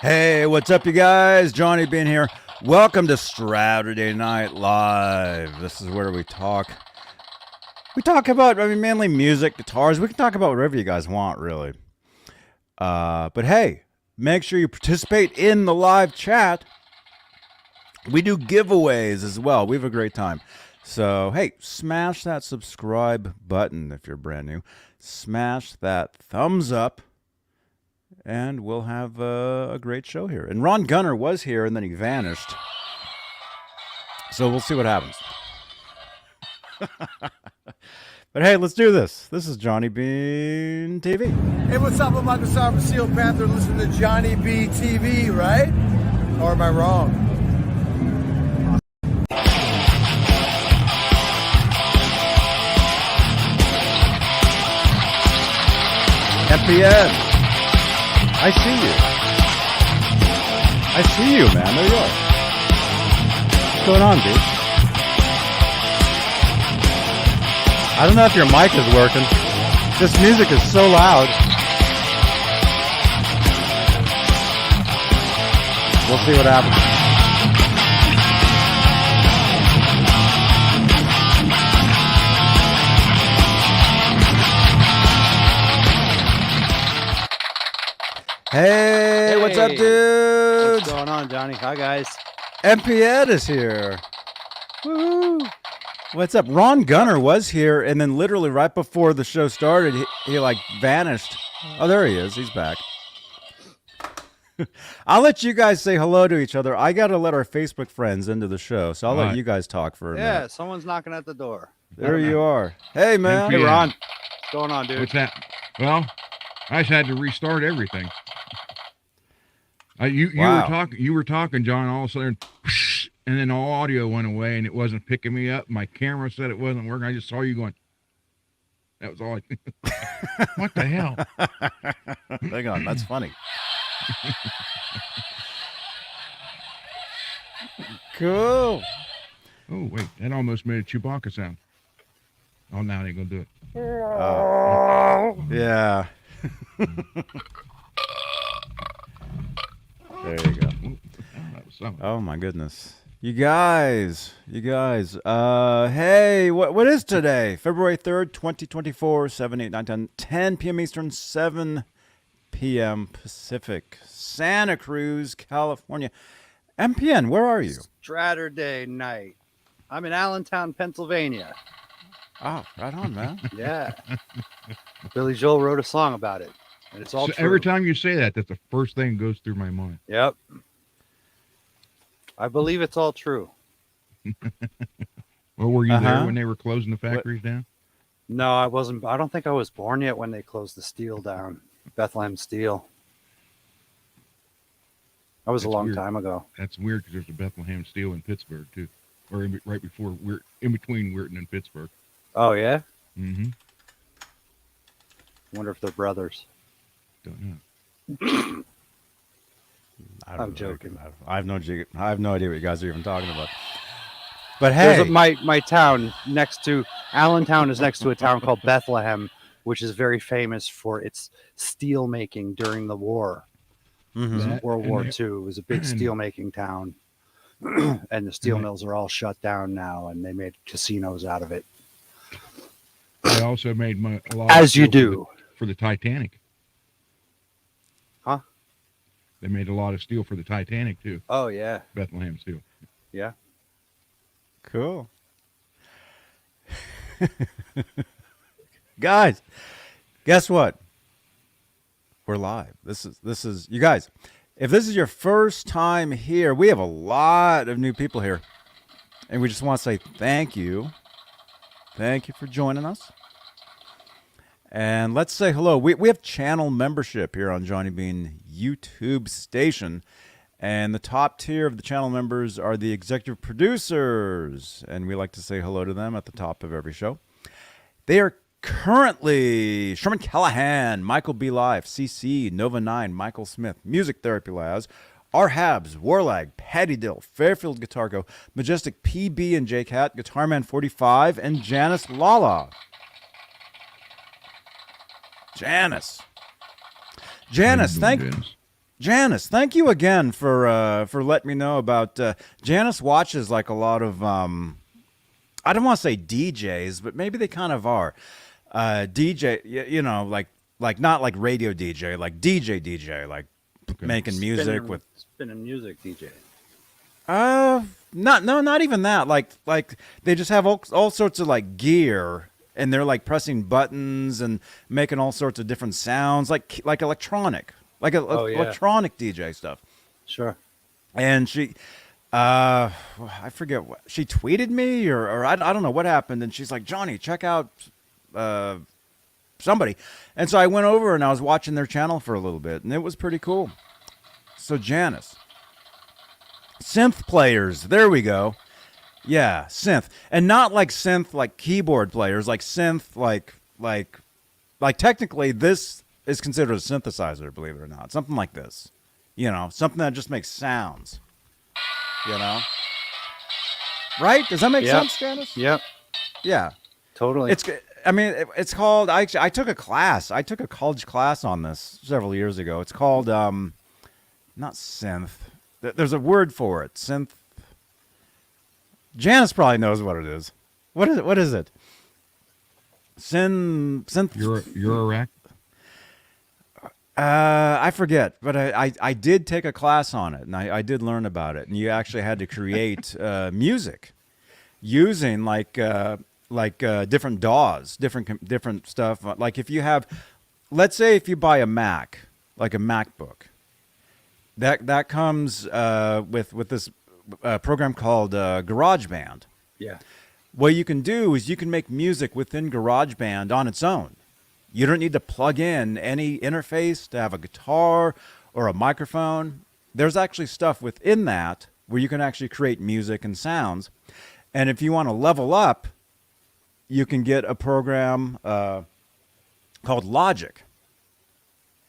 Hey, what's up, you guys? Johnny being here. Welcome to Straturday Night Live. This is where we talk. We talk about, mainly music, guitars. We can talk about whatever you guys want, really. But hey, make sure you participate in the live chat. We do giveaways as well. We have a great time. So, hey, smash that subscribe button if you're brand new. Smash that thumbs up. And we'll have a great show here. And Ron Gunner was here, and then he vanished. So we'll see what happens. But hey, let's do this. This is Johnny Bean TV. Hey, what's up? I'm Michael Sarver, Seal Panther. Listen to Johnny B TV, right? Or am I wrong? MPN. I see you. I see you, man. There you are. What's going on, dude? I don't know if your mic is working. This music is so loud. We'll see what happens. Hey, what's up, dude? What's going on, Johnny? Hi, guys. MPN is here. Woohoo! What's up? Ron Gunner was here, and then literally right before the show started, he like vanished. Oh, there he is. He's back. I'll let you guys say hello to each other. I got to let our Facebook friends into the show, so I'll let you guys talk for a minute. Yeah, someone's knocking at the door. There you are. Hey, man. Hey, Ron. What's going on, dude? What's that? Well, I just had to restart everything. You were talking, John, all of a sudden, whoosh, and then all audio went away, and it wasn't picking me up. My camera said it wasn't working. I just saw you going. That was all I. What the hell? Hang on, that's funny. Cool. Oh wait, that almost made a Chewbacca sound. Oh, now they gonna do it. Yeah. There you go. Oh my goodness. You guys. Hey, what is today? February 3rd, 2024, 7, 8, 9, 10, 10 p.m. Eastern, 7 p.m. Pacific. Santa Cruz, California. MPN, where are you? Straturday Night. I'm in Allentown, Pennsylvania. Oh, right on, man. Yeah. Billy Joel wrote a song about it. And it's all true. Every time you say that, that's the first thing that goes through my mind. Yep. I believe it's all true. Well, were you there when they were closing the factories down? No, I wasn't. I don't think I was born yet when they closed the steel down. Bethlehem Steel. That was a long time ago. That's weird because there's a Bethlehem Steel in Pittsburgh, too. Or right before, in between Weirton and Pittsburgh. Oh, yeah? Mm-hmm. I wonder if they're brothers. Don't know. I'm joking. I have no idea what you guys are even talking about. But hey, my town next to Allentown is next to a town called Bethlehem, which is very famous for its steel making during the war. Mm-hmm. It was in World War II. It was a big steel making town, and the steel mills are all shut down now, and they made casinos out of it. They also made a lot. As you do for the Titanic. Huh? They made a lot of steel for the Titanic too. Oh yeah, Bethlehem Steel. Yeah. Cool. Guys, guess what? We're live. This is you guys. If this is your first time here, we have a lot of new people here, and we just want to say thank you. Thank you for joining us. And let's say hello. We have channel membership here on Johnny Bean YouTube station. And the top tier of the channel members are the executive producers. And we like to say hello to them at the top of every show. They are currently Sherman Callahan, Michael B. Live, CC, Nova 9, Michael Smith, Music Therapy Labs, R. Habs, Warlag, Patty Dill, Fairfield Guitar Co., Majestic PB and J Cat, Guitarman 45, and Janice Lala. Janice, thank Janice, thank you again for letting me know about. Janice watches like a lot of. I don't want to say DJs, but maybe they kind of are. DJ, you know, like not like radio DJ, like DJ, like making music with spinning music DJ. Not even that. Like they just have all sorts of like gear, and they're like pressing buttons and making all sorts of different sounds, like electronic, electronic DJ stuff. Sure. And she, I forget what she tweeted me or I don't know what happened, and she's like, Johnny, check out somebody. And so I went over and I was watching their channel for a little bit, and it was pretty cool. So Janice. Synth players, there we go. Yeah, synth. And not like synth like keyboard players, like synth like technically this is considered a synthesizer, believe it or not. Something like this. You know, something that just makes sounds. You know? Right? Does that make sense, Janice? Yep. Yeah. Totally. It's called I took a class. I took a college class on this several years ago. It's called not synth. There's a word for it. Synth. Janice probably knows what it is. What is it? Synth. You're a wreck. I forget, but I did take a class on it, and I did learn about it. And you actually had to create music using like different DAWs, different stuff. Like if you have, let's say if you buy a Mac, like a MacBook. That comes with this program called GarageBand. Yeah. What you can do is you can make music within GarageBand on its own. You don't need to plug in any interface to have a guitar or a microphone. There's actually stuff within that where you can actually create music and sounds. And if you want to level up, you can get a program called Logic.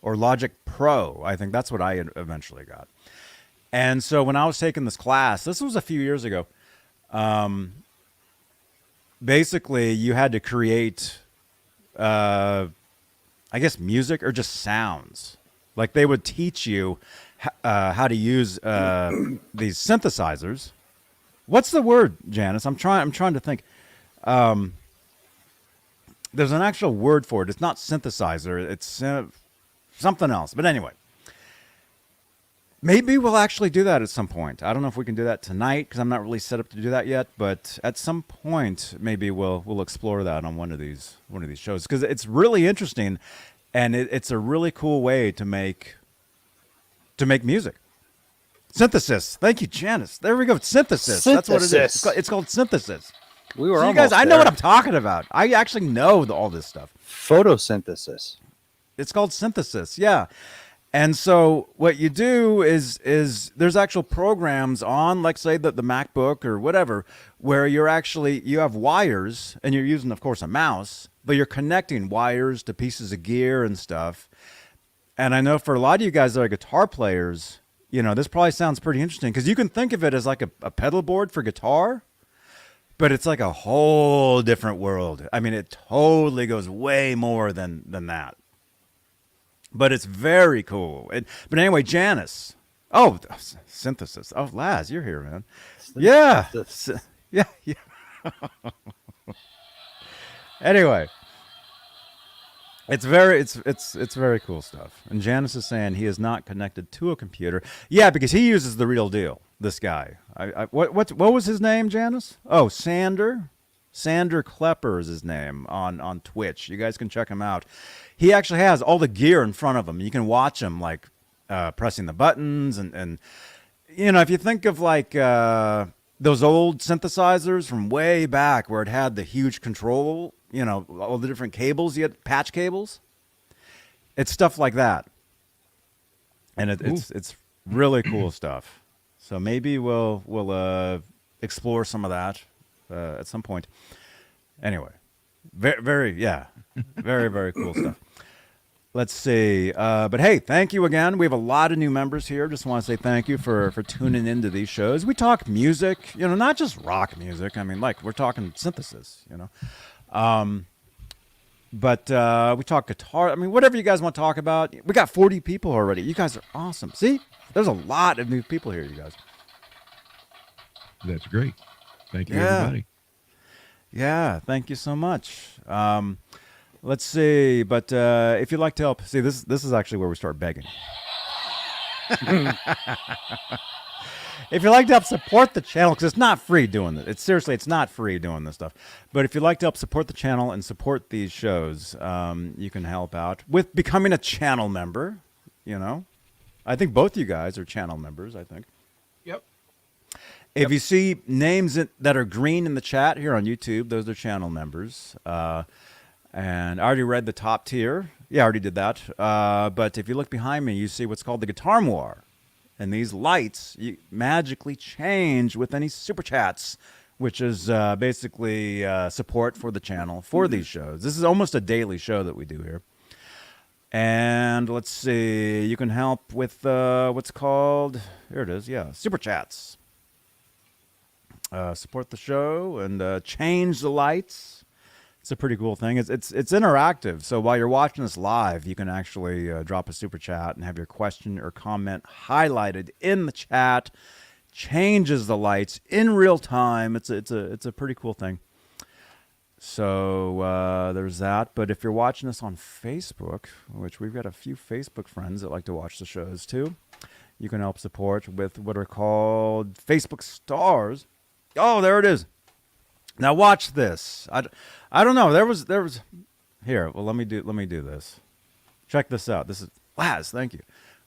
Or Logic Pro. I think that's what I eventually got. And so when I was taking this class, this was a few years ago, basically you had to create, I guess, music or just sounds. Like they would teach you how to use these synthesizers. What's the word, Janice? I'm trying to think. There's an actual word for it. It's not synthesizer. It's something else. But anyway, maybe we'll actually do that at some point. I don't know if we can do that tonight because I'm not really set up to do that yet. But at some point, maybe we'll explore that on one of these shows because it's really interesting, and it's a really cool way to make music. Synthesis. Thank you, Janice. There we go. Synthesis. That's what it is. It's called synthesis. We were so you almost guys, I know there. what I'm talking about. I actually know all this stuff. Photosynthesis. It's called synthesis, yeah. And so what you do is there's actual programs on, like say the MacBook or whatever, where you have wires and you're using, of course, a mouse, but you're connecting wires to pieces of gear and stuff. And I know for a lot of you guys that are guitar players, you know, this probably sounds pretty interesting because you can think of it as like a pedal board for guitar, but it's like a whole different world. I mean, it totally goes way more than that. But it's very cool. But anyway, Janice. Oh, synthesis. Oh, Laz, you're here, man. Yeah. Yeah. Anyway, it's very cool stuff. And Janice is saying he is not connected to a computer. Yeah, because he uses the real deal. This guy. What was his name, Janice? Oh, Sander. Sander Klepper is his name on Twitch. You guys can check him out. He actually has all the gear in front of him. You can watch him like pressing the buttons and you know, if you think of like those old synthesizers from way back where it had the huge control, you know, all the different cables, you had patch cables. It's stuff like that. And it's really cool stuff. So maybe we'll explore some of that at some point. Anyway, very cool stuff. Let's see. But hey, thank you again. We have a lot of new members here. Just want to say thank you for tuning into these shows. We talk music, you know, not just rock music. I mean, like we're talking synthesis, you know. But we talk guitar. I mean, whatever you guys want to talk about. We got 40 people already. You guys are awesome. See, there's a lot of new people here, you guys. That's great. Thank you, Yeah. everybody. Yeah, thank you so much. Let's see, but if you'd like to help, see, this is actually where we start begging. If you'd like to help support the channel, because it's not free doing this. It's not free doing this stuff. But if you'd like to help support the channel and support these shows, you can help out with becoming a channel member. You know, I think both you guys are channel members, I think. Yep. If you see names that are green in the chat here on YouTube, those are channel members. And I already read the top tier. Yeah, I already did that. But if you look behind me, you see what's called the Guitar Moir. And these lights magically change with any super chats, which is basically support for the channel for these shows. This is almost a daily show that we do here. And let's see, you can help with what's called, here it is, yeah, super chats. Support the show and change the lights. It's a pretty cool thing. It's interactive. So while you're watching this live, you can actually drop a super chat and have your question or comment highlighted in the chat. Changes the lights in real time. It's a pretty cool thing. So there's that. But if you're watching this on Facebook, which we've got a few Facebook friends that like to watch the shows too, you can help support with what are called Facebook stars. Oh, there it is. Now watch this. I don't know. There was here. Well, let me do this. Check this out. This is Laz. Thank you.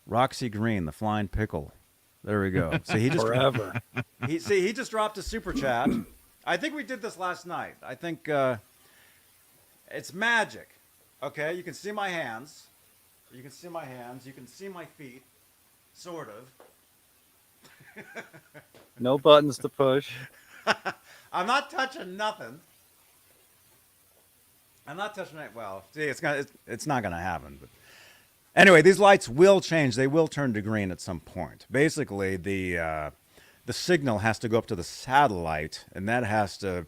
Roxy Green, the Flying Pickle. There we go. See, he just Forever. he just dropped a super chat. I think we did this last night. I think it's magic. Okay, you can see my hands. You can see my hands. You can see my feet. Sort of. No buttons to push. I'm not touching nothing. I'm not touching it. Well, see, it's not gonna happen. But anyway, these lights will change. They will turn to green at some point. Basically, the signal has to go up to the satellite, and that has to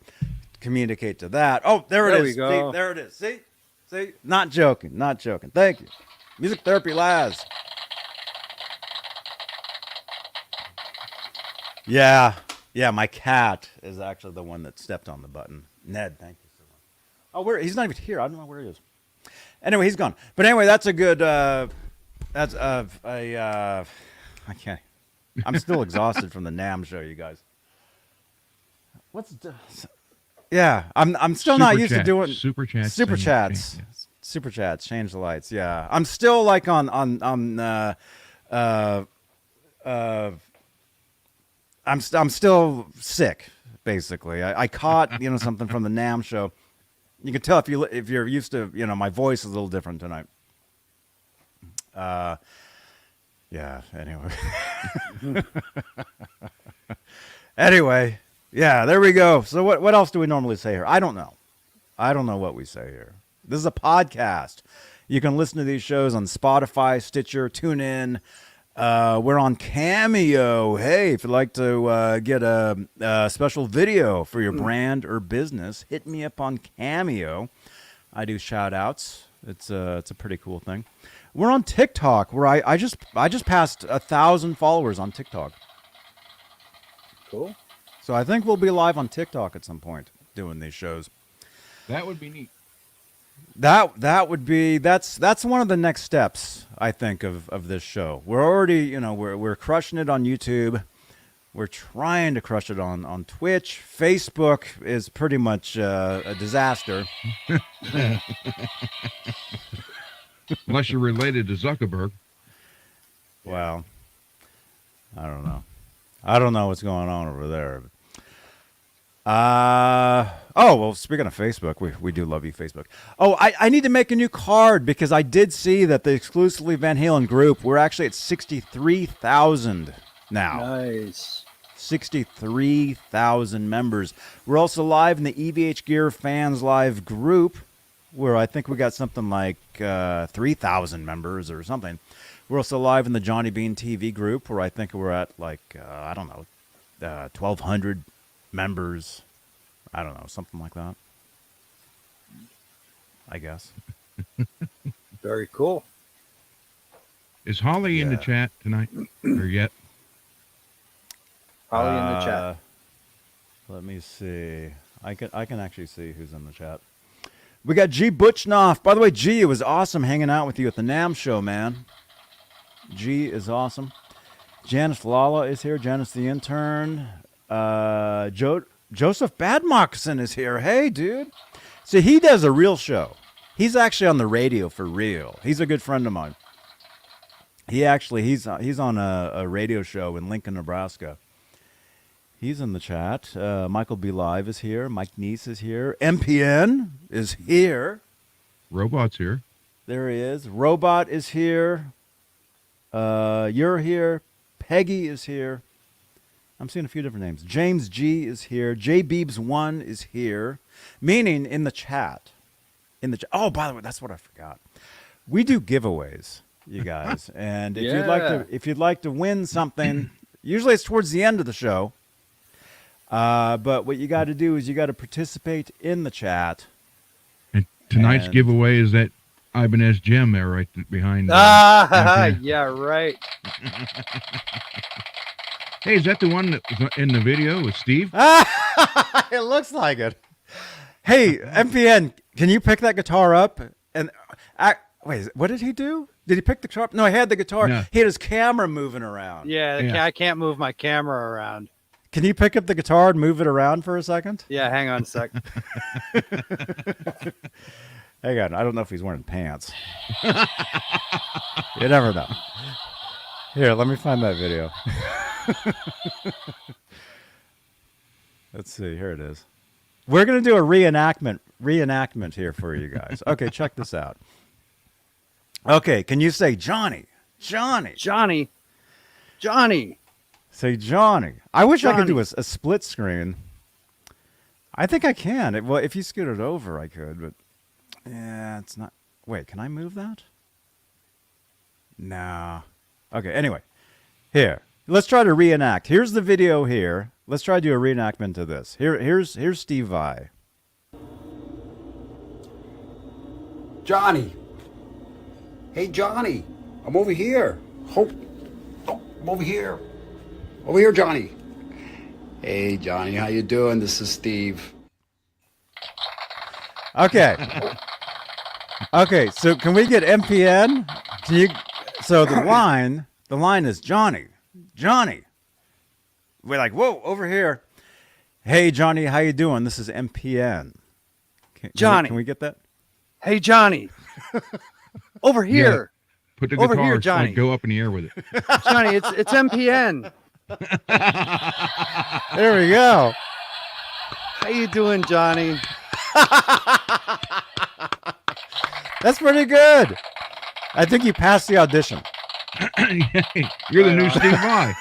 communicate to that. Oh, there it is. There we go. See, there it is. See, not joking. Thank you. Music Therapy Laz. Yeah, my cat is actually the one that stepped on the button. Ned, thank you so much. Oh, he's not even here. I don't know where he is. Anyway, he's gone. But anyway, that's a good, I can't, I'm still exhausted from the NAMM show, you guys. Yeah, I'm still not used to doing super chats. Super chats, change the lights. Yeah, I'm still like on I'm still sick, basically. I caught something from the NAMM show. You can tell if you're used to my voice is a little different tonight. Yeah. Anyway, yeah. There we go. So what else do we normally say here? I don't know what we say here. This is a podcast. You can listen to these shows on Spotify, Stitcher, TuneIn. We're on Cameo. Hey, if you'd like to get a special video for your brand or business, hit me up on Cameo. I do shout outs. It's a pretty cool thing. We're on TikTok, where I just passed 1,000 followers on TikTok. Cool. So I think we'll be live on TikTok at some point doing these shows. That would be neat. That would be that's one of the next steps, I think, of this show. We're already we're crushing it on YouTube. We're trying to crush it on Twitch. Facebook is pretty much a disaster. Unless you're related to Zuckerberg. Well, I don't know. I don't know what's going on over there. Oh, well, speaking of Facebook, we do love you, Facebook. Oh, I need to make a new card because I did see that the exclusively Van Halen group, we're actually at 63,000 now. Nice. 63,000 members. We're also live in the EVH Gear Fans Live group, where I think we got something like 3,000 members or something. We're also live in the Johnny Bean TV group, where I think we're at like, 1,200 members. I don't know, something like that. I guess. Very cool. Is Holly in the Yeah. chat tonight or yet? Holly in the chat. Let me see. I can actually see who's in the chat. We got G Butchnoff. By the way, G, it was awesome hanging out with you at the NAMM show, man. G is awesome. Janice Lala is here. Janice the intern. Joseph Badmoxon is here. Hey, dude. So he does a real show. He's actually on the radio for real. He's a good friend of mine. He's on a radio show in Lincoln, Nebraska. He's in the chat. Michael B. Live is here. Mike Neese is here. MPN is here. Robot's here. There he is. Robot is here. You're here. Peggy is here. I'm seeing a few different names. James G is here. J Beebs 1 is here. Meaning in the chat. Oh, by the way, that's what I forgot. We do giveaways, you guys. And if you'd like to win something, usually it's towards the end of the show. But what you got to do is you got to participate in the chat. And tonight's giveaway is that Ibanez gem there right behind. Yeah, right. Hey, is that the one that was in the video with Steve? It looks like it. Hey, MPN, can you pick that guitar up? And wait, what did he do? Did he pick the guitar up? No, he had the guitar. No. He had his camera moving around. Yeah, I can't move my camera around. Can you pick up the guitar and move it around for a second? Yeah, hang on a sec. Hang on, I don't know if he's wearing pants. You never know. Here, let me find that video. Let's see, here it is. We're going to do a reenactment here for you guys. Okay, check this out. Okay, can you say Johnny? Johnny. Johnny. Johnny. Say Johnny. I wish I could do Johnny. a split screen. I think I can. Well, if you scoot it over, I could, but yeah, it's not. Wait, can I move that? No. Okay, anyway. Here. Let's try to reenact. Here's the video here. Let's try to do a reenactment of this. Here's Steve Vai. Johnny. Hey, Johnny. I'm over here. I'm over here. Over here, Johnny. Hey, Johnny. How you doing? This is Steve. Okay. Okay, so can we get MPN? So the line is Johnny. Johnny. We're like, whoa, over here. Hey, Johnny, how you doing? This is MPN. Johnny. Can we get that? Hey, Johnny. Over here. Put the Over guitar, here, Johnny. like, go up in the air with it. Johnny, it's MPN. There we go. How you doing, Johnny? That's pretty good. I think you passed the audition. You're the new Steve Vai.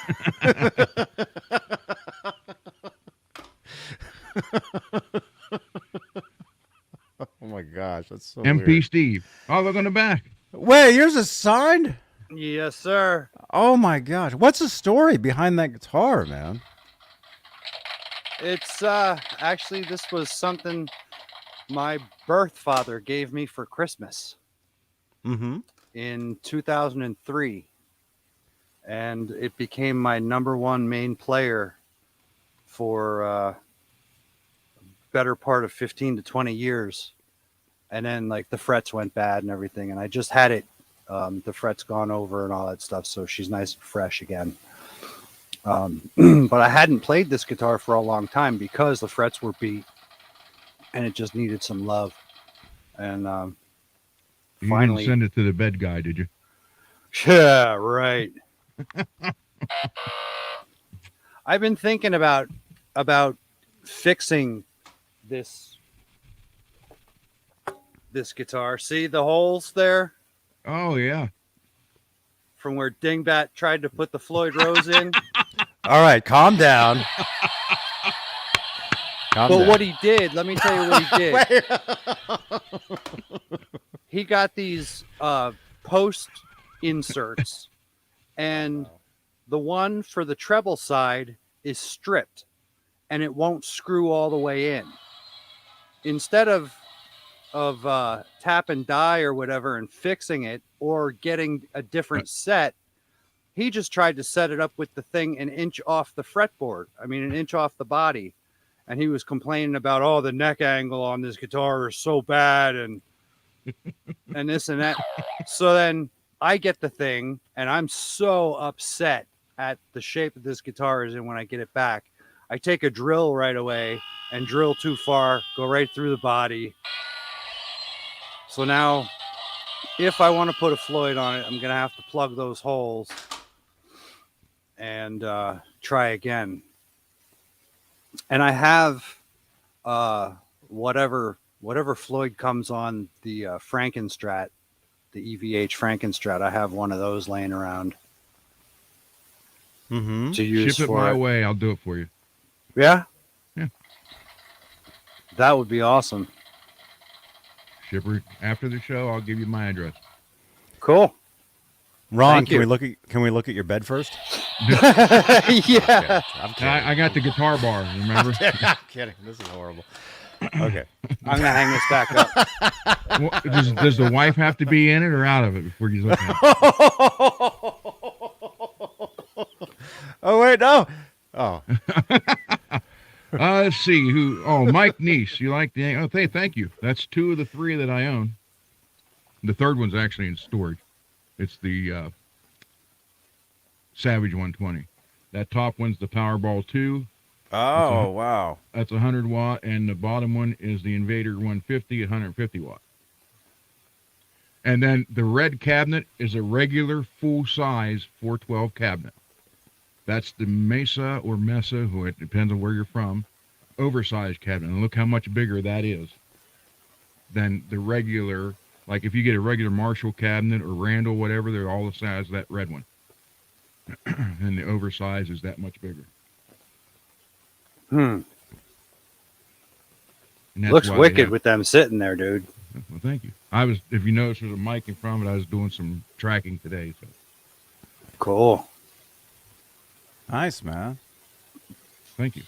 Oh my gosh, that's so MP weird. Steve. Oh, look on the back. Wait, yours is signed? Yes, sir. Oh my gosh. What's the story behind that guitar, man? It's actually this was something my birth father gave me for Christmas Mm-hmm. in 2003. And it became my #1 main player for better part of 15 to 20 years. And then like the frets went bad and everything. And I just had it. The frets gone over and all that stuff. So she's nice and fresh again. But I hadn't played this guitar for a long time because the frets were beat and it just needed some love. And You finally didn't send it to the bed guy, did you? Yeah, right. I've been thinking about fixing this guitar. See the holes there Oh, yeah. from where Dingbat tried to put the Floyd Rose in? All right, calm down. Calm But down. what he did, let me tell you what he did. He got these post inserts, and the one for the treble side is stripped, and it won't screw all the way in. Instead of tap and die or whatever and fixing it or getting a different set. He just tried to set it up with the thing an inch off the fretboard. I mean, an inch off the body. And he was complaining about, oh, the neck angle on this guitar is so bad and this and that. So then I get the thing and I'm so upset at the shape that this guitar is in when I get it back. I take a drill right away and drill too far, go right through the body. So now if I want to put a Floyd on it, I'm going to have to plug those holes and try again. And I have whatever Floyd comes on the Frankenstrat, the EVH Frankenstrat. I have one of those laying around to use. Ship it for my way. I'll do it for you. Yeah? Yeah. That would be awesome. Shipper, after the show, I'll give you my address. Cool. Ron, Thank can you. we look at your bed first? Yeah. I'm kidding. I got the guitar bar, remember? I'm kidding. This is horrible. Okay. I'm going to hang this back up. Well, does the wife have to be in it or out of it before you look at it? Oh wait, no. Oh. Let's see who. Oh, Mike Neese. You like the? Oh, thank you. That's 2 of the 3 that I own. The third one's actually in storage. It's the Savage 120. That top one's the Powerball 2. Oh, wow. That's 100 watt, and the bottom one is the Invader 150, 150 watt. And then the red cabinet is a regular full-size 412 cabinet. That's the Mesa or Mesa, who it depends on where you're from, oversized cabinet. And look how much bigger that is than the regular. Like if you get a regular Marshall cabinet or Randall, whatever, they're all the size of that red one. And the oversized is that much bigger. And that's Looks why they wicked have- with them sitting there, dude. Well, thank you. If you notice, there's a mic in front of it. I was doing some tracking today. So Cool. Nice, man. thank you.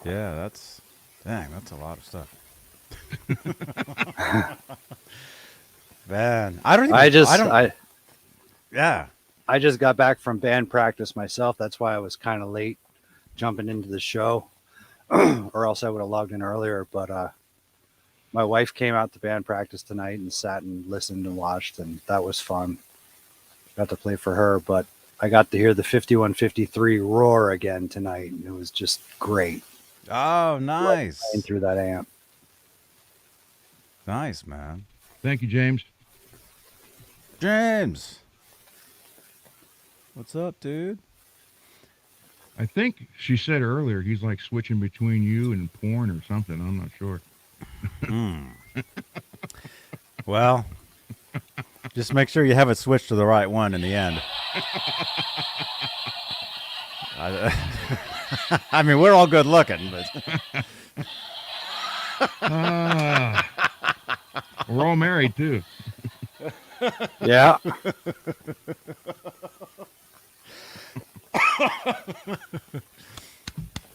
Yeah, that's a lot of stuff. Man, I just got back from band practice myself. That's why I was kind of late jumping into the show, or else I would have logged in earlier. But my wife came out to band practice tonight and sat and listened and watched, and that was fun. Got to play for her, but I got to hear the 5153 roar again tonight, and it was just great. Oh, nice. Playing through that amp. Nice, man. Thank you, James. James. What's up, dude? I think she said earlier he's like switching between you and porn or something. I'm not sure. Well, just make sure you have it switched to the right one in the end. I mean, we're all good looking, but We're all married too. Yeah.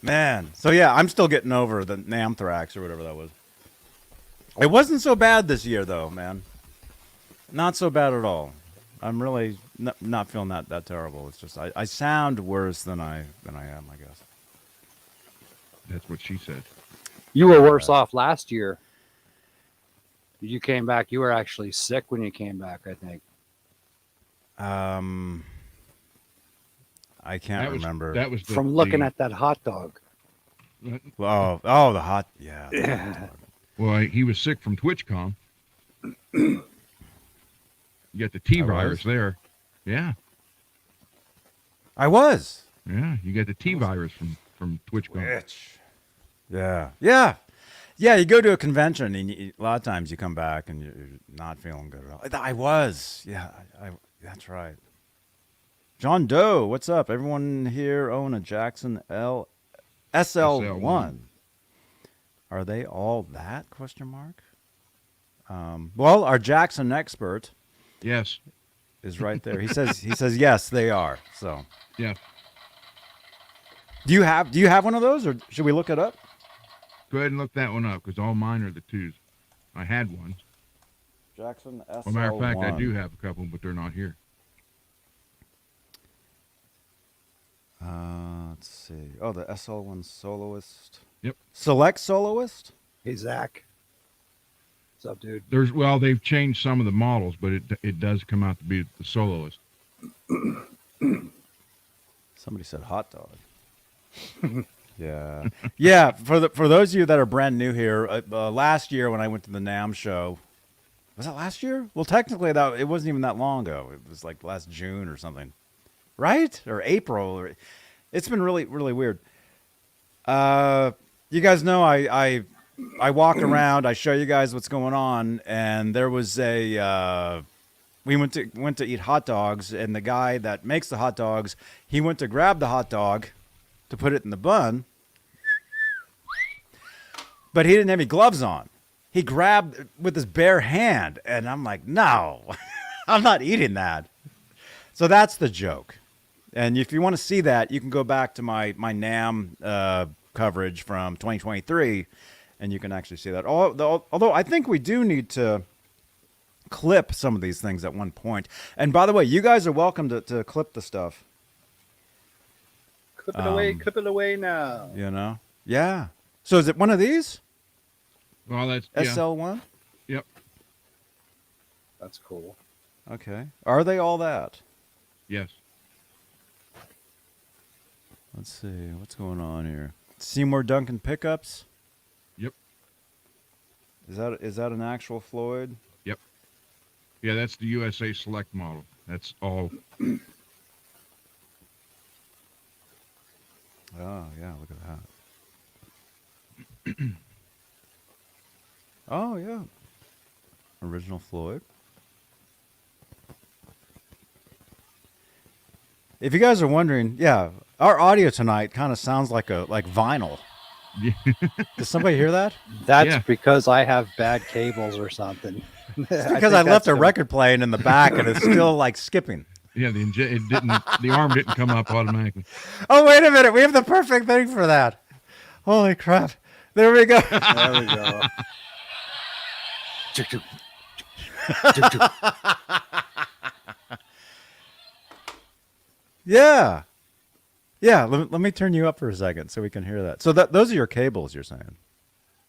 man. So yeah, I'm still getting over the anthrax or whatever that was. It wasn't so bad this year, though, man. Not so bad at all. I'm really not feeling that terrible. It's just I sound worse than I am, I guess. That's what she said. You were worse off last year. You came back. You were actually sick when you came back, I think. I can't remember. That was From looking at that hot dog. Oh, the hot, yeah. Well, he was sick from TwitchCon. You got the T virus there. Yeah. I was. Yeah, you got the T virus from TwitchCon. Bitch. Yeah. You go to a convention and a lot of times you come back and you're not feeling good at all. I was. Yeah, that's right. John Doe, what's up? Everyone here own a Jackson SL1. Are they all that? ? Well, our Jackson expert Yes. is right there. He says yes, they are. So Yeah. do you have one of those, or should we look it up? Go ahead and look that one up because all mine are the 2s. I had one. Jackson SL1. As a matter of fact, I do have a couple, but they're not here. Let's see. Oh, the SL1 soloist. Yep. Select soloist? Hey, Zach. What's up, dude? They've changed some of the models, but it does come out to be the soloist. Somebody said hot dog. Yeah. Yeah, for those of you that are brand new here, last year when I went to the NAMM show, was that last year? Well, technically it wasn't even that long ago. It was like last June or something. Right? Or April. It's been really, really weird. You guys know I walk around, I show you guys what's going on, and there was we went to eat hot dogs, and the guy that makes the hot dogs, he went to grab the hot dog to put it in the bun, but he didn't have any gloves on. He grabbed with his bare hand, and I'm like, no, I'm not eating that. So that's the joke. And if you want to see that, you can go back to my NAMM coverage from 2023, and you can actually see that. Although I think we do need to clip some of these things at one point. And by the way, you guys are welcome to clip the stuff. Clip it away now. You know? Yeah. So is it one of these? Well, that's SL1? Yep. That's cool. Okay. Are they all that? Yes. Let's see. What's going on here? Seymour Duncan pickups? Yep. Is that an actual Floyd? Yep. Yeah, that's the USA Select model. That's all. Oh, yeah, look at that. Oh, yeah. Original Floyd. If you guys are wondering, yeah, our audio tonight kind of sounds like vinyl. Does somebody hear that? That's because I have bad cables or something. It's because I left a record playing in the back and it's still like skipping. Yeah, the arm didn't come up automatically. Oh, wait a minute. We have the perfect thing for that. Holy crap. There we go. There we go. Yeah. Yeah, let me turn you up for a second so we can hear that. So those are your cables, you're saying?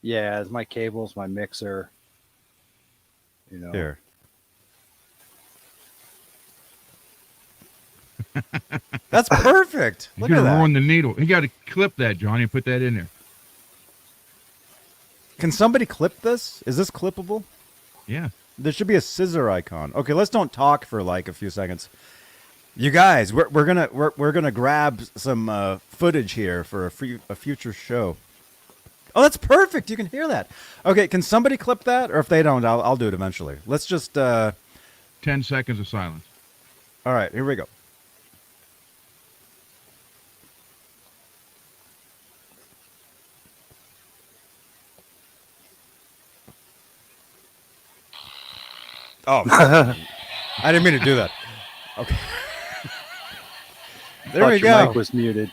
Yeah, it's my cables, my mixer. You know. Here. That's perfect. You're Look at gonna that. ruin the needle. You got to clip that, Johnny, and put that in there. Can somebody clip this? Is this clippable? Yeah. There should be a scissor icon. Okay, let's don't talk for like a few seconds. You guys, we're gonna grab some footage here for a future show. Oh, that's perfect. You can hear that. Okay, can somebody clip that? Or if they don't, I'll do it eventually. Let's just 10 seconds of silence. All right, here we go. Oh, I didn't mean to do that. Okay. There we Your go. mic was muted.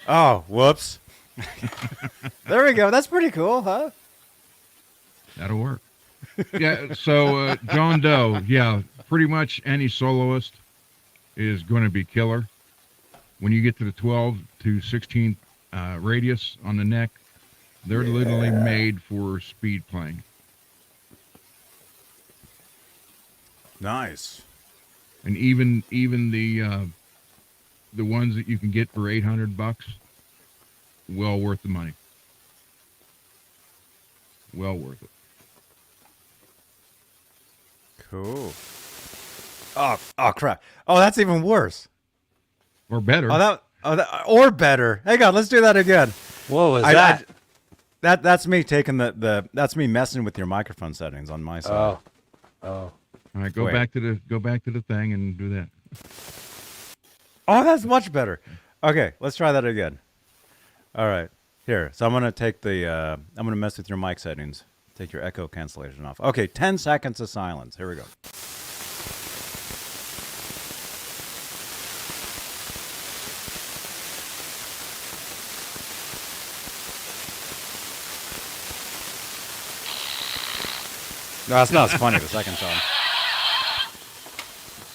Oh, whoops. There we go. That's pretty cool, huh? That'll work. Yeah, so John Doe, yeah, pretty much any soloist is going to be killer. When you get to the 12 to 16 radius on the neck, they're literally made for speed playing. Nice. And even the ones that you can get for $800, well worth the money. Well worth it. Cool. Oh crap. Oh, that's even worse. Or better. Or better. Hang on, let's do that again. What was that? That's me taking that's me messing with your microphone settings on my side. Oh. All right, go Wait. back to the thing and do that. Oh, that's much better. Okay, let's try that again. All right. Here. So I'm going to take I'm going to mess with your mic settings. Take your echo cancellation off. Okay, 10 seconds of silence. Here we go. No, that's not as funny the second time.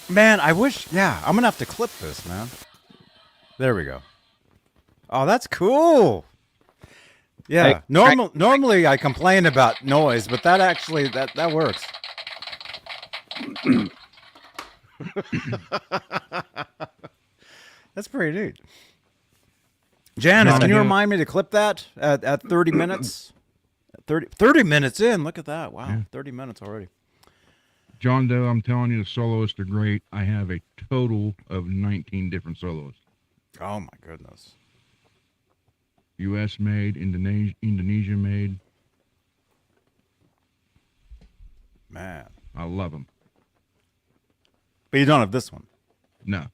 Man, I wish. Yeah, I'm gonna have to clip this, man. There we go. Oh, that's cool. Yeah. Hey, Normally I complain about noise, but that actually that works. That's pretty neat. Janice, can you remind me to clip that at 30 minutes? 30 minutes in. Look at that. Wow, Yeah. 30 minutes already. John Doe, I'm telling you, the soloists are great. I have a total of 19 different soloists. Oh my goodness. U.S. made, Indonesia made. Man. I love them. But you don't have this one. No.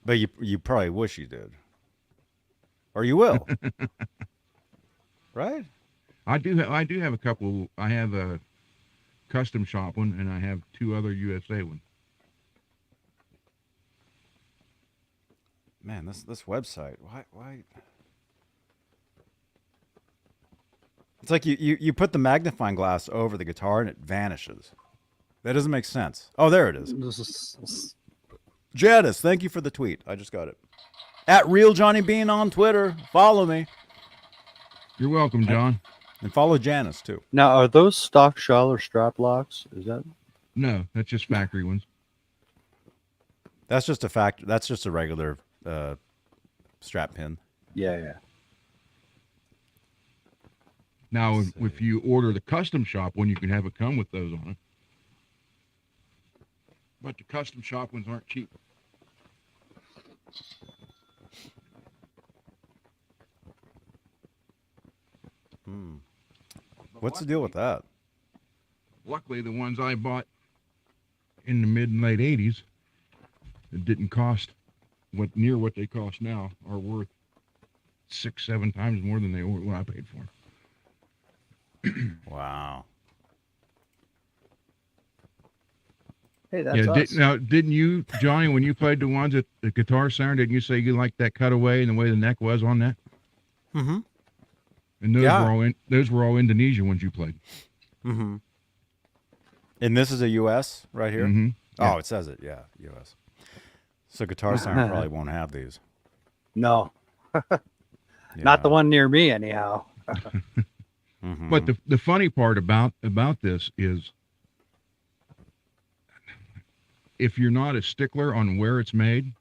But you probably wish you did. Or you will. Right? I do have a couple. I have a custom shop one, and I have 2 other USA ones. Man, this website. Why? It's like you put the magnifying glass over the guitar and it vanishes. That doesn't make sense. Oh, there it is. Janice, thank you for the tweet. I just got it. At Real Johnny Bean on Twitter. Follow me. You're welcome, John. And follow Janice too. Now, are those stock shell or strap locks? Is that? No, that's just factory ones. That's just a fact. That's just a regular strap pin. Yeah. Now, if you order the custom shop one, you can have it come with those on it. But the custom shop ones aren't cheap. What's the deal with that? Luckily, the ones I bought in the mid and late 80s, it didn't cost near what they cost now, are worth 6-7 times more than what I paid for. Wow. Hey, that's us. Didn't you, Johnny, when you played the ones at the Guitar Center, didn't you say you liked that cutaway and the way the neck was on that? Mm-hmm. And those were all Indonesia ones you played. Mm-hmm. And this is a U.S. right here? Mm-hmm. Oh, Yeah. it says it. Yeah, U.S. So Guitar Center probably won't have these. No, Yeah. not the one near me, anyhow. Mhm. But the funny part about this is, if you're not a stickler on where it's made,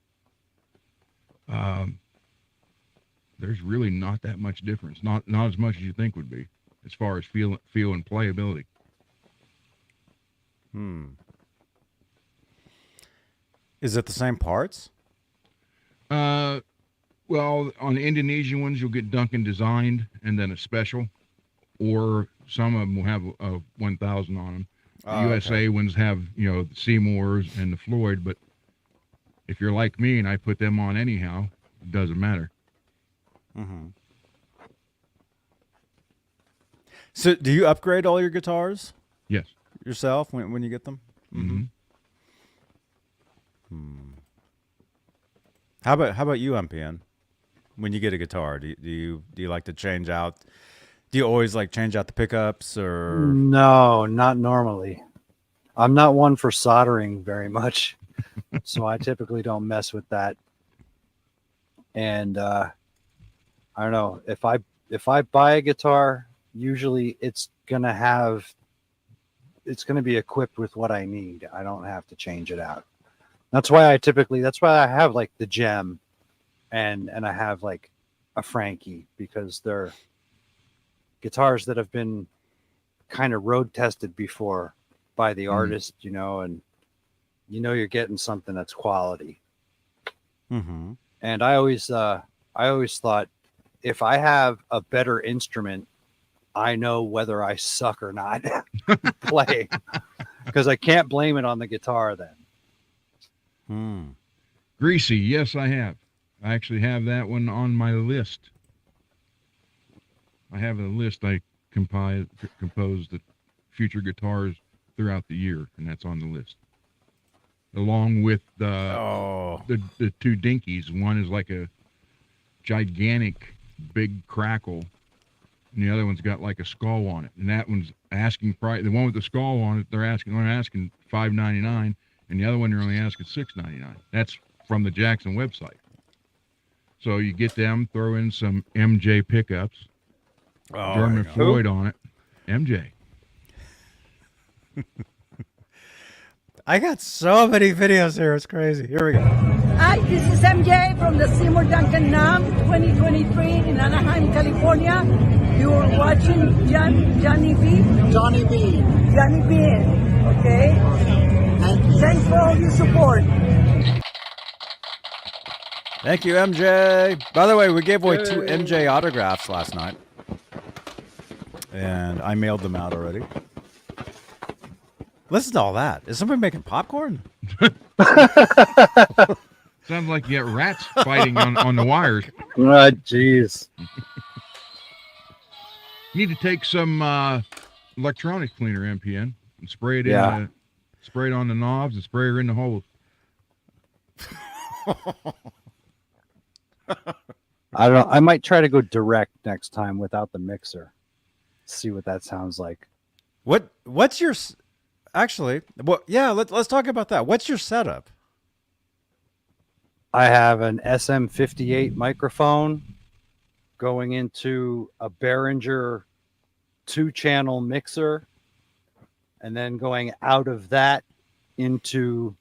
there's really not that much difference. Not as much as you think would be, as far as feel and playability. Is it the same parts? Well, on the Indonesian ones, you'll get Duncan designed and then a special, or some of them will have a 1000 on them. The USA ones have, the Seymours and the Floyd, but if you're like me and I put them on anyhow, it doesn't matter. Mm-hmm. So do you upgrade all your guitars Yes. yourself when you get them? Mm-hmm. How about you, MPN? When you get a guitar, do you like to change out? Do you always change out the pickups or? No, not normally. I'm not one for soldering very much, so I typically don't mess with that. And I don't know, if I buy a guitar, usually it's gonna be equipped with what I need. I don't have to change it out. That's why I have the Gem and I have a Frankie, because they're guitars that have been kind of road tested before by the artist, and you're getting something that's quality. Mm-hmm. And I always thought, if I have a better instrument, I know whether I suck or not playing, because I can't blame it on the guitar then. Greasy, yes, I have. I actually have that one on my list. I have a list I composed the future guitars throughout the year, and that's on the list. Along with the 2 dinkies. One is like a gigantic big crackle, and the other one's got like a skull on it, and that one's asking price. The one with the skull on it, they're asking $5.99, and the other one they're only asking $6.99. That's from the Jackson website. So you get them, throw in some MJ pickups, German Floyd on it, MJ. I got so many videos here. It's crazy. Here we go. Hi, this is MJ from the Seymour Duncan NAM 2023 in Anaheim, California. You're watching Johnny B. Johnny B. Johnny B. Okay? Thanks for all your support. Thank you, MJ. By the way, we gave away 2 MJ autographs last night. And I mailed them out already. Listen to all that. Is somebody making popcorn? Sounds like you got rats fighting on the wires. Oh, jeez. You need to take some electronics cleaner, MPN, and spray it spray it on the knobs and spray her in the holes. I don't know. I might try to go direct next time without the mixer. See what that sounds like. What's your actually? Well, yeah. Let's talk about that. What's your setup? I have an SM58 microphone going into a Behringer 2-channel mixer, and then going out of that into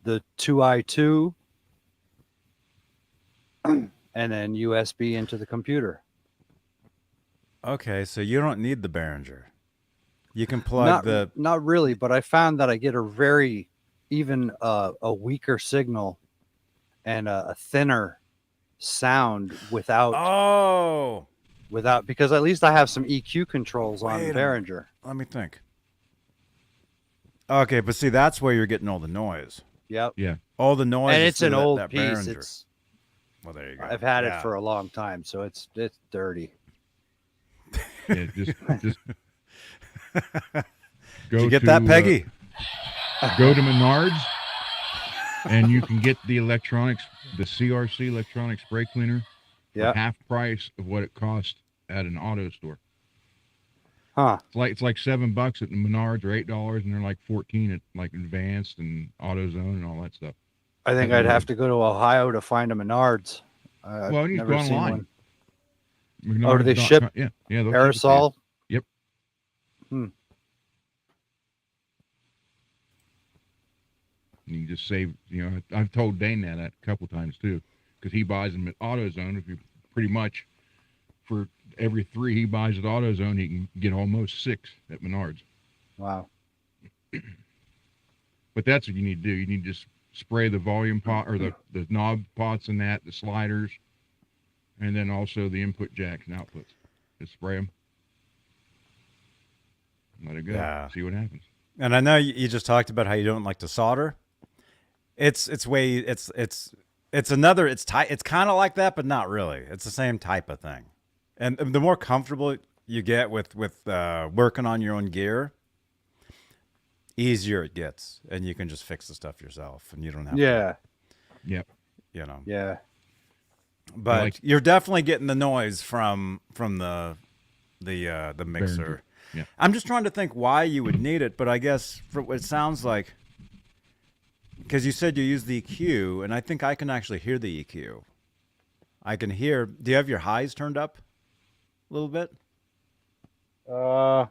the 2i2, and then USB into the computer. Okay, so you don't need the Behringer. You can plug Not really, but I found that I get a very even a weaker signal and a thinner sound without because at least I have some EQ controls on Behringer. Let me think. Okay, but see, that's where you're getting all the noise. Yep. Yeah. All the noise. And it's an old piece. Behringer. It's Well, there you go. I've had it for a long time, so it's dirty. Yeah, just Did you get that, Peggy? Go to Menards, and you can get the CRC electronic spray cleaner for half price of what it costs at an auto store. Huh. Mm-hmm. It's like $7 at the Menards or $8, and they're like 14 at like Advanced and AutoZone and all that stuff. I think I'd have to go to Ohio to find a Menards. Well, you can go online. Oh, do they ship Yeah. aerosol? Yep. Hmm. You can just save, I've told Dane that a couple times too, because he buys them at AutoZone. If you pretty much for every 3 he buys at AutoZone, he can get almost 6 at Menards. Wow. But that's what you need to do. You need to just spray the volume pot or the knob pots and the sliders, and then also the input jacks and outputs. Just spray them. Let it go. Yeah. See what happens. And I know you just talked about how you don't like to solder. It's kind of like that, but not really. It's the same type of thing. And the more comfortable you get with working on your own gear, easier it gets, and you can just fix the stuff yourself, and you don't have to. Yep. Yeah. But you're definitely getting the noise from the mixer. Yeah. I'm just trying to think why you would need it, but I guess for what it sounds like, because you said you use the EQ, and I think I can actually hear the EQ. I can hear. Do you have your highs turned up a little bit? No,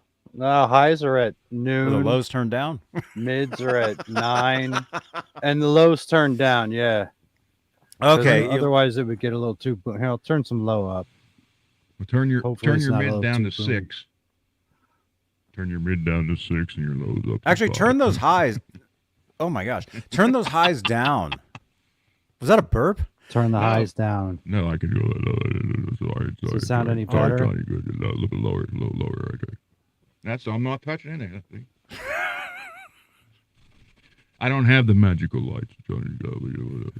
highs are at noon. Or the lows turned down? Mids are at 9, and the lows turned down. Yeah. Okay. Otherwise, it would get a little too. I'll turn some low up. Well, turn your mid down to too 6. Turn your mid down to 6 and your lows up. Actually, turn those highs. Oh my gosh! Turn those highs down. Was that a burp? Turn the highs down. No, I can go lower. Does it sound any better? A little bit lower, a little lower. Okay. That's all. I'm not touching anything. I don't have the magical lights, Johnny W.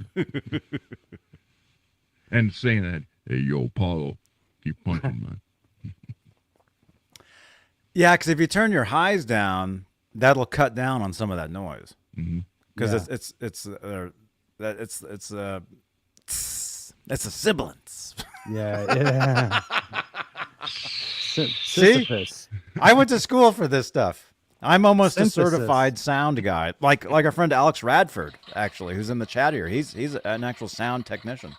And saying that, hey, yo, Paulo, keep punching, man. Yeah, because if you turn your highs down, that'll cut down on some of that noise. Because it's a sibilance. Yeah. Sisyphus. I went to school for this stuff. I'm almost Synthesis. a certified sound guy, like our friend Alex Radford, actually, who's in the chat here. He's an actual sound technician.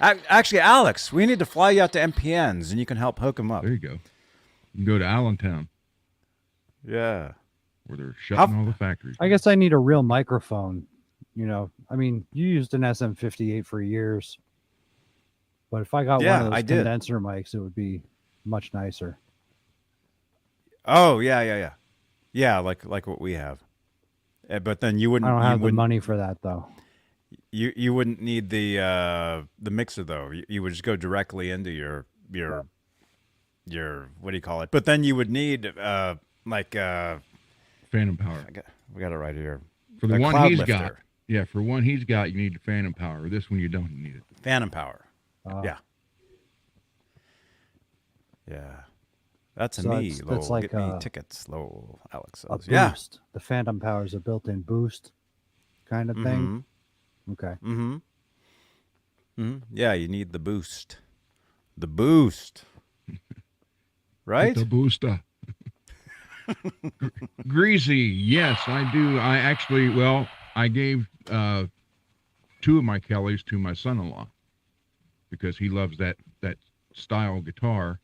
Actually, Alex, we need to fly you out to MPNs, and you can help hook him up. There you go. You can go to Allentown, Yeah. where they're shutting all the factories. I guess I need a real microphone. You know, I mean, you used an SM58 for years, but if I got Yeah, one of I those did. condenser mics, it would be much nicer. Oh, yeah. Yeah, like what we have. But then you I wouldn't. don't you have the wouldn't, money for that though. You wouldn't need the mixer though. You would just go directly into your what do you call it? But then you would need like Phantom power. we got it right here. For the A one cloud he's lifter. got. Yeah, for one he's got, you need the phantom power. This one you don't need it. Phantom power. Uh, Yeah. Yeah. That's So me, it's Lowell. like Get me a- tickets, Lowell. Alex a says. Yeah. boost. The Phantom Power is a built-in boost kind of thing. Okay. Yeah, you need the boost. The boost. Right? The booster. Greasy, yes, I do. I actually, well, I gave 2 of my Kellys to my son-in-law because he loves that style guitar.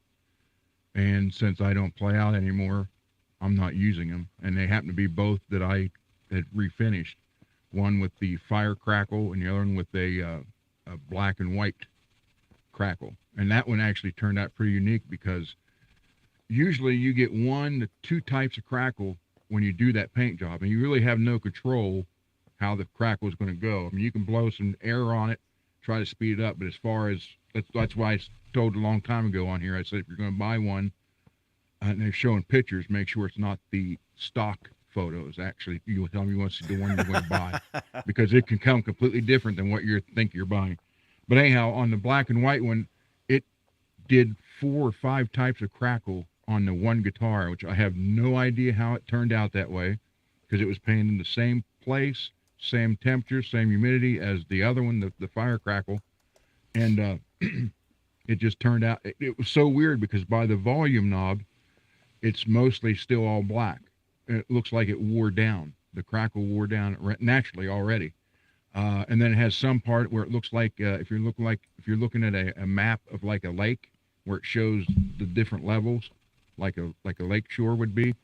And since I don't play out anymore, I'm not using them. And they happen to be both that I had refinished. One with the fire crackle and the other one with a black and white crackle. And that one actually turned out pretty unique because usually you get 1 to 2 types of crackle when you do that paint job. And you really have no control how the crackle is going to go. I mean, you can blow some air on it, try to speed it up. But as far as, that's why I told a long time ago on here, I said, if you're going to buy one, and they're showing pictures, make sure it's not the stock photos. Actually, you will tell me what's the one you're going to buy, because it can come completely different than what you think you're buying. But anyhow, on the black and white one, it did 4 or 5 types of crackle on the one guitar, which I have no idea how it turned out that way, because it was painted in the same place, same temperature, same humidity as the other one, the fire crackle. And it just turned out, it was so weird because by the volume knob, it's mostly still all black. It looks like it wore down. The crackle wore down naturally already. And then it has some part where it looks like, if you're looking at a map of like a lake, where it shows the different levels, like a lake shore would be.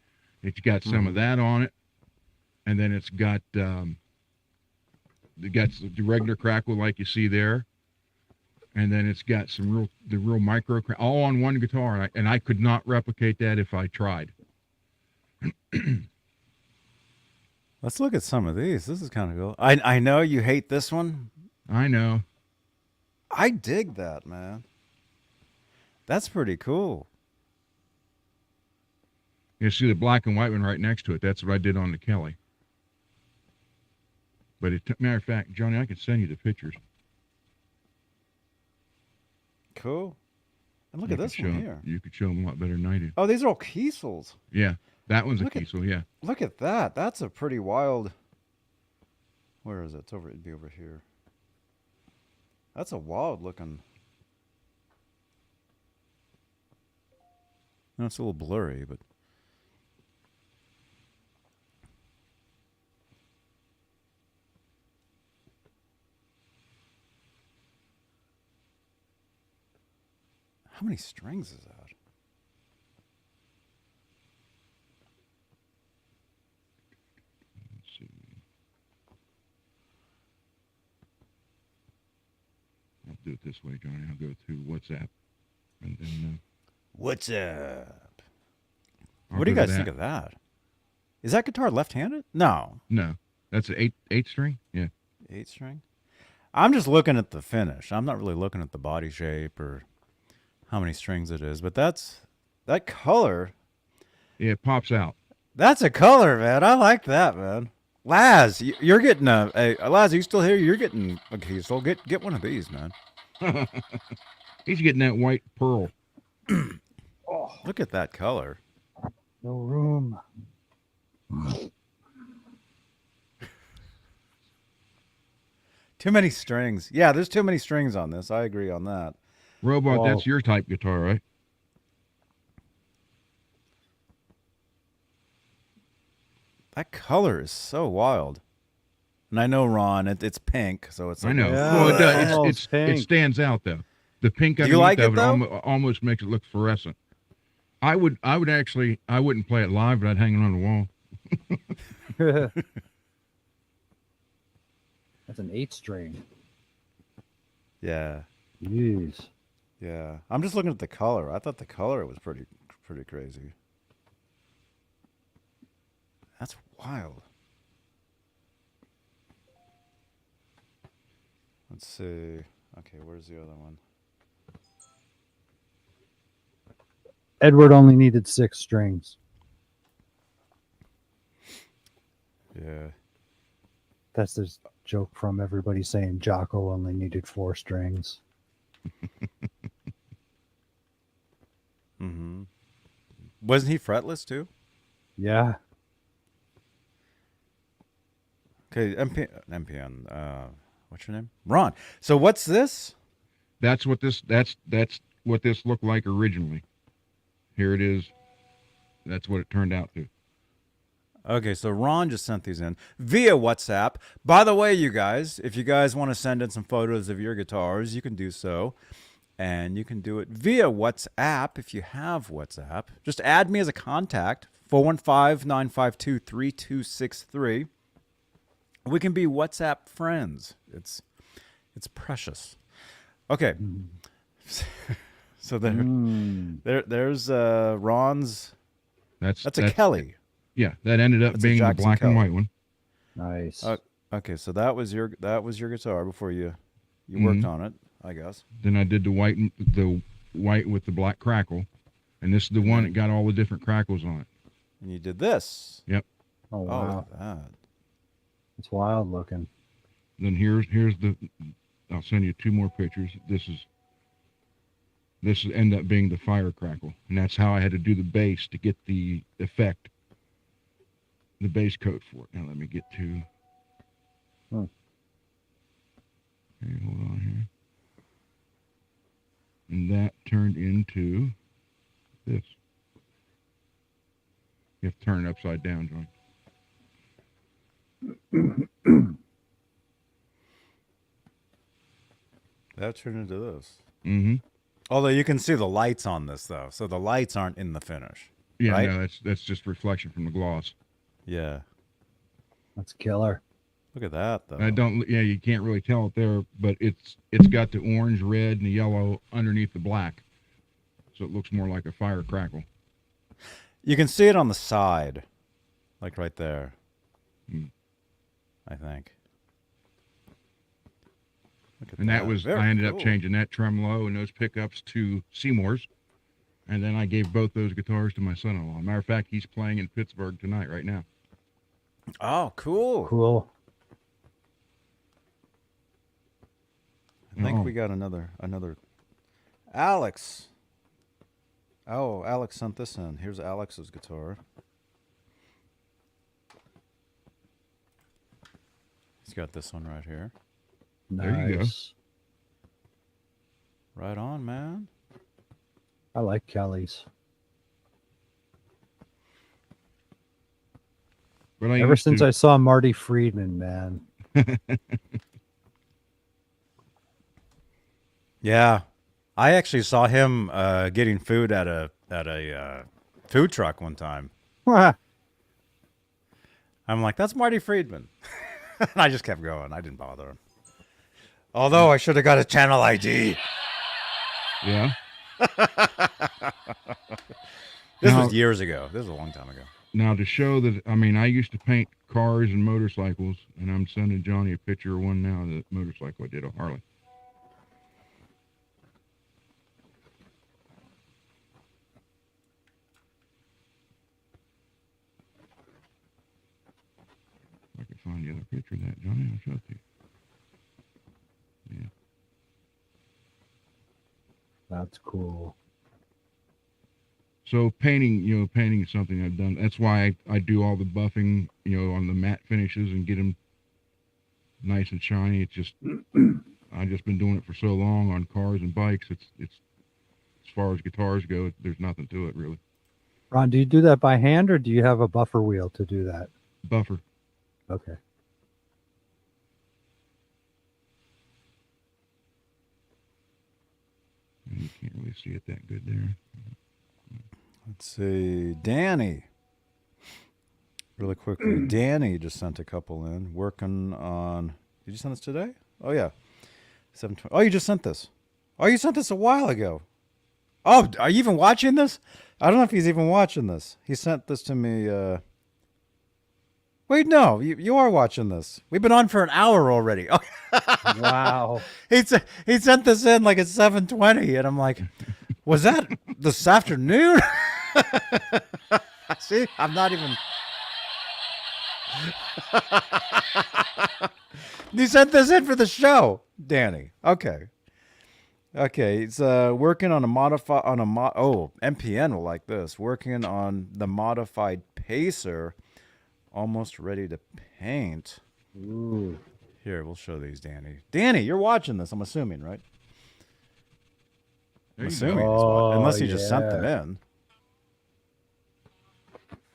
It's got some of that on it. And then it's got the regular crackle like you see there. And then it's got the real micro, all on one guitar. And I could not replicate that if I tried. Let's look at some of these. This is kind of cool. I know you hate this one. I know. I dig that, man. That's pretty cool. You see the black and white one right next to it. That's what I did on the Kelly. But matter of fact, Johnny, I could send you the pictures. Cool. And look at this one here. You could show them a lot better than I do. Oh, these are all Kiesels. Yeah, that one's Look a at- Kiesel, yeah. Look at that. That's a pretty wild. Where is it? It'd be over here. That's a wild looking. No, it's a little blurry, but. How many strings is that? Let's see. I'll do it this way, Johnny. I'll go through WhatsApp. And then What's up? I'll What do you go to guys think of that? Is that guitar left-handed? No. No, that's an eight string. Yeah. 8-string? I'm just looking at the finish. I'm not really looking at the body shape or how many strings it is, but that color. Yeah, it pops out. That's a color, man. I like that, man. Laz, you're getting Laz, are you still here? You're getting a Kiesel. Get one of these, man. He's getting that white pearl. Look at that color. No room. Too many strings. Yeah, there's too many strings on this. I agree on that. Robot, Well- that's your type guitar, right? That color is so wild. And I know, Ron, it's pink, so it's I like, know. Yeah, Well, it does. almost It pink. stands out though. The pink Do you underneath like it, of it though? almost makes it look fluorescent. I wouldn't play it live, but I'd hang it on the wall. That's an 8-string. yeah, Jeez. yeah. I'm just looking at the color. I thought the color was pretty crazy. That's wild. Let's see. Okay, where's the other one? Edward only needed 6 strings. Yeah. That's this joke from everybody saying Jocko only needed 4 strings. Mm-hmm. Wasn't he fretless too? Yeah. Okay, MPN. What's your name? Ron. So what's this? That's what this looked like originally. Here it is. That's what it turned out to. Okay, so Ron just sent these in via WhatsApp. By the way, you guys, if you guys want to send in some photos of your guitars, you can do so. And you can do it via WhatsApp if you have WhatsApp. Just add me as a contact, 415-952-3263. We can be WhatsApp friends. It's precious. Okay. So there's Ron's. That's a Kelly. Yeah, that ended up That's a being the Jackson black and Kelly. white one. Nice. Okay, so that was your guitar before you worked on it, I guess. Then I did the white with the black crackle, and this is the one that got all the different crackles on it. And you did this. Yep. Oh, Oh, wow. look at that. It's wild looking. Then here's the. I'll send you 2 more pictures. This end up being the fire crackle, and that's how I had to do the bass to get the effect, the bass coat for it. Now let me get to. Okay, hold on here. And that turned into this. You have to turn it upside down, John. That turned into this. Mm-hmm. Although you can see the lights on this, though. So the lights aren't in the finish. Yeah, right? no, that's just reflection from the gloss. Yeah. That's killer. Look at that, though. You can't really tell it there, but it's got the orange, red, and the yellow underneath the black. So it looks more like a fire crackle. You can see it on the side. Like right there. I think. Look at And that was, Very I ended up cool. changing that tremolo and those pickups to Seymour's. And then I gave both those guitars to my son-in-law. Matter of fact, he's playing in Pittsburgh tonight, right now. Oh, cool. Cool. I think we got another. Alex. Oh, Alex sent this in. Here's Alex's guitar. He's got this one right here. There you go. Nice. Right on, man. I like Kelly's. But Ever since I saw Marty Friedman, man. Yeah, I actually saw him getting food at a food truck one time. I'm like, that's Marty Friedman. And I just kept going. I didn't bother him. Although I should have got a channel ID. Yeah. This Now- was years ago. This was a long time ago. Now, to show that, I mean, I used to paint cars and motorcycles, and I'm sending Johnny a picture of one now, the motorcycle I did, a Harley. If I can find the other picture of that, Johnny, I'll show it to you. Yeah. That's cool. So painting is something I've done. That's why I do all the buffing, on the matte finishes and get them nice and shiny. It's just, I've just been doing it for so long on cars and bikes. It's as far as guitars go, there's nothing to it really. Ron, do you do that by hand or do you have a buffer wheel to do that? Buffer. Okay. You can't really see it that good there. Let's see. Danny. Really quickly. Danny just sent a couple in. Working on. Did you send this today? Oh, yeah. 720. Oh, you just sent this. Oh, you sent this a while ago. Oh, are you even watching this? I don't know if he's even watching this. He sent this to me. Wait, no. You are watching this. We've been on for an hour already. Oh. Wow. He sent this in like at 7:20, and I'm like, was that this afternoon? See, I'm not even. You sent this in for the show, Danny. Okay. He's working on MPN will like this. Working on the modified Pacer, almost ready to paint. Ooh. Here, we'll show these, Danny. Danny, you're watching this, I'm assuming, right? I'm assuming he's watching, unless he just sent them in.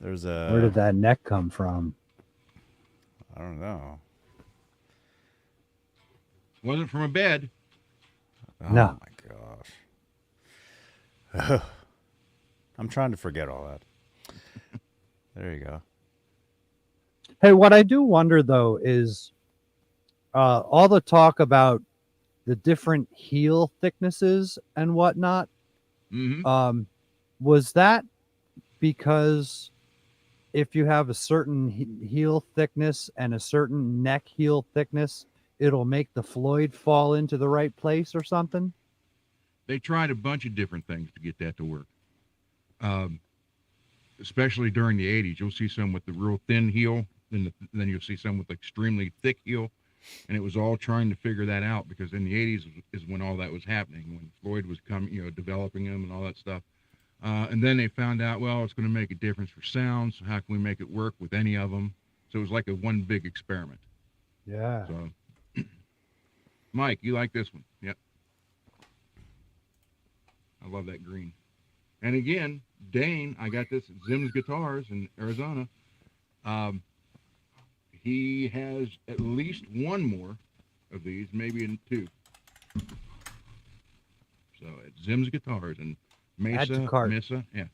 There's a. Where did that neck come from? I don't know. Wasn't from a bed. Oh No. my gosh. I'm trying to forget all that. There you go. Hey, what I do wonder though is all the talk about the different heel thicknesses and whatnot. Mm-hmm. Was that because if you have a certain heel thickness and a certain neck heel thickness, it'll make the Floyd fall into the right place or something? They tried a bunch of different things to get that to work. Especially during the 80s, you'll see some with the real thin heel, then you'll see some with extremely thick heel, and it was all trying to figure that out, because in the 80s is when all that was happening, when Floyd was developing them and all that stuff. And then they found out, well, it's going to make a difference for sound, so how can we make it work with any of them? So it was like a one big experiment. Yeah. So, Mike, you like this one? Yep. I love that green. And again, Dane, I got this at Zim's Guitars in Arizona. He has at least one more of these, maybe in two. So at Zim's Guitars in Mesa, yeah.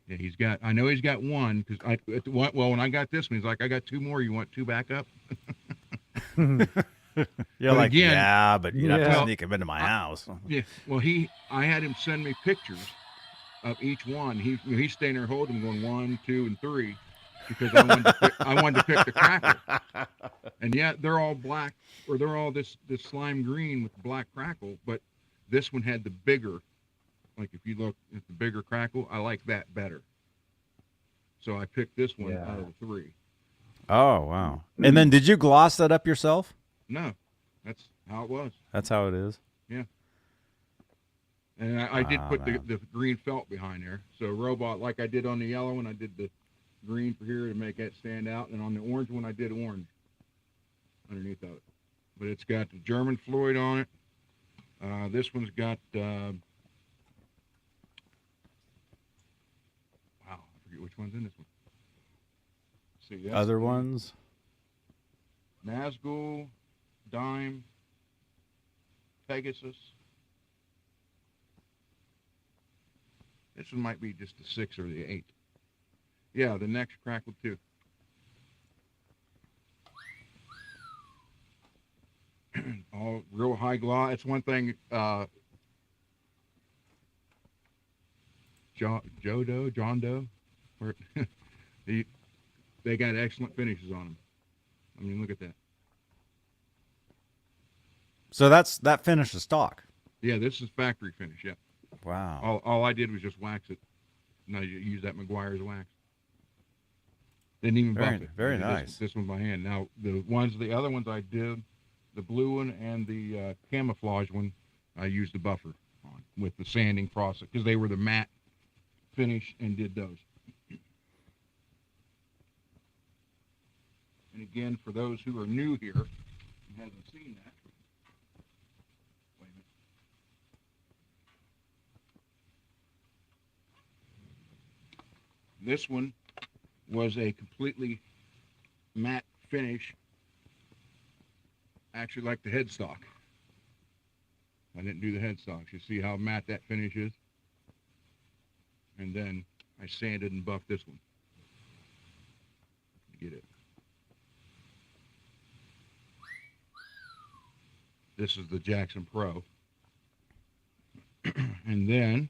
Yeah, he's got. I know he's got one, because when I got this one, he's like, I got two more. You want two backup? You're like, again, yeah, but you have to Yeah. sneak him into my house. Yeah. Well, I had him send me pictures of each one. He's staying there holding them, going 1, 2, and 3, because I wanted to pick the crackle. And yeah, they're all black, or they're all this slime green with black crackle, but this one had the bigger. Like if you look at the bigger crackle, I like that better. So I picked this one out of the 3. Oh, wow. And then did you gloss that up yourself? No, that's how it was. That's how it is. Yeah. And I did put the green felt behind there. So robot, like I did on the yellow one, I did the green for here to make that stand out. And on the orange one, I did orange underneath of it. But it's got the German Floyd on it. This one's got, wow, I forget which one's in this one. See, Other ones? Nazgul, Dime, Pegasus. This one might be just the 6 or the 8. Yeah, the next crackle too. All real high gloss. It's one thing. John Doe, they got excellent finishes on them. I mean, look at that. So that finish is stock. Yeah, this is factory finish. Yeah. Wow. All I did was just wax it. And I use that McGuire's wax. Didn't even buff it. Very nice. This one by hand. Now the other ones I did, the blue one and the camouflage one, I used the buffer on with the sanding process, because they were the matte finish, and did those. And again, for those who are new here and haven't seen that, wait a minute. This one was a completely matte finish, actually like the headstock. I didn't do the headstocks. You see how matte that finish is? And then I sanded and buffed this one. Get it. This is the Jackson Pro. And then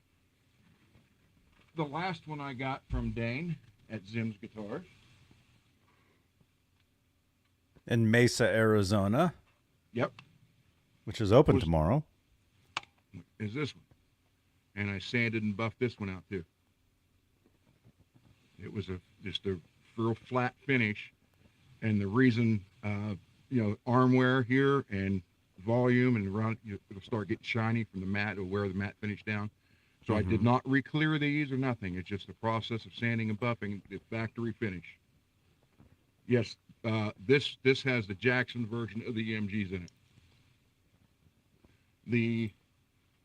the last one I got from Dane at Zim's Guitars. In Mesa, Arizona, Yep. which is open tomorrow. Is this one. And I sanded and buffed this one out too. It was just a real flat finish. And the reason, arm wear here and volume and around, it'll start getting shiny from the matte. It'll wear the matte finish down. So I did not re-clear these or nothing. It's just the process of sanding and buffing the factory finish. Yes, this has the Jackson version of the EMGs in it. The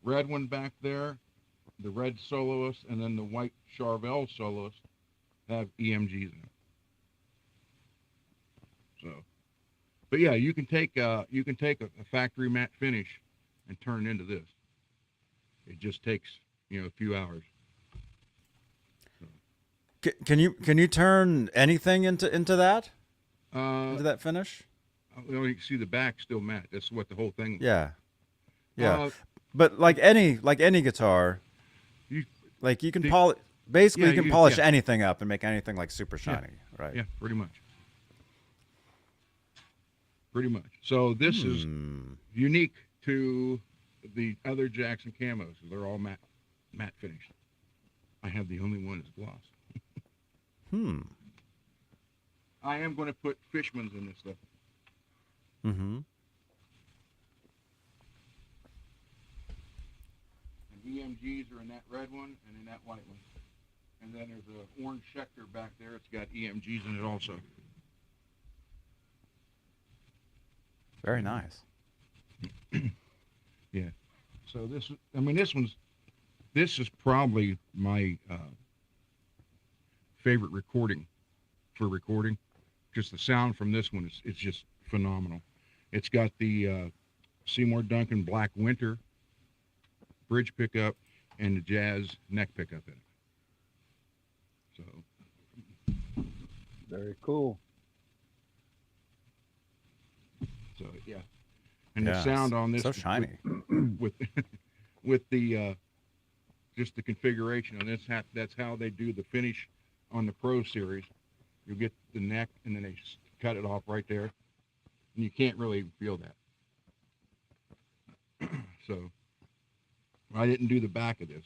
red one back there, the red soloist, and then the white Charvel soloist have EMGs in it. So, but yeah, you can take a factory matte finish and turn it into this. It just takes a few hours. Can you turn anything into that? Into that finish? Well, you can see the back still matte. That's what the whole thing was. Yeah. But like any guitar, you can polish. Basically, you can polish anything up and make anything like super shiny, right? Yeah, pretty much. So this is unique to the other Jackson camos. They're all matte finished. I have the only one that's gloss. I am going to put Fishman's in this stuff. Mm-hmm. And EMGs are in that red one and in that white one. And then there's an orange Schecter back there. It's got EMGs in it also. Very nice. Yeah. So this is probably my favorite recording for recording. Just the sound from this one is just phenomenal. It's got the Seymour Duncan Black Winter bridge pickup and the Jazz neck pickup in it. So Very cool. So yeah, and the sound on this so shiny with the just the configuration on this. That's how they do the finish on the Pro Series. You get the neck and then they cut it off right there, and you can't really feel that. So I didn't do the back of this.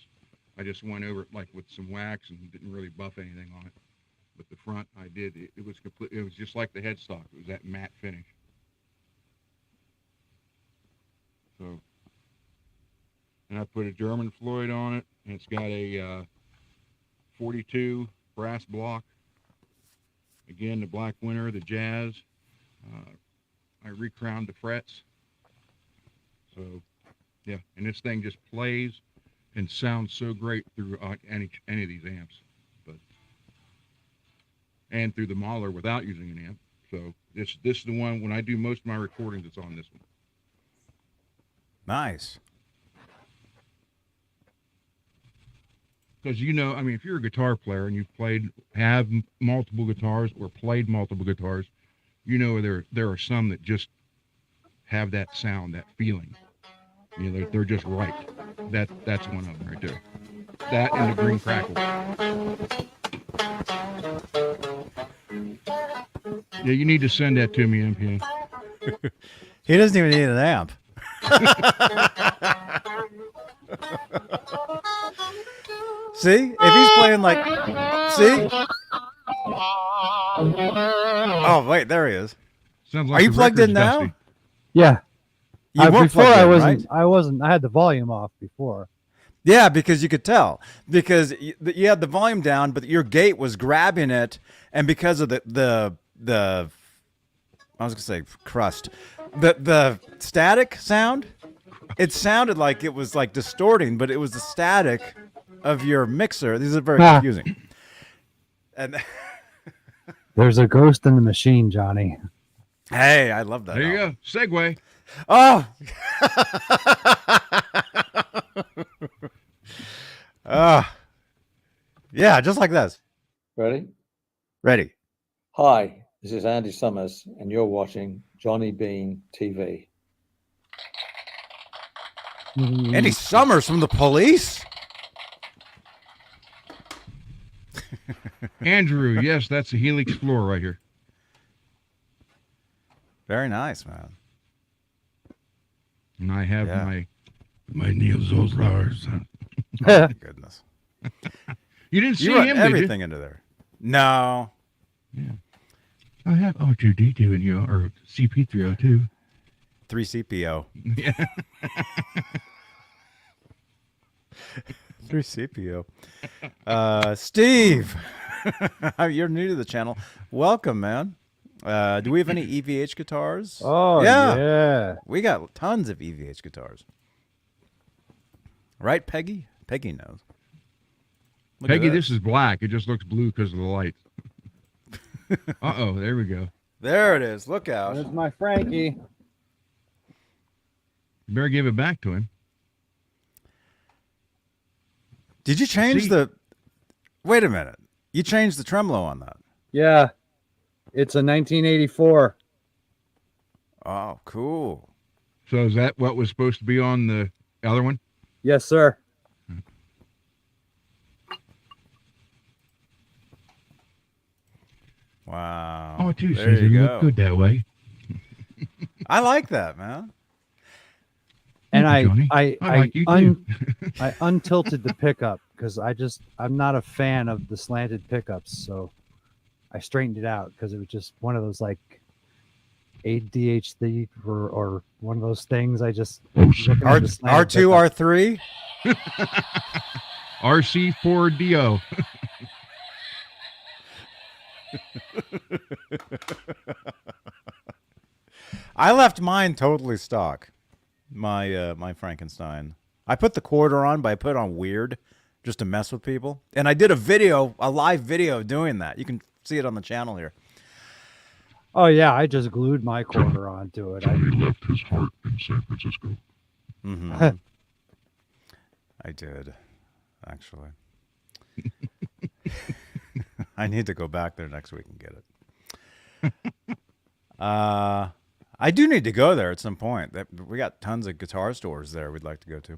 I just went over it like with some wax and didn't really buff anything on it. But the front I did. It was complete. It was just like the headstock. It was that matte finish. So, and I put a German Floyd on it, and it's got a 42 brass block. Again, the Black Winter, the Jazz. I recrowned the frets. So, yeah, and this thing just plays and sounds so great through any of these amps, and through the Mahler without using an amp. So this is the one when I do most of my recordings. It's on this one. nice. Because if you're a guitar player and you've have multiple guitars or played multiple guitars, there are some that just have that sound, that feeling. They're just right. That's one of them right there. That and the Green Crackle. Yeah, you need to send that to me, MPN. He doesn't even need an amp. See, if he's playing see. Oh wait, there he is. Sounds like Are you the plugged in record's now? dusty. Yeah. You weren't Before plugged I in, wasn't. right? I wasn't. I had the volume off before. Yeah, because you could tell. Because you had the volume down, but your gate was grabbing it, and because of the I was gonna say crust, the static sound, it sounded like it was like distorting, but it was the static of your mixer. These are very confusing. And There's a ghost in the machine, Johnny. Hey, I love that. There you album. go. Segue. Oh. Yeah, just like this. Ready? Ready. Hi, this is Andy Summers, and you're watching Johnny Bean TV. Andy Summers from the Police. Andrew, yes, that's the Helix floor right here. Very nice, man. And I have Yeah. my Neil Zoslars. Oh, my goodness. You didn't see You run him, everything into there. No. did you? Yeah. I have R2D2 in you, or CP302. 3CPO. Yeah. 3CPO. Steve, you're new to the channel. Welcome, man. Do we have any EVH guitars? Oh, yeah. We got tons of EVH guitars. Right, Peggy? Peggy knows. Look at Peggy, this is black. It just looks blue because of the light. Uh-oh, there we go. There it is. Look out. There's my Frankie. You better give it back to him. Did you change See- the... Wait a minute. You changed the tremolo on that. Yeah. It's a 1984. Oh, cool. So is that what was supposed to be on the other one? Yes, sir. Wow. Oh, too, there Caesar. you You go. look good that way. I like that, man. And Thank you, Johnny. I like you too. I untilted the pickup because I'm not a fan of the slanted pickups, so I straightened it out because it was just one of those like ADHD or one of those things. I just looking at the slanted R2, pickup. R3? RC4DO. I left mine totally stock. My Frankenstein. I put the quarter on, but I put it on weird just to mess with people. And I did a live video doing that. You can see it on the channel here. Oh yeah, I just glued my quarter onto it. Johnny left his heart in San Francisco. Mm-hmm. I did, actually. I need to go back there next week and get it. I do need to go there at some point. We got tons of guitar stores there we'd like to go to.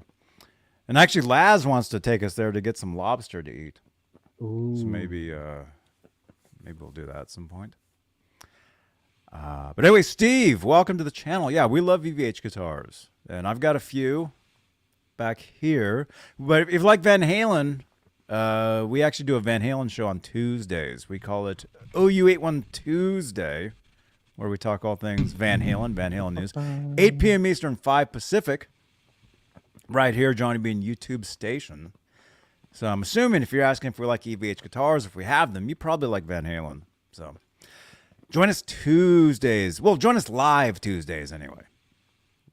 And actually, Laz wants to take us there to get some lobster to eat. Ooh. So maybe we'll do that at some point. But anyway, Steve, welcome to the channel. Yeah, we love VVH guitars. And I've got a few back here. But if you like Van Halen, we actually do a Van Halen show on Tuesdays. We call it OU81 Tuesday, where we talk all things Van Halen news. 8 p.m. Eastern, 5 Pacific, right here, Johnny Bean YouTube station. So I'm assuming if you're asking if we like EVH guitars, if we have them, you probably like Van Halen. So join us Tuesdays. Well, join us live Tuesdays anyway.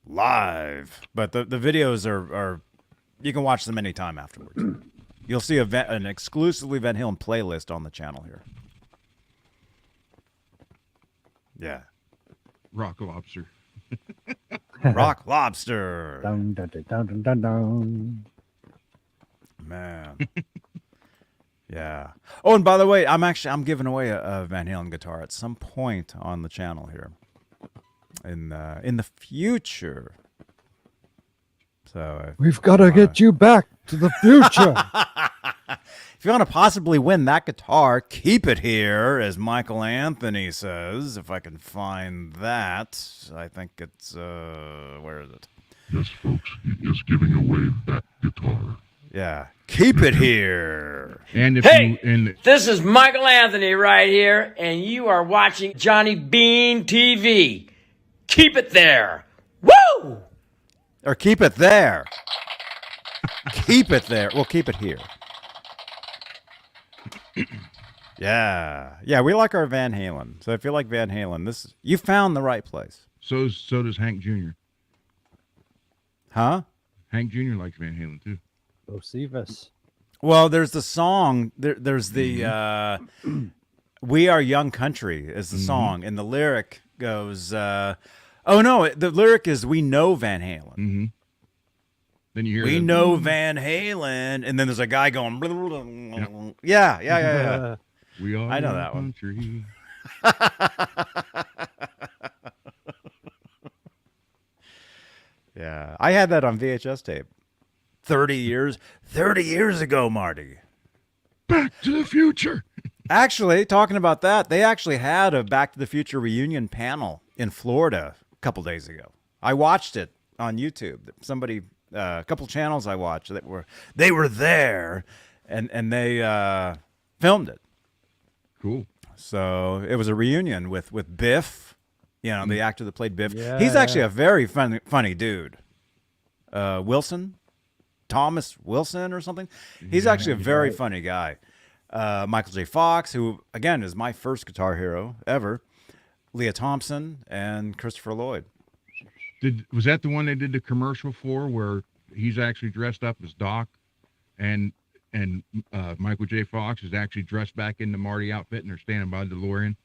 Live. But the videos are you can watch them anytime afterwards. You'll see an exclusively Van Halen playlist on the channel here. Yeah. Rock Lobster. Rock Lobster. Dun, dun, dun, dun, dun, dun, dun. Man. Yeah. Oh, and by the way, I'm giving away a Van Halen guitar at some point on the channel here. In the future. So We've got to get you back to the future. if you want to possibly win that guitar, keep it here, as Michael Anthony says. If I can find that, I think it's where is it? Yes, folks, he's just giving away that guitar. Yeah, keep it here. And if Hey! you and This is Michael Anthony right here, and you are watching Johnny Bean TV. Keep it there. Woo! Or keep it there. Keep it there. Well, keep it here. Yeah. Yeah, we like our Van Halen. So if you like Van Halen, you found the right place. so does Hank Jr. Huh? Hank Jr. likes Van Halen too. Josephus. Well, there's the song. There's the We Are Young Country is the song, and the lyric goes, the lyric is We Know Van Halen. Mm-hmm. Then you hear We know Van Halen, and then there's a guy going, blah, blah, blah, blah. Yeah. We are I know young that one. country. Yeah, I had that on VHS tape. 30 years ago, Marty. Back to the Future. Actually, talking about that, they actually had a Back to the Future reunion panel in Florida a couple days ago. I watched it on YouTube. Somebody, a couple channels I watched that were there, and they filmed it. Cool. So it was a reunion with Biff, the actor that played Biff. Yeah. He's actually a very funny dude. Wilson, Thomas Wilson or something. He's actually a very funny guy. Michael J. Fox, who again is my first guitar hero ever. Leah Thompson and Christopher Lloyd. Was that the one they did the commercial for, where he's actually dressed up as Doc, and Michael J. Fox is actually dressed back in the Marty outfit, and they're standing by the DeLorean?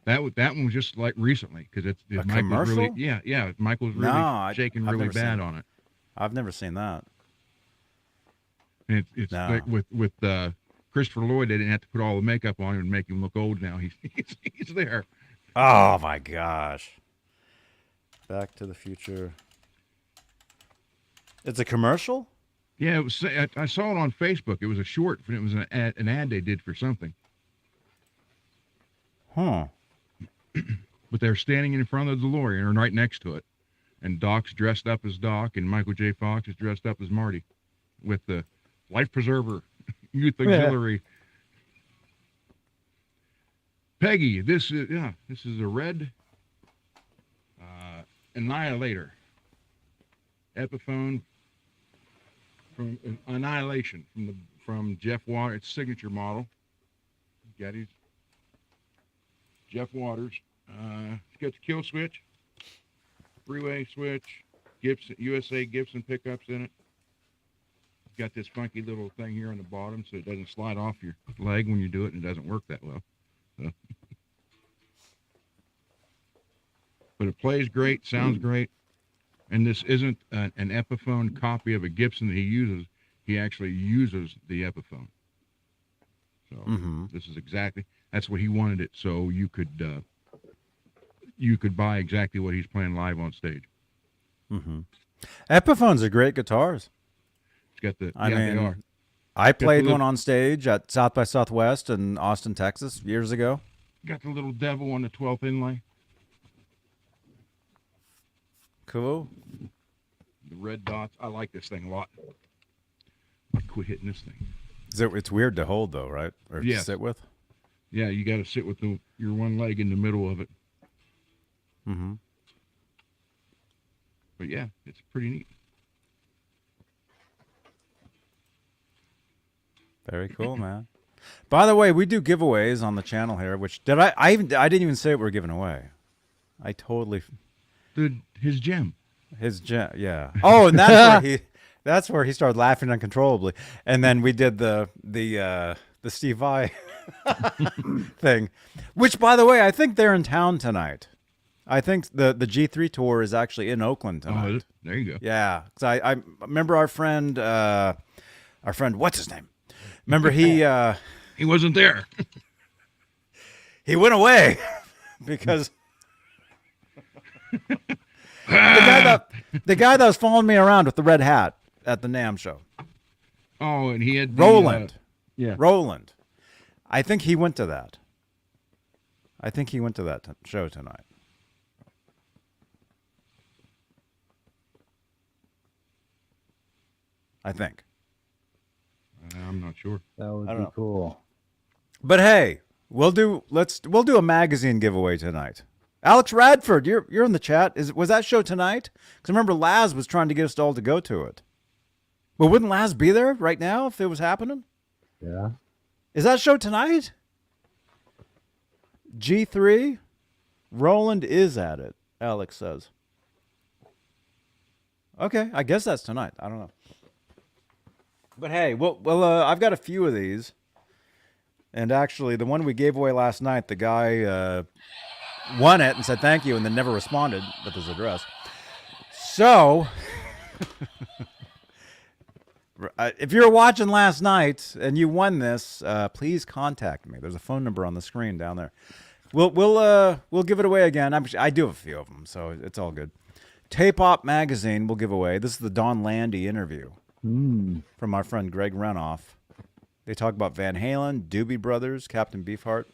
That one was just like recently, because it's Michael's commercial? really Michael's really shaking really bad on it. I've never seen that. And it's No. like with Christopher Lloyd, they didn't have to put all the makeup on him and make him look old now. He's there. Oh my gosh. Back to the Future. It's a commercial? Yeah, it was. I saw it on Facebook. It was a short. It was an ad they did for something. Huh. But they're standing in front of the DeLorean, or right next to it, and Doc's dressed up as Doc, and Michael J. Fox is dressed up as Marty, with the life preserver, youth auxiliary. Peggy, this is a red Annihilator Epiphone from Annihilation from Jeff Waters. It's signature model. Got his Jeff Waters. It's got the kill switch, freeway switch, Gibson USA Gibson pickups in it. It's got this funky little thing here on the bottom, so it doesn't slide off your leg when you do it, and it doesn't work that well. So. But it plays great, sounds great, and this isn't an Epiphone copy of a Gibson that he uses. He actually uses the Epiphone. So this is that's what he wanted it, so you could buy exactly what he's playing live on stage. Epiphones are great guitars. It's got the they they are. I played one on stage at South by Southwest in Austin, Texas years ago. Got the little devil on the 12th inlay. Cool. The red dots. I like this thing a lot. I quit hitting this thing. It's weird to hold though, right? Or Yes. to sit with. Yeah, you got to sit with your one leg in the middle of it. But yeah, it's pretty neat. Very cool, man. By the way, we do giveaways on the channel here. Which I didn't even say what we're giving away. I totally. His gem. His gem, yeah. Oh, and that's where he started laughing uncontrollably. And then we did the Steve Vai thing, which, by the way, I think they're in town tonight. I think the G3 tour is actually in Oakland tonight. Oh, there you go. Yeah, because I remember our friend, what's his name? Remember he he wasn't there. He went away because. The guy that was following me around with the red hat at the NAMM show. Oh, and he had Roland. Yeah. Roland. I think he went to that. I think he went to that show tonight. I think. I'm not sure. That would be know. cool. But hey, we'll do a magazine giveaway tonight. Alex Radford, you're in the chat. Was that show tonight? Because remember, Laz was trying to get us all to go to it. Well, wouldn't Laz be there right now if it was happening? Yeah. Is that show tonight? G3? Roland is at it, Alex says. Okay, I guess that's tonight. I don't know. But hey, well, I've got a few of these. And actually, the one we gave away last night, the guy won it and said thank you and then never responded with his address. So, if you're watching last night and you won this, please contact me. There's a phone number on the screen down there. We'll give it away again. I do have a few of them, so it's all good. Tape Op magazine we'll give away. This is the Don Landy interview from our friend Greg Renoff. They talk about Van Halen, Doobie Brothers, Captain Beefheart.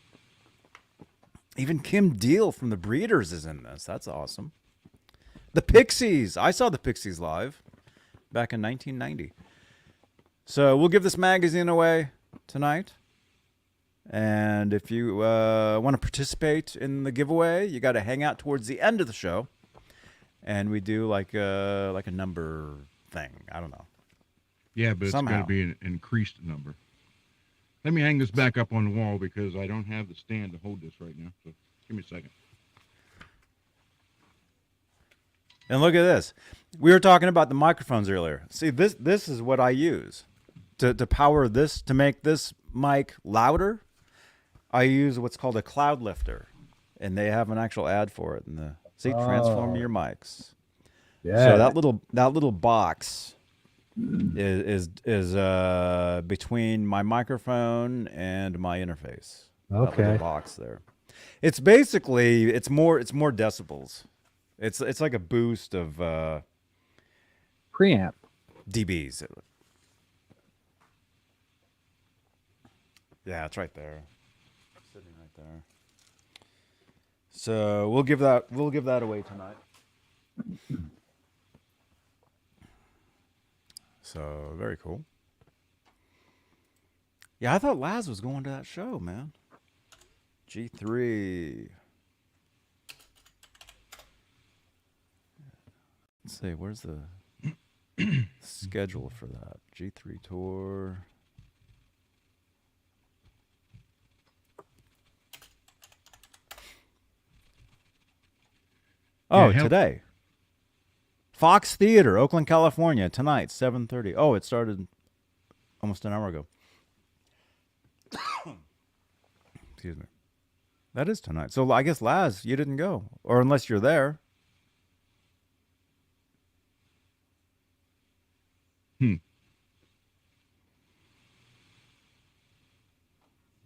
Even Kim Deal from the Breeders is in this. That's awesome. The Pixies. I saw the Pixies live back in 1990. So we'll give this magazine away tonight. And if you want to participate in the giveaway, you got to hang out towards the end of the show. And we do like a number thing. I don't know. Yeah, but Somehow. It's got to be an increased number. Let me hang this back up on the wall because I don't have the stand to hold this right now. So give me a second. And look at this. We were talking about the microphones earlier. See, this is what I use to power this, to make this mic louder. I use what's called a cloud lifter, and they have an actual ad for it. And transform your mics. Yeah. So that little box is between my microphone and my interface. That little box there. It's basically more decibels. It's like a boost of preamp dBs. Yeah, it's right there. Sitting right there. So we'll give that away tonight. So very cool. Yeah, I thought Laz was going to that show, man. G3. Let's see, where's the schedule for that? G3 tour. Oh, today. Fox Theater, Oakland, California, tonight, 7:30. Oh, it started almost an hour ago. Excuse me. That is tonight. So I guess, Laz, you didn't go. Or unless you're there.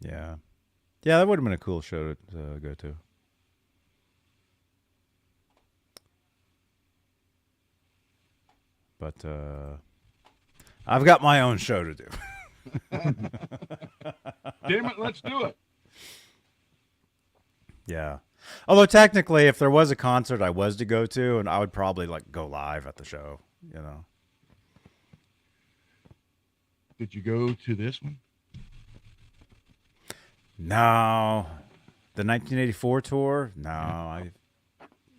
Yeah. Yeah, that would have been a cool show to go to. But I've got my own show to do. Damn it, let's do it. Yeah. Although technically, if there was a concert I was to go to, and I would probably go live at the show, you know. Did you go to this one? No. The 1984 tour? No.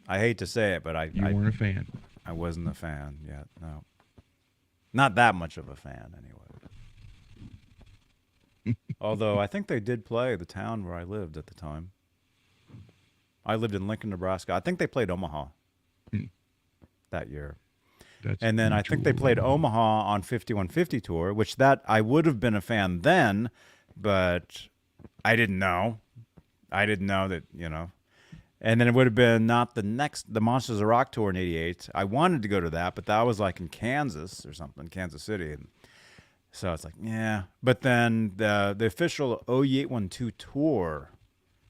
I hate to say it, but You weren't a fan. I wasn't a fan yet, no. Not that much of a fan, anyway. Although I think they did play the town where I lived at the time. I lived in Lincoln, Nebraska. I think they played Omaha that year. And then I think they played Omaha on 5150 tour, which that I would have been a fan then, but I didn't know. I didn't know that, you know. And then it would have been not the Monsters of Rock tour in '88. I wanted to go to that, but that was like in Kansas or something, Kansas City. And so it's like, yeah. But then the official OE812 tour,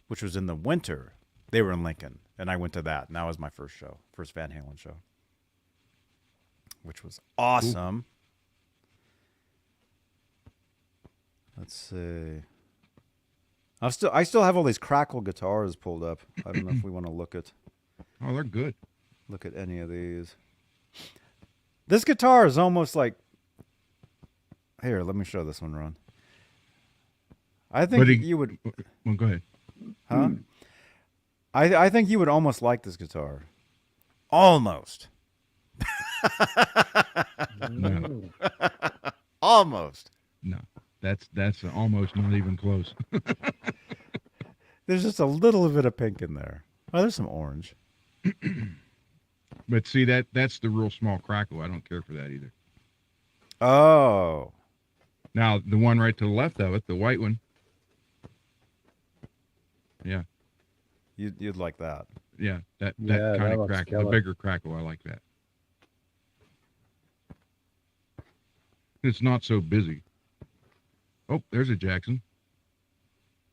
which was in the winter, they were in Lincoln. And I went to that. And that was my first show, first Van Halen show, which was awesome. Cool. Let's see. I still have all these Crackle guitars pulled up. I don't know if we want to look at. Oh, they're good. Look at any of these. This guitar is almost like. Here, let me show this one, Ron. I think you would. Well, go ahead. Huh? I think you would almost like this guitar. Almost. No. Almost. No. That's almost not even close. There's just a little bit of pink in there. Oh, there's some orange. But see, that's the real small Crackle. I don't care for that either. Oh. Now, the one right to the left of it, the white one, Yeah. You'd like that. Yeah. That Yeah, kind that of looks crackle, the killer. bigger crackle. I like that. It's not so busy. Oh, there's a Jackson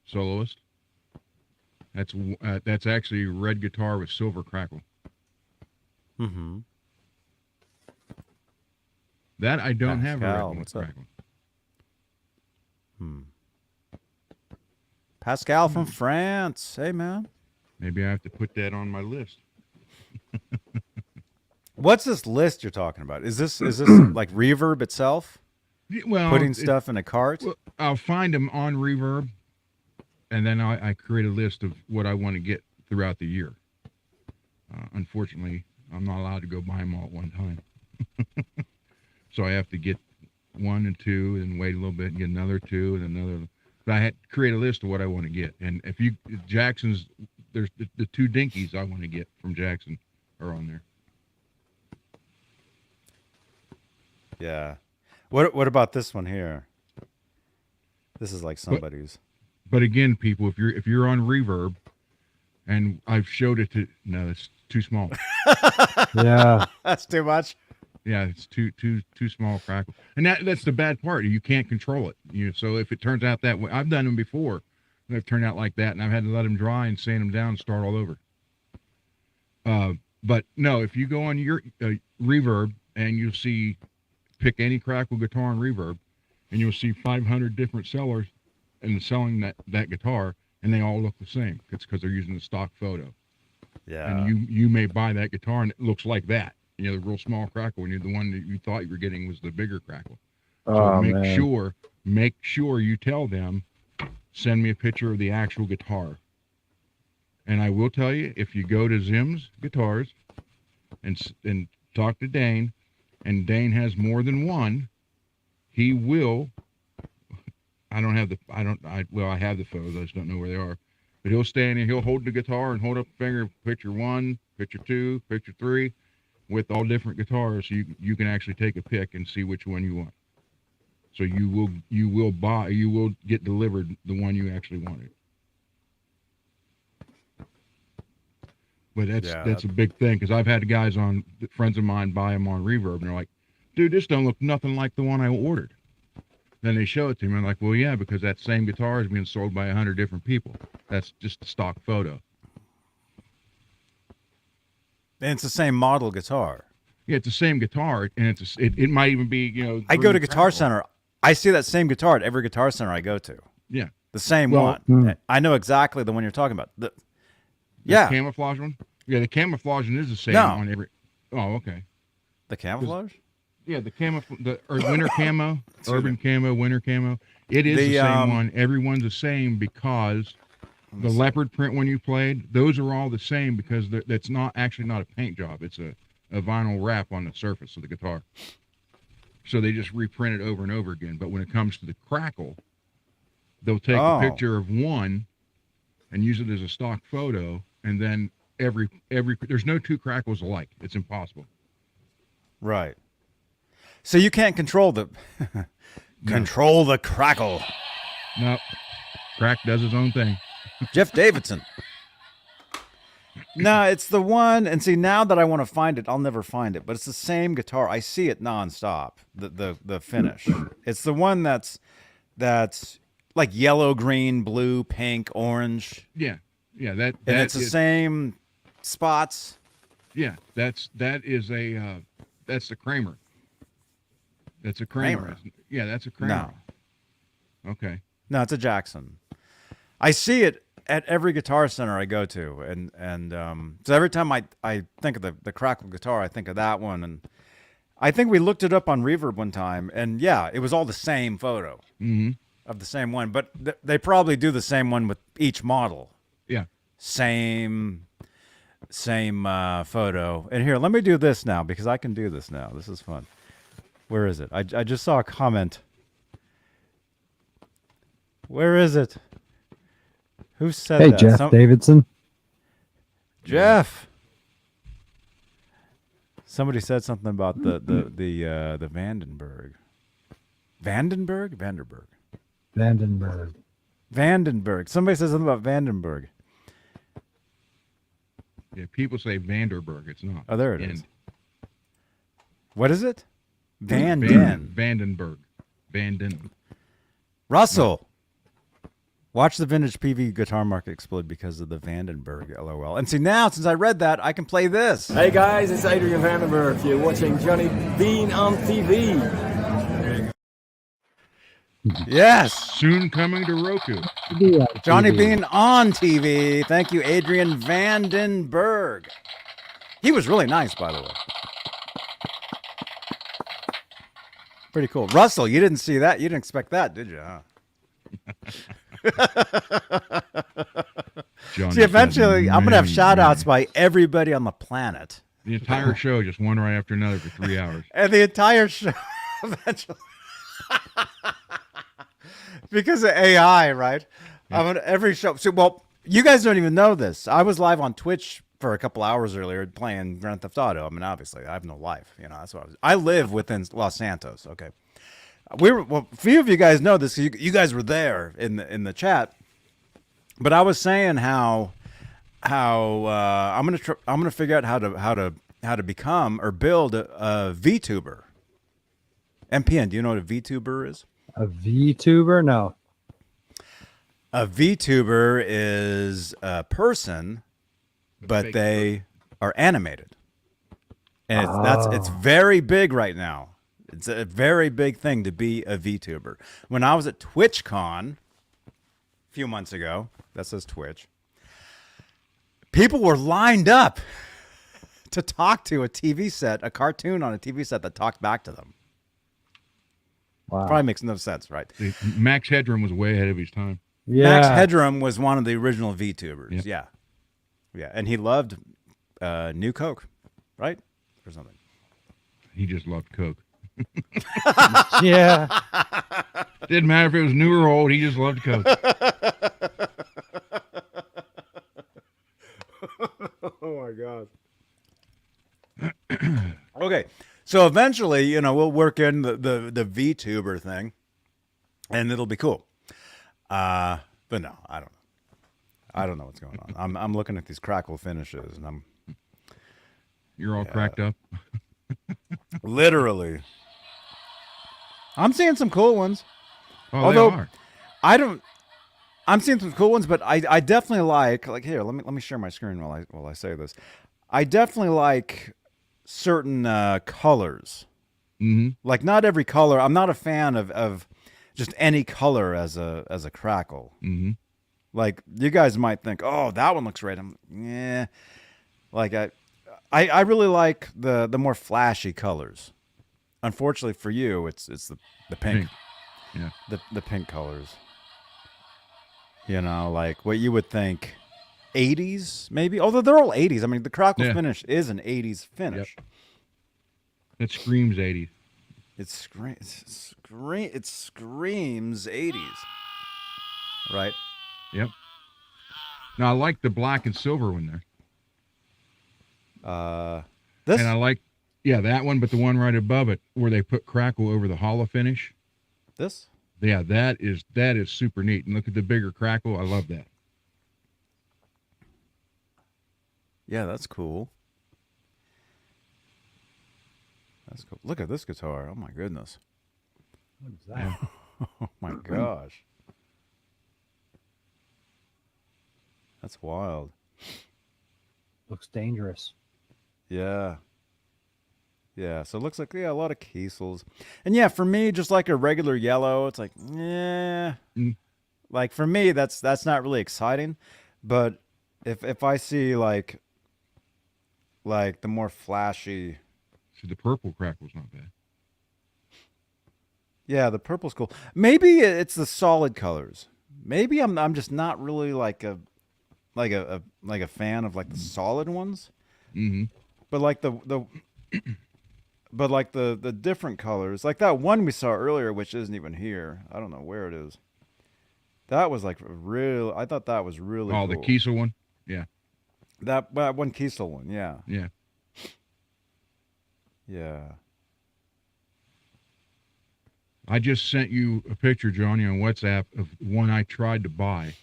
soloist. That's actually red guitar with silver crackle. Mm-hmm. That I don't have a red Pascal, one with what's up? crackle. Pascal from France. Hey, man. Maybe I have to put that on my list. What's this list you're talking about? Is this like Reverb itself? Well, Putting stuff in a cart? Well, I'll find them on Reverb, and then I create a list of what I want to get throughout the year. Unfortunately, I'm not allowed to go buy them all at one time. So I have to get 1 and 2 and wait a little bit and get another 2 and another. But I had to create a list of what I want to get. And if Jackson's, there's the 2 dinkies I want to get from Jackson are on there. Yeah. What about this one here? This is like somebody's. But again, people, if you're on Reverb, and I've showed it to, no, it's too small. Yeah. That's too much. Yeah, it's too small crackle, and that's the bad part. You can't control it. So if it turns out that way, I've done them before. They've turned out like that, and I've had to let them dry and sand them down and start all over. But no, if you go on your Reverb and you'll see, pick any crackle guitar on Reverb, and you'll see 500 different sellers and selling that guitar, and they all look the same. It's because they're using the stock photo. Yeah. And you may buy that guitar and it looks like that. The real small crackle, and the one that you thought you were getting was the bigger crackle. So make sure you tell them, send me a picture of the actual guitar. And I will tell you, if you go to Zim's Guitars and talk to Dane, and Dane has more than one, he will. I have the photos. I just don't know where they are. But he'll stand and he'll hold the guitar and hold up a finger, picture 1, picture 2, picture 3. With all different guitars, so you can actually take a pick and see which one you want. So you will get delivered the one you actually wanted. But that's a big thing, because I've had guys friends of mine buy them on Reverb, and they're like, "Dude, this don't look nothing like the one I ordered." Then they show it to me, and I'm like, "Well, yeah, because that same guitar is being sold by 100 different people. That's just a stock photo." And it's the same model guitar. Yeah, it's the same guitar, and it might even be, I go to Guitar Center. I see that same guitar at every Guitar Center I go to. Yeah. The same one. I know exactly the one you're talking about. The camouflage one? Yeah, the camouflage one is the same on every. Oh, okay. The camouflage? Yeah, the winter camo, urban camo, winter camo. It is the same one. Everyone's the same because the leopard print one you played, those are all the same because that's not a paint job. It's a vinyl wrap on the surface of the guitar. So they just reprint it over and over again. But when it comes to the crackle, they'll take a picture of one and use it as a stock photo, and then there's no 2 crackles alike. It's impossible. Right. So you can't control the control the crackle. No. Crack does his own thing. Jeff Davidson. No, it's the one, and see, now that I want to find it, I'll never find it, but it's the same guitar. I see it nonstop, the finish. It's the one that's like yellow, green, blue, pink, orange. Yeah. And it's the same spots. Yeah, that's the Kramer. That's a Kramer. Yeah, that's a Kramer. No. Okay. No, it's a Jackson. I see it at every Guitar Center I go to, and so every time I think of the crackle guitar, I think of that one, and I think we looked it up on Reverb one time, and yeah, it was all the same photo of the same one, but they probably do the same one with each model. Yeah. Same photo. And here, let me do this now, because I can do this now. This is fun. Where is it? I just saw a comment. Where is it? Who said that? Hey, Jeff Davidson. Jeff. Somebody said something about the Vandenberg. Vandenberg? Vandenberg. Vandenberg. Vandenberg. Somebody said something about Vandenberg. Yeah, people say Vanderberg. It's not. Oh, there it And is. What is it? Van Den. Vandenberg. Vanden. Russell. Watch the vintage PV guitar market explode because of the Vandenberg, LOL. And see, now, since I read that, I can play this. Hey guys, it's Adrian Vandenberg. You're watching Johnny Bean on TV. Yes. Soon coming to Roku. Johnny Bean on TV. Thank you, Adrian Vandenberg. He was really nice, by the way. Pretty cool. Russell, you didn't see that? You didn't expect that, did you? Huh? See, eventually, I'm going to have shout-outs by everybody on the planet. The entire show, just one right after another for 3 hours. And the entire show, eventually. Because of AI, right? Yeah. I'm on every show. So, well, you guys don't even know this. I was live on Twitch for a couple hours earlier playing Grand Theft Auto. I mean, obviously, I have no life. You know, that's what I live within Los Santos. Okay. A few of you guys know this. You guys were there in the chat, but I was saying how I'm gonna figure out how to become or build a VTuber. MPN, do you know what a VTuber is? A VTuber? No. A VTuber is a person, but they are animated, and it's very big right now. It's a very big thing to be a VTuber. When I was at TwitchCon a few months ago, that says Twitch, people were lined up to talk to a TV set, a cartoon on a TV set that talked back to them. Wow. Probably makes no sense, right? Max Headroom was way ahead of his time. Yeah. Max Headroom was one of the original VTubers. Yep. Yeah. Yeah. And he loved New Coke, right? Or something. He just loved Coke. Yeah. Didn't matter if it was new or old. He just loved Coke. Oh my God. Okay, so eventually, we'll work in the VTuber thing, and it'll be cool. But no, I don't know. I don't know what's going on. I'm looking at these crackle finishes, and You're all cracked up. literally. I'm seeing some cool ones. Oh, Although they are. I'm seeing some cool ones, but I definitely like here. Let me share my screen while I say this. I definitely like certain colors. Mm-hmm. Like not every color. I'm not a fan of just any color as a crackle. Mm-hmm. Like you guys might think, oh, that one looks great. Yeah. Like I really like the more flashy colors. Unfortunately for you, it's the pink. Yeah. The pink colors. Like what you would think 80s maybe. Although they're all 80s. I mean, the crackle finish is an 80s finish. Yep. It screams 80s. It screams 80s. Right? Yep. Now I like the black and silver one there. This? And I like that one, but the one right above it where they put crackle over the hollow finish. This? Yeah, that is super neat. And look at the bigger crackle. I love that. Yeah, that's cool. That's cool. Look at this guitar. Oh my goodness. What is that? Oh my gosh. That's wild. Looks dangerous. Yeah. Yeah, so it looks like a lot of Kiesels. And yeah, for me, just like a regular yellow, it's like, yeah. Like for me, that's not really exciting. But if I see like the more flashy. See, the purple crackle's not bad. Yeah, the purple's cool. Maybe it's the solid colors. Maybe I'm just not really like a fan of like the solid ones. Mm-hmm. But like the different colors, like that one we saw earlier, which isn't even here. I don't know where it is. That was like real. I thought that was really cool. The Kiesel one? Yeah. That one Kiesel one, yeah. Yeah. Yeah. I just sent you a picture, Johnny, on WhatsApp of one I tried to buy.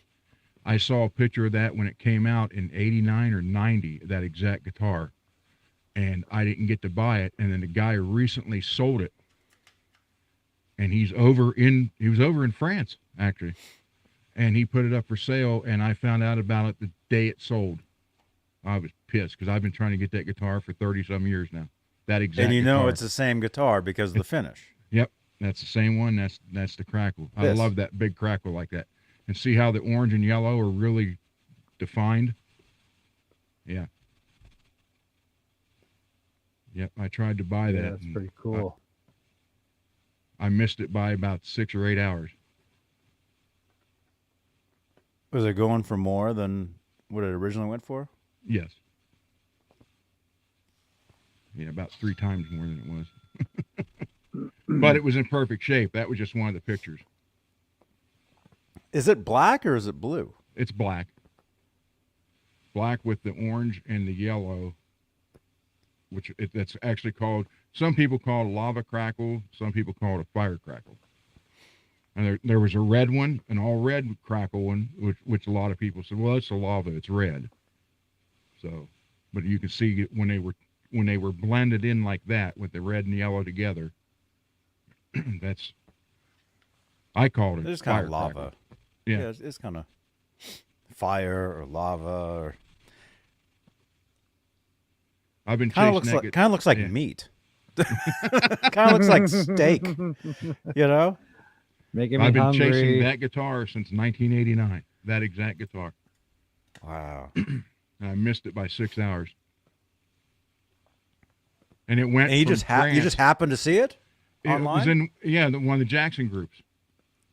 I saw a picture of that when it came out in 89 or 90, that exact guitar. And I didn't get to buy it. And then the guy recently sold it. And he was over in France, actually. And he put it up for sale, and I found out about it the day it sold. I was pissed because I've been trying to get that guitar for 30-some years now. That exact And you guitar. know it's the same guitar because of the finish. Yep, that's the same one. That's the crackle. I love that big crackle like that. And see how the orange and yellow are really defined? Yeah. Yep, I tried to buy that. Yeah, that's pretty cool. I missed it by about 6 or 8 hours. Was it going for more than what it originally went for? Yes. Yeah, about 3 times more than it was. But it was in perfect shape. That was just one of the pictures. Is it black or is it blue? It's black. Black with the orange and the yellow, which that's actually called, some people call it a lava crackle, some people call it a fire crackle. And there was a red one, an all red crackle one, which a lot of people said, well, it's a lava, it's red. So, but you can see when they were blended in like that with the red and yellow together, that's, I called it. It's kind fire of lava. crackle. Yeah, it's kind of fire or lava or. I've been kind chasing of looks like meat. Kind of looks like steak. You know. Making me I've been hungry. chasing that guitar since 1989. That exact guitar. Wow. And I missed it by 6 hours. And it went. And you from just France. you just happened to see it It online? was in one of the Jackson groups.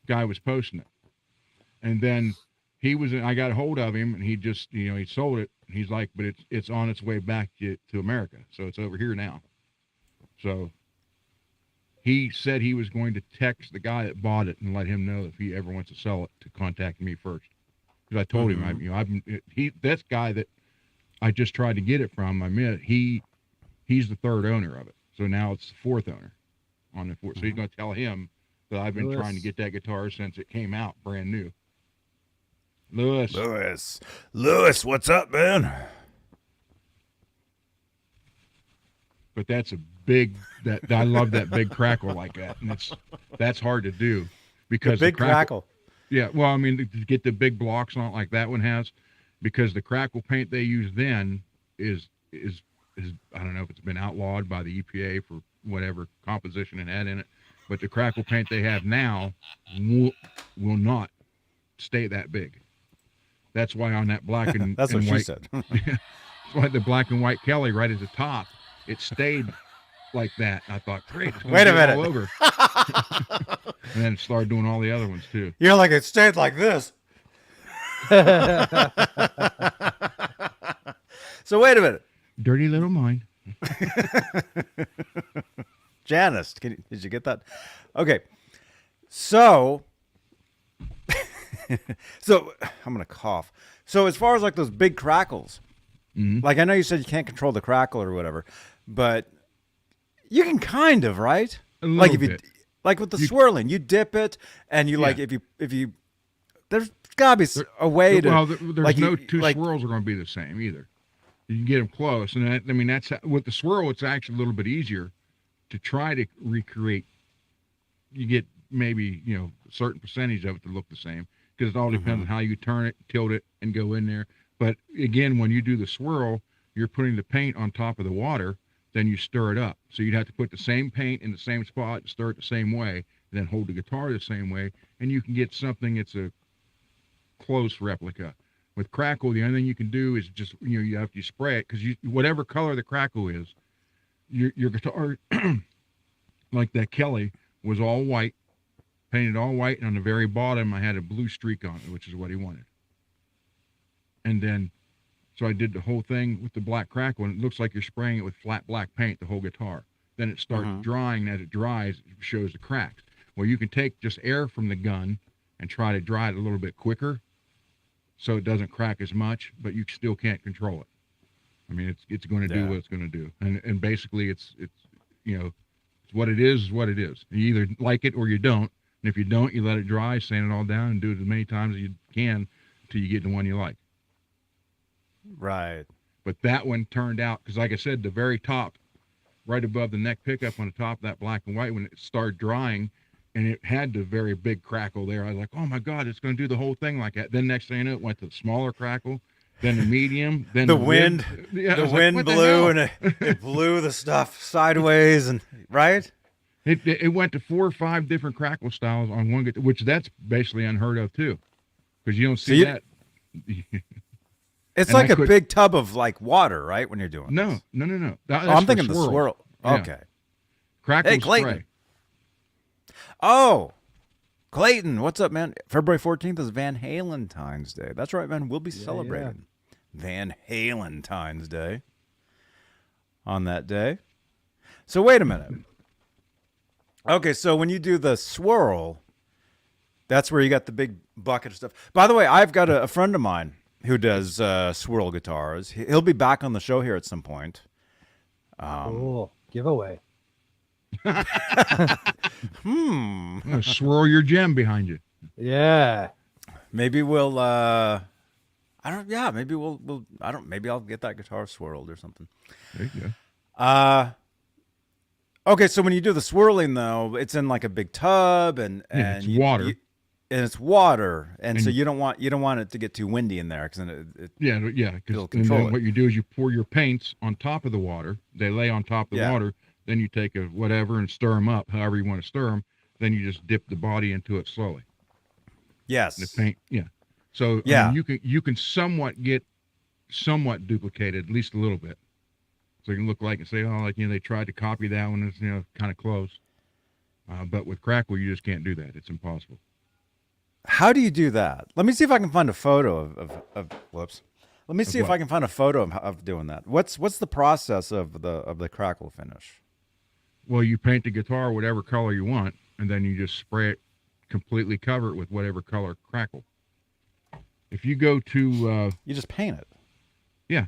Guy was posting it, and then I got a hold of him, and he just he sold it. He's like, but it's on its way back to America, so it's over here now. So he said he was going to text the guy that bought it and let him know if he ever wants to sell it to contact me first. Because I told him, that guy that I just tried to get it from, he's the third owner of it. So now it's the fourth owner on the fourth. So he's going to tell him that I've been trying to get that guitar since it came out brand new. Lewis, what's up, man? But that's a big, I love that big crackle like that. And that's hard to do because the big crackle. Yeah. Well, I mean, to get the big blocks on it like that one has, because the crackle paint they use then is I don't know if it's been outlawed by the EPA for whatever composition it had in it, but the crackle paint they have now will not stay that big. That's why on that black and that's and what white, she said. That's why the black and white Kelly right at the top, it stayed like that. I thought, great, it's Wait a minute. all over. And then started doing all the other ones too. You're like, it stayed like this. So wait a minute. Dirty little mind. Janice, did you get that? Okay. So I'm gonna cough. So as far as like those big crackles, like I know you said you can't control the crackle or whatever, but you can kind of, right? Like if you bit. like with the swirling, you dip it and you like if you there's gotta be a way to. Well, there's like no two swirls are going to be the same either. You can get them close, and that's with the swirl. It's actually a little bit easier to try to recreate. You get maybe a certain percentage of it to look the same because it all depends on how you turn it, tilt it, and go in there. But again, when you do the swirl, you're putting the paint on top of the water. Then you stir it up. So you'd have to put the same paint in the same spot, stir it the same way, and then hold the guitar the same way, and you can get something that's a close replica. With crackle, the only thing you can do is just you have to spray it because whatever color the crackle is, your guitar, like that Kelly, was all white, painted all white, and on the very bottom I had a blue streak on it, which is what he wanted. And then, so I did the whole thing with the black crackle, and it looks like you're spraying it with flat black paint, the whole guitar. Then it starts drying, and as it dries, it shows the cracks. Well, you can take just air from the gun and try to dry it a little bit quicker, so it doesn't crack as much, but you still can't control it. I mean, it's going to do what it's going to do, and basically it's what it is what it is. You either like it or you don't, and if you don't, you let it dry, sand it all down, and do it as many times as you can till you get the one you like. Right. But that one turned out, because like I said, the very top, right above the neck pickup on the top of that black and white, when it started drying, and it had the very big crackle there, I was like, oh my God, it's going to do the whole thing like that. Then next thing you know, it went to the smaller crackle, then the medium, then the wind. Yeah, the wind blew, and it blew the stuff sideways, and right. It went to 4 or 5 different crackle styles on one guitar, which that's basically unheard of too, because you don't see that. It's like a big tub of like water, right? When you're doing no. I'm thinking the swirl. Yeah. Okay. Crackle hey, Clayton. spray. Oh, Clayton, what's up, man? February 14th is Van Halentine's Day. That's right, man. We'll be celebrating Van Halentine's Day on that day. So wait a minute. Okay, so when you do the swirl, that's where you got the big bucket of stuff. By the way, I've got a friend of mine who does swirl guitars. He'll be back on the show here at some point. Cool. Giveaway. Swirl your gem behind you. Yeah. Maybe we'll maybe maybe I'll get that guitar swirled or something. There you go. Okay, so when you do the swirling though, it's in like a big tub and it's water. It's water, and so you don't want it to get too windy in there, because then because then what you do is you pour your paints on top of the water. They lay on top of the water. Then you take a whatever and stir them up, however you want to stir them. Then you just dip the body into it slowly. Yes. The paint, So I mean, you can somewhat duplicated, at least a little bit. So you can look like and say, they tried to copy that one. It's kind of close. But with crackle, you just can't do that. It's impossible. How do you do that? Let me see if I can find a photo of whoops. Let me see if I can find a photo of doing that. What's the process of the crackle finish? Well, you paint the guitar whatever color you want, and then you just spray it, completely cover it with whatever color crackle. If you go to you just paint it. Yeah.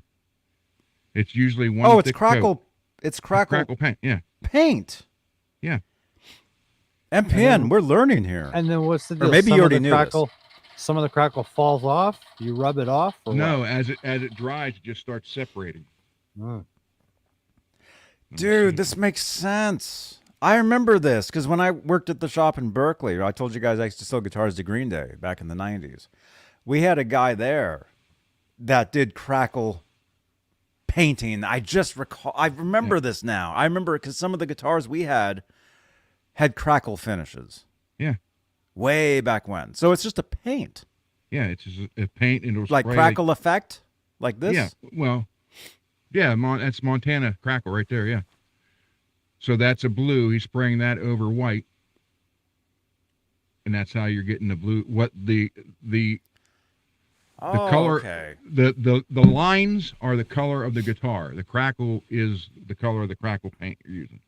It's usually one. Oh, it's crackle. Coat. It's crackle paint. Yeah. Paint. Yeah. MPN, we're learning here. And then what's the deal? Or maybe you already knew this. Some of the crackle falls off. You rub it off. Or no, what? as it dries, it just starts separating. Oh. Dude, this makes sense. I remember this because when I worked at the shop in Berkeley, I told you guys I used to sell guitars to Green Day back in the 90s. We had a guy there that did crackle painting. I remember this now. I remember because some of the guitars we had crackle finishes. Yeah. Way back when. So it's just a paint. Yeah, it's just a paint and it'll like spray crackle effect? Like this? Yeah. Well, yeah, that's Montana crackle right there, yeah. So that's a blue. He's spraying that over white. And that's how you're getting the blue. What the color, okay. The lines are the color of the guitar. The crackle is the color of the crackle paint you're using.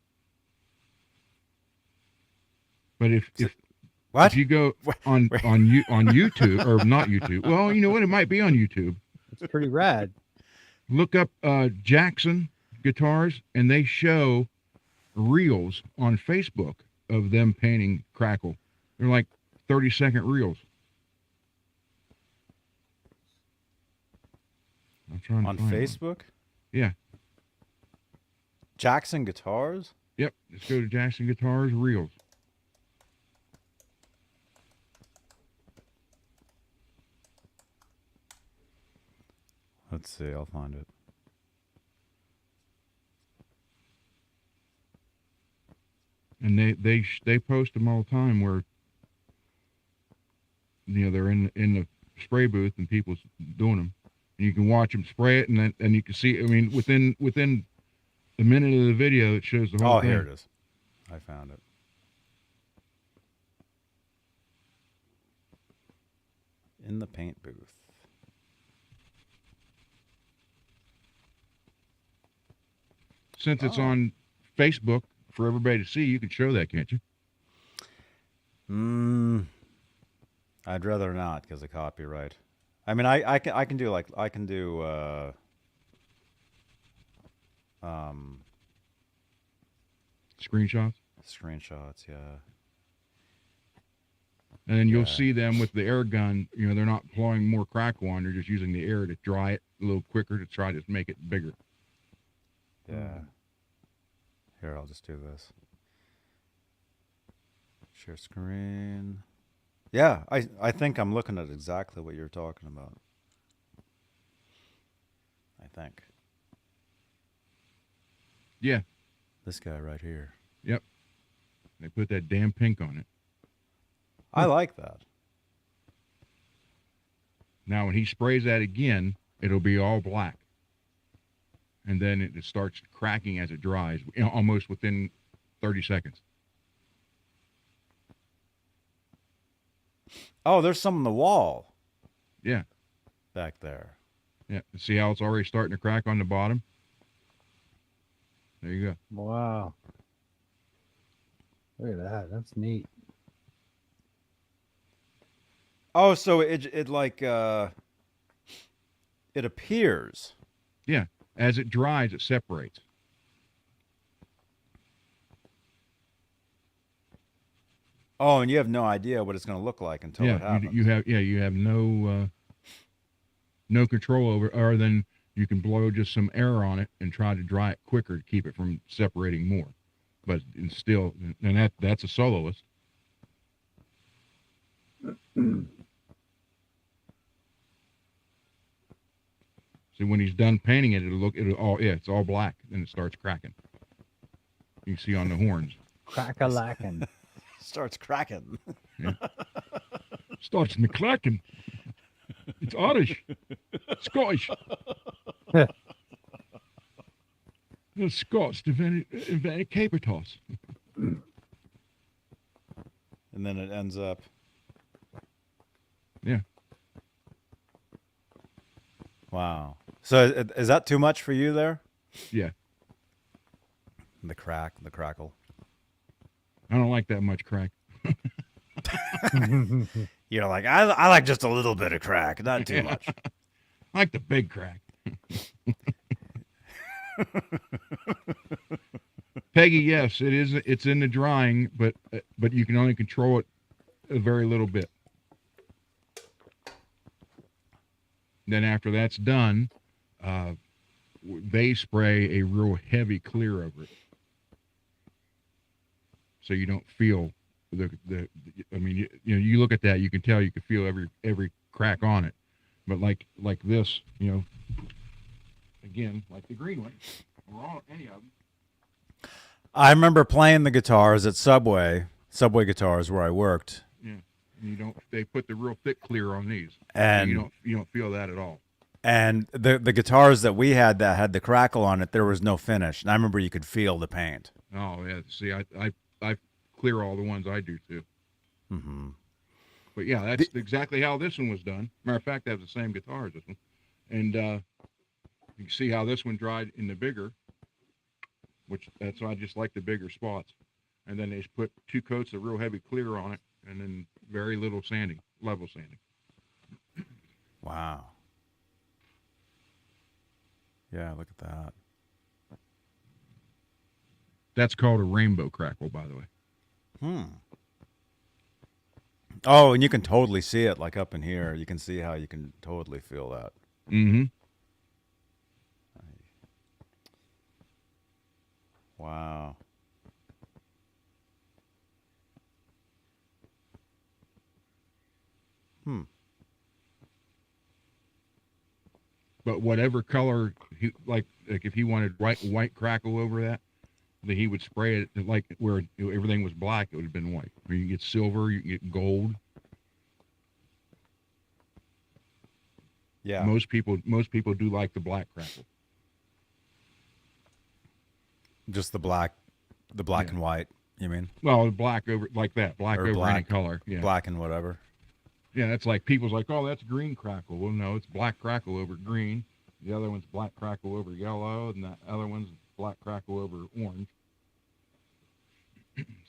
But if you go on YouTube, or not YouTube, well, you know what? It might be on YouTube. It's pretty rad. Look up Jackson guitars, and they show reels on Facebook of them painting crackle. They're like 30-second reels. I'm trying to on find Facebook? One. Yeah. Jackson Guitars? Yep. Let's go to Jackson Guitars reels. Let's see. I'll find it. And they post them all the time where they're in the spray booth and people's doing them. And you can watch them spray it, and you can see. I mean, within a minute of the video, it shows the whole thing. Oh, here it is. I found it. In the paint booth. Since it's on Facebook for everybody to see, you can show that, can't you? I'd rather not because of copyright. I mean, I can do screenshots. Screenshots, yeah. And then you'll see them with the air gun, they're not blowing more crackle on, they're just using the air to dry it a little quicker to try to make it bigger. Yeah. Here, I'll just do this. Share screen. Yeah, I think I'm looking at exactly what you're talking about. I think. Yeah. This guy right here. Yep. They put that damn pink on it. I like that. Now, when he sprays that again, it'll be all black. And then it starts cracking as it dries, almost within 30 seconds. Oh, there's some on the wall. Yeah. Back there. Yeah. See how it's already starting to crack on the bottom? There you go. Wow. Look at that. That's neat. Oh, so it like it appears. Yeah. As it dries, it separates. Oh, and you have no idea what it's going to look like until it happens. You have no control over, other than you can blow just some air on it and try to dry it quicker to keep it from separating more. But still, and that's a soloist. See, when he's done painting it, it's all black, and it starts cracking. You can see on the horns. Crack-a-lackin'. Starts cracking. Yeah. Starts McClacking. It's Irish. Scottish. The Scots invented caper toss. And then it ends up. Yeah. Wow. So is that too much for you there? Yeah. The crackle. I don't like that much crack. You're like, I like just a little bit of crack, not too much. I like the big crack. Peggy, yes, it is. It's in the drying, but you can only control it a very little bit. Then after that's done, they spray a real heavy clear over it, so you don't feel the. I mean, you look at that, you can tell, you can feel every crack on it, but like this, again, like the green one, or all any of them. I remember playing the guitars at Subway Guitars where I worked. Yeah, and they put the real thick clear on these, and you don't feel that at all. And the guitars that we had that had the crackle on it, there was no finish, and I remember you could feel the paint. Oh yeah, see, I clear all the ones I do too. Mm-hmm. But yeah, that's exactly how this one was done. Matter of fact, I have the same guitar as this one, and you can see how this one dried in the bigger. That's why I just like the bigger spots. And then they just put 2 coats of real heavy clear on it, and then very little sanding, level sanding. Wow. Yeah, look at that. That's called a rainbow crackle, by the way. Oh, and you can totally see it, like up in here. You can see how you can totally feel that. Mm-hmm. Wow. But whatever color, like if he wanted white crackle over that, then he would spray it like where everything was black, it would have been white. Or you can get silver, you can get gold. Yeah. Most people do like the black crackle. Just the black and white, you mean? Well, black over like that, black over any color. Yeah. Black and whatever. Yeah, that's like people's like, oh, that's green crackle. Well, no, it's black crackle over green. The other one's black crackle over yellow, and the other one's black crackle over orange.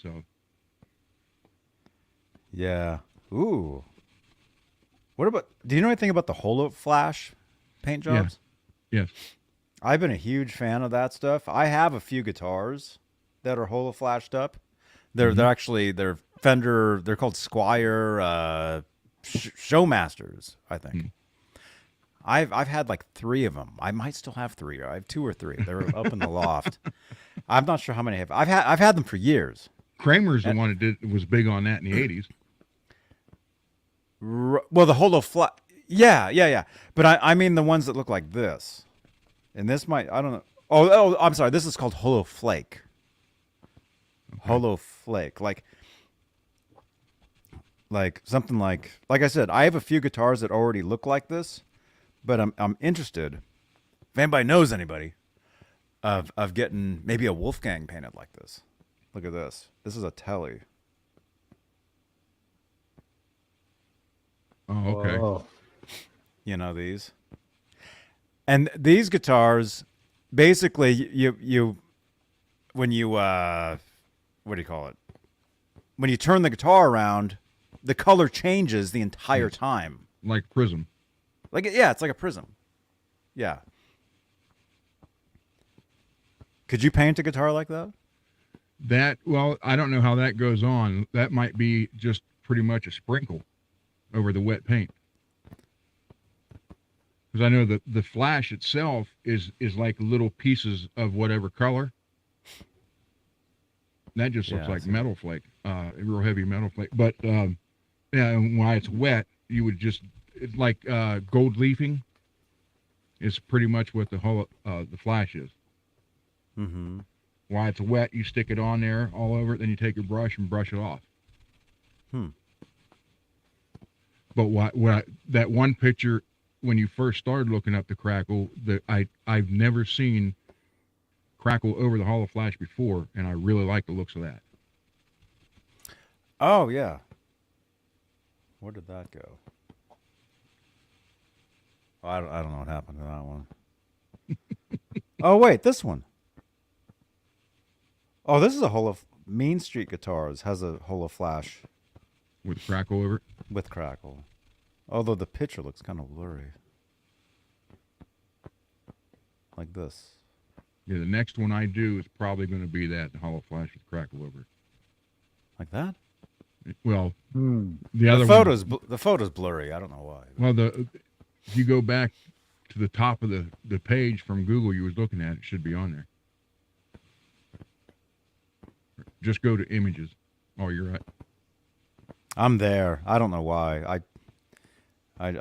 So. Yeah. Ooh. What about? Do you know anything about the holo flash paint jobs? Yes. I've been a huge fan of that stuff. I have a few guitars that are holo flashed up. They're Fender. They're called Squire Showmasters, I think. I've had like 3 of them. I might still have 3. I have 2 or 3. They're up in the loft. I'm not sure how many I have. I've had them for years. Kramer's the one that was big on that in the 80s. Well, the Holo Flat. Yeah. But I mean the ones that look like this. And this might, I don't know. Oh, I'm sorry. This is called Holo Flake. Okay. Holo Flake. Like something like I said, I have a few guitars that already look like this, but I'm interested, if anybody knows anybody, of getting maybe a Wolfgang painted like this. Look at this. This is a Telly. Oh, okay. Whoa. You know these. And these guitars, basically, you when you what do you call it? When you turn the guitar around, the color changes the entire time. Like prism. It's like a prism. Yeah. Could you paint a guitar like that? Well, I don't know how that goes on. That might be just pretty much a sprinkle over the wet paint. Because I know that the flash itself is like little pieces of whatever color. That just looks like metal flake, real heavy metal flake. But when it's wet, you would just, it's like gold leafing is pretty much what the flash is. Mm-hmm. While it's wet, you stick it on there all over it, then you take your brush and brush it off. But that one picture, when you first started looking up the crackle, I've never seen crackle over the Holo Flash before, and I really like the looks of that. Oh yeah. Where did that go? I don't know what happened to that one. Oh wait, this one. Oh, this is a Holo Mean Street Guitars has a Holo Flash with crackle over it. With crackle, although the picture looks kind of blurry, like this. Yeah, the next one I do is probably going to be that Holo Flash with crackle over it. Like that? Well, the photo's blurry. I don't know why. Well, if you go back to the top of the page from Google you was looking at, it should be on there. Just go to images. Oh, you're right. I'm there. I don't know why. I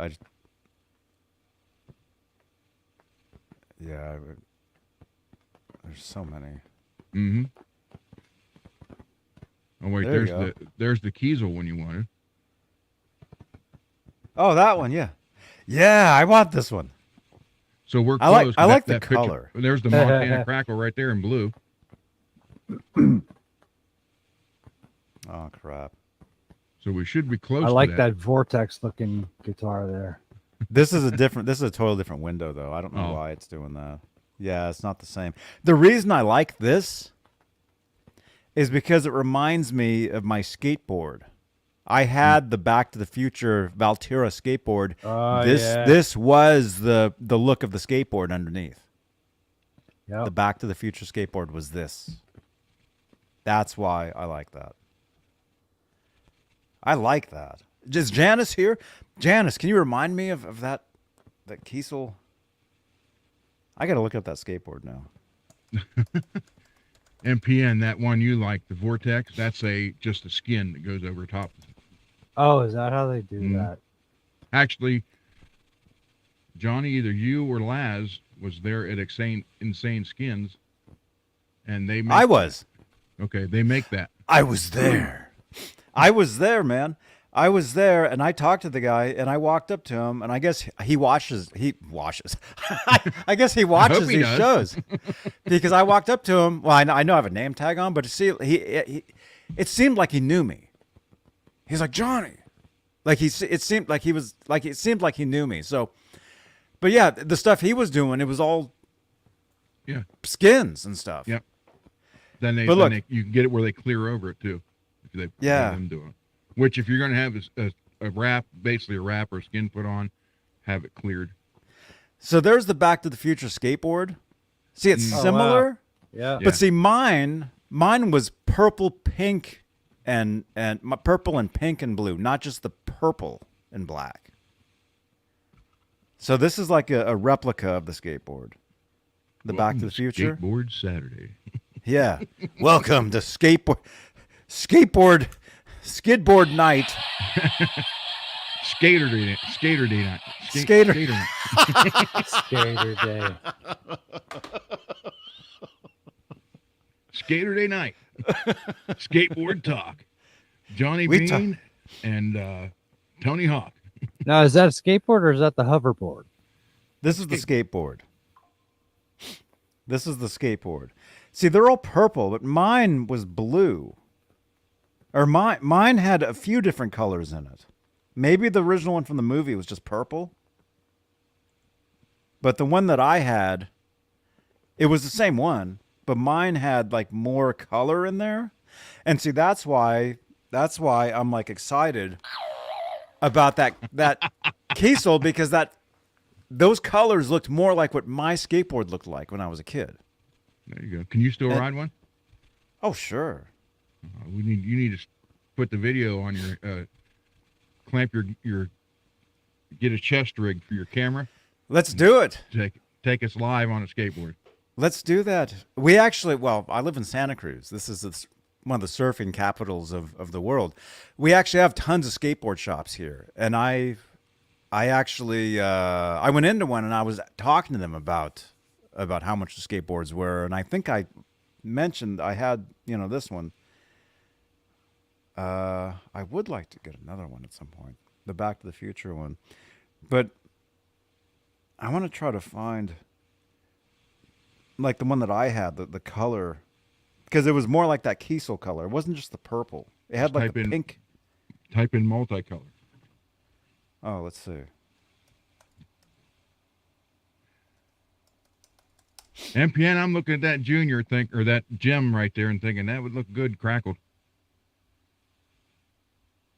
yeah. There's so many. Mm-hmm. Oh wait, there's the Kiesel one you wanted. Oh, that one, yeah. Yeah, I want this one. So we're close. I like the that color. Picture. There's the Montana Crackle right there in blue. Oh crap. So we should be close. I like that vortex looking guitar there. This is a totally different window though. I don't know why it's doing that. Yeah, it's not the same. The reason I like this is because it reminds me of my skateboard. I had the Back to the Future Valtera skateboard. This was the look of the skateboard underneath. Yep. The Back to the Future skateboard was this. That's why I like that. I like that. Is Janice here? Janice, can you remind me of that Kiesel? I got to look up that skateboard now. MPN, that one you like, the Vortex, that's just a skin that goes over top. Oh, is that how they do that? Actually, Johnny, either you or Laz was there at Insane Skins, and they make Okay, they make that. I was there. I was there, man. I was there, and I talked to the guy, and I walked up to him, and I guess he washes. I guess he watches these shows because I walked up to him. Well, I know I have a name tag on, but it seemed like he knew me. He's like, Johnny, it seemed like he knew me. So, but yeah, the stuff he was doing, it was all skins and stuff. Yep. Then you can get it where they clear over it too. If they let them do it. Which, if you're going to have a wrap, basically a wrap or a skin put on, have it cleared. So there's the Back to the Future skateboard. See, it's similar. Wow. Yeah. But see, mine was purple, pink, purple and pink and blue, not just the purple and black. So this is like a replica of the skateboard. The Back to the Future. Skateboard Saturday. Yeah. Welcome to skidboard night. Skater day night. Skater night. Skater day. Skater day night. Skateboard talk. Johnny Bean and Tony Hawk. Now, is that a skateboard or is that the hoverboard? This is the skateboard. This is the skateboard. See, they're all purple, but mine was blue. Or mine had a few different colors in it. Maybe the original one from the movie was just purple. But the one that I had, it was the same one, but mine had like more color in there. And see, that's why I'm like excited about that Kiesel, because those colors looked more like what my skateboard looked like when I was a kid. There you go. Can you still ride one? Oh, sure. You need to put the video on your clamp your get a chest rig for your camera. Let's do it. Take us live on a skateboard. Let's do that. We actually, I live in Santa Cruz. This is one of the surfing capitals of the world. We actually have tons of skateboard shops here, and I actually I went into one and I was talking to them about how much the skateboards were, and I think I mentioned I had this one. I would like to get another one at some point, the Back to the Future one, but I want to try to find like the one that I had, the color, because it was more like that Kiesel color. It wasn't just the purple. It had like the pink. Type in multicolor. Oh, let's see. MPN, I'm looking at that Junior or that gem right there and thinking that would look good crackled.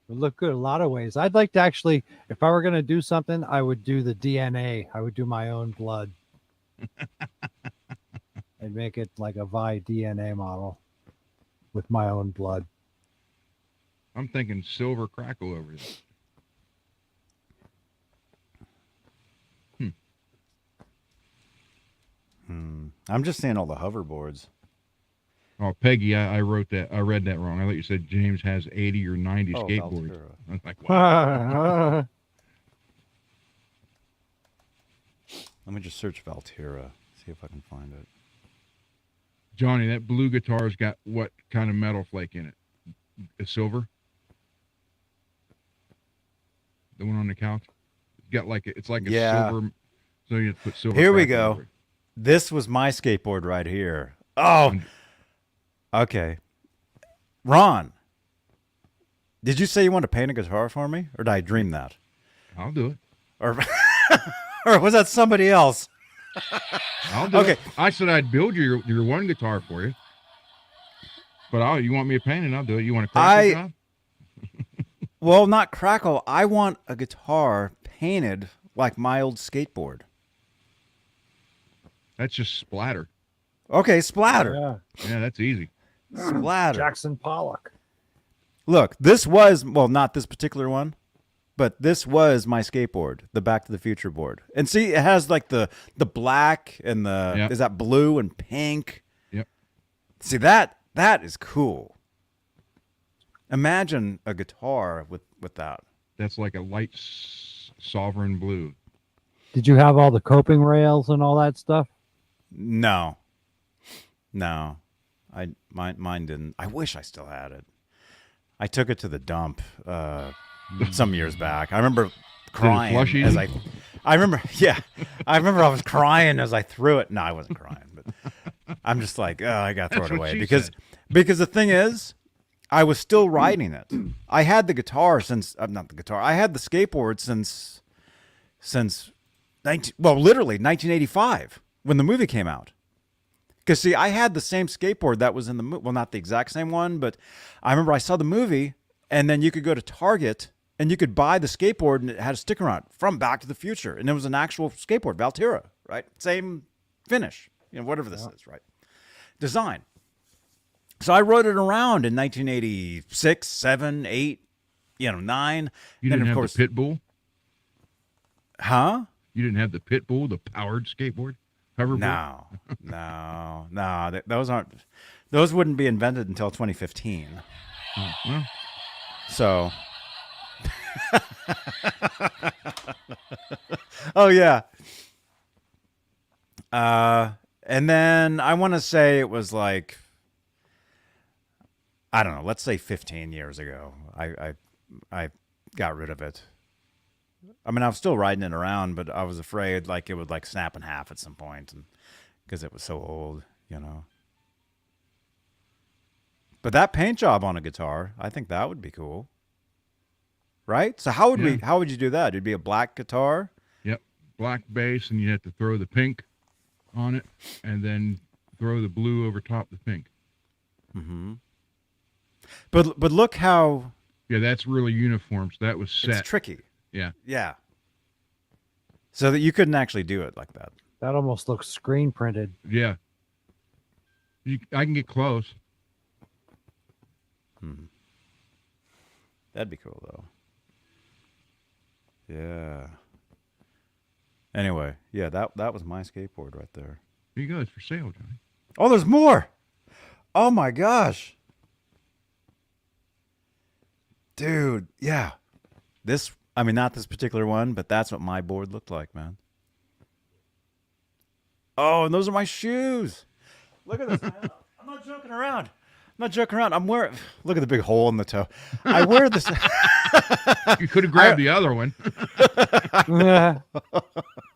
It would look good a lot of ways. I'd like to actually, if I were going to do something, I would do the DNA. I would do my own blood. I'd make it like a Vi DNA model with my own blood. I'm thinking silver crackle over there. I'm just seeing all the hoverboards. Oh, Peggy, I wrote that. I read that wrong. I thought you said James has 80 or 90 skateboards. Valterra. I was like, wow. Let me just search Valterra, see if I can find it. Johnny, that blue guitar's got what kind of metal flake in it? A silver? The one on the couch? It's got like it's like a silver. So you put silver. Here we go. This was my skateboard right here. Oh, okay. Ron, did you say you want to paint a guitar for me, or did I dream that? I'll do it. Or was that somebody else? I'll do it. I said I'd build your one guitar for you. But you want me to paint it, I'll do it. You want to crackle it job? Well, not crackle. I want a guitar painted like my old skateboard. That's just splatter. Okay, splatter. Yeah, that's easy. Splatter. Jackson Pollock. Look, this was, not this particular one, but this was my skateboard, the Back to the Future board. And see, it has like the black and is that blue and pink? Yep. See, that is cool. Imagine a guitar with that. That's like a light sovereign blue. Did you have all the coping rails and all that stuff? No. Mine didn't. I wish I still had it. I took it to the dump some years back. I remember crying as I remember I was crying as I threw it. No, I wasn't crying, but I'm just like, oh, I got to throw it away because the thing is, I was still riding it. I had the guitar since not the guitar. I had the skateboard since literally 1985 when the movie came out. Because, see, I had the same skateboard that was in the movie. Well, not the exact same one, but I remember I saw the movie, and then you could go to Target, and you could buy the skateboard, and it had a sticker on it from Back to the Future. And it was an actual skateboard, Valterra, right? Same finish, whatever this is, right? Design. So I rode it around in 1986, 7, 8, 9. You then didn't of have course, the pit bull? huh? You didn't have the pit bull, the powered skateboard? Hoverboard? No. Those wouldn't be invented until 2015. Oh, well. So. Oh, yeah. And then I want to say it was like, I don't know, let's say 15 years ago. I got rid of it. I mean, I was still riding it around, but I was afraid like it would like snap in half at some point, and because it was so old, But that paint job on a guitar, I think that would be cool. Right? So how would you do that? It'd be a black guitar? Yep. Black bass, and you have to throw the pink on it, and then throw the blue over top the pink. Mm-hmm. But look how... Yeah, that's really uniform. So that was set. It's tricky. Yeah. Yeah. So that you couldn't actually do it like that. That almost looks screen printed. Yeah. I can get close. That'd be cool, though. Yeah. Anyway, yeah, that was my skateboard right there. Here you go. It's for sale, Johnny. Oh, there's more. Oh, my gosh. Dude, yeah. Not this particular one, but that's what my board looked like, man. Oh, and those are my shoes. Look at this, man. I'm not joking around. I'm wearing... Look at the big hole in the toe. I wear this... You could have grabbed the other one.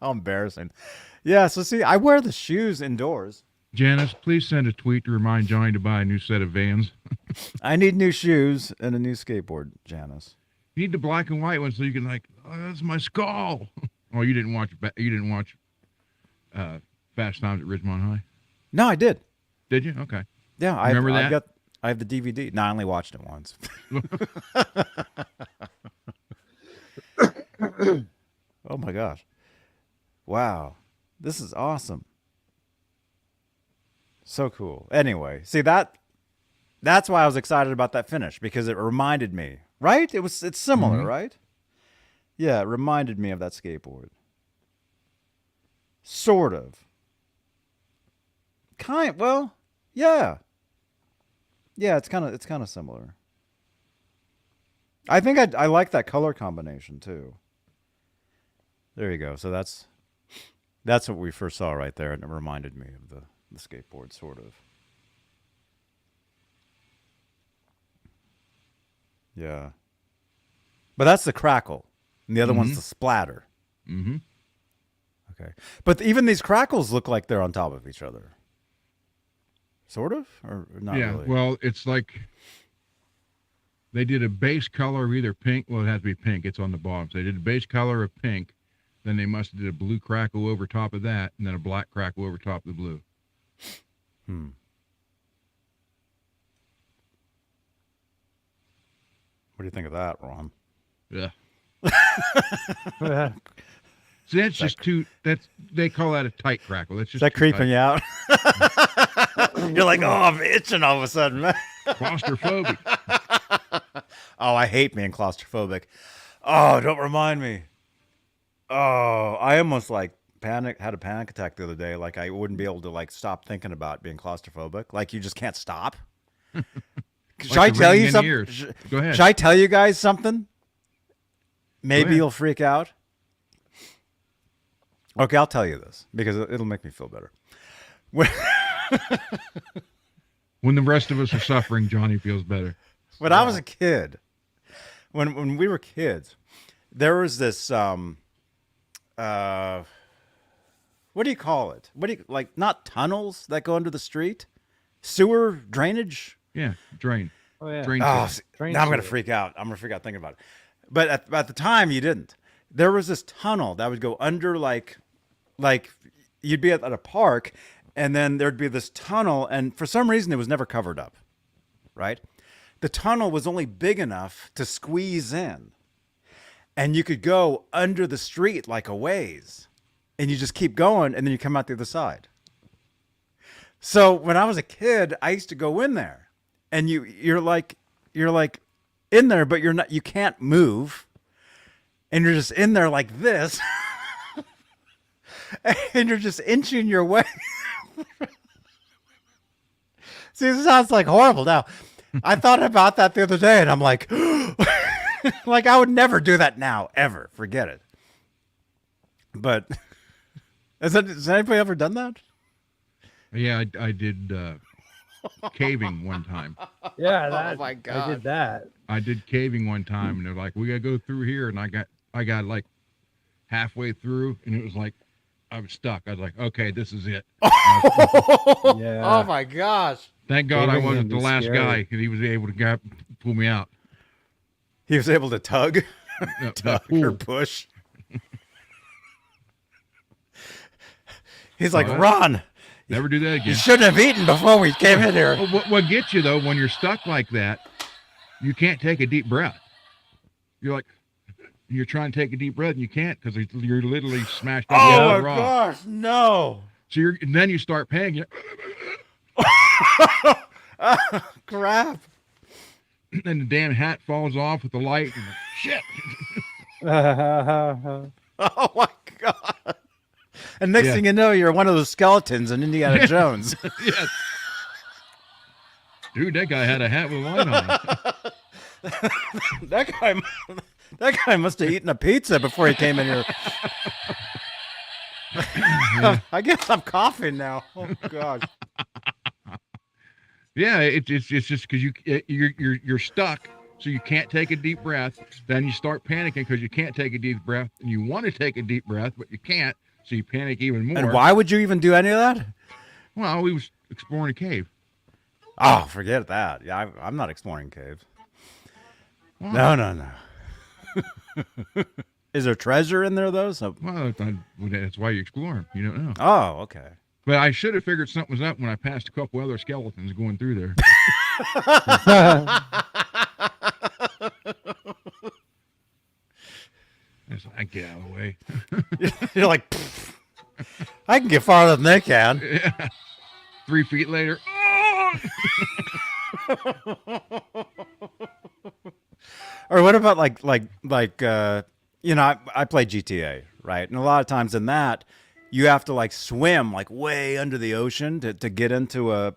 How embarrassing. Yeah, so see, I wear the shoes indoors. Janice, please send a tweet to remind Johnny to buy a new set of Vans. I need new shoes and a new skateboard, Janice. You need the black and white one so you can that's my skull. Oh, you didn't watch Fast Times at Ridgemont High? No, I did. Did you? Okay. Yeah, Remember that? I have the DVD. No, I only watched it once. Oh my gosh. Wow. This is awesome. So cool. Anyway, see that's why I was excited about that finish, because it reminded me, right? It's similar, right? Yeah, it reminded me of that skateboard. Sort of. Well, yeah. Yeah, it's kind of similar. I think I like that color combination too. There you go. So that's what we first saw right there, and it reminded me of the skateboard, sort of. Yeah. But that's the crackle, and the other one's the splatter. Mm-hmm. Okay. But even these crackles look like they're on top of each other. Sort of? Or not really? Yeah, well, it's like they did a base color of either pink. Well, it has to be pink. It's on the bottom. So they did a base color of pink. Then they must have did a blue crackle over top of that, and then a black crackle over top of the blue. What do you think of that, Ron? Yeah. So that's just they call that a tight crackle. That's just Is that creeping you out? You're like, oh, I'm itching all of a sudden, man. Claustrophobic. Oh, I hate being claustrophobic. Oh, don't remind me. Oh, I almost had a panic attack the other day. Like I wouldn't be able to stop thinking about being claustrophobic. Like you just can't stop. Should I tell you something? Go ahead. Should I tell you guys something? Maybe you'll freak out. Okay, I'll tell you this because it'll make me feel better. When the rest of us are suffering, Johnny feels better. When I was a kid, when we were kids, there was this what do you call it? Not tunnels that go under the street? Sewer drainage? Yeah, drain. Oh yeah. Drain. Oh, Drain now I'm gonna sewer. freak out. I'm gonna freak out thinking about it. But at the time, you didn't. There was this tunnel that would go under, like you'd be at a park, and then there'd be this tunnel, and for some reason, it was never covered up. Right? The tunnel was only big enough to squeeze in, and you could go under the street like a ways, and you just keep going, and then you come out the other side. So when I was a kid, I used to go in there. and you're like in there, but you can't move, and you're just in there like this, and you're just inching your way. See, this sounds like horrible. Now, I thought about that the other day, and I'm like, like I would never do that now, ever. Forget it. But has anybody ever done that? Yeah, I did caving one time. Yeah, Oh my God. I did that. I did caving one time, and they're like, "We gotta go through here," and I got like halfway through, and it was like I was stuck. I was like, "Okay, this is it." Yeah. Oh my gosh. Thank God I Caving wasn't can the be last scary. guy, because he was able to pull me out. He was able to tug, The tug pool. or push. He's like, What? Ron, Never do that you again. shouldn't have eaten before we came in here. What gets you though, when you're stuck like that, you can't take a deep breath. You're like, you're trying to take a deep breath and you can't, because you're literally smashed up Oh against the my rock. gosh, no. So and then you start panicking, Crap. and the damn hat falls off with the light. And shit. Oh my God. And next thing you know, you're one of those skeletons in Indiana Jones. Yes. Dude, that guy had a hat with a light on it. that guy must have eaten a pizza before he came in here. I guess I'm coughing now. Oh gosh. Yeah, it's just because you're stuck, so you can't take a deep breath. Then you start panicking because you can't take a deep breath, and you want to take a deep breath, but you can't, so you panic even more. And why would you even do any of that? Well, we was exploring a cave. Oh, forget that. Yeah, I'm not exploring caves. Well, No. Is there treasure in there though? So. Well, that's why you explore them. You don't know. Oh, okay. But I should have figured something was up when I passed a couple other skeletons going through there. I get out of the way. You're like, "Pfft, I can get farther than they can. Yeah. 3 feet later. Or what about like you know, I play GTA, right? And a lot of times in that, you have to like swim like way under the ocean to get into a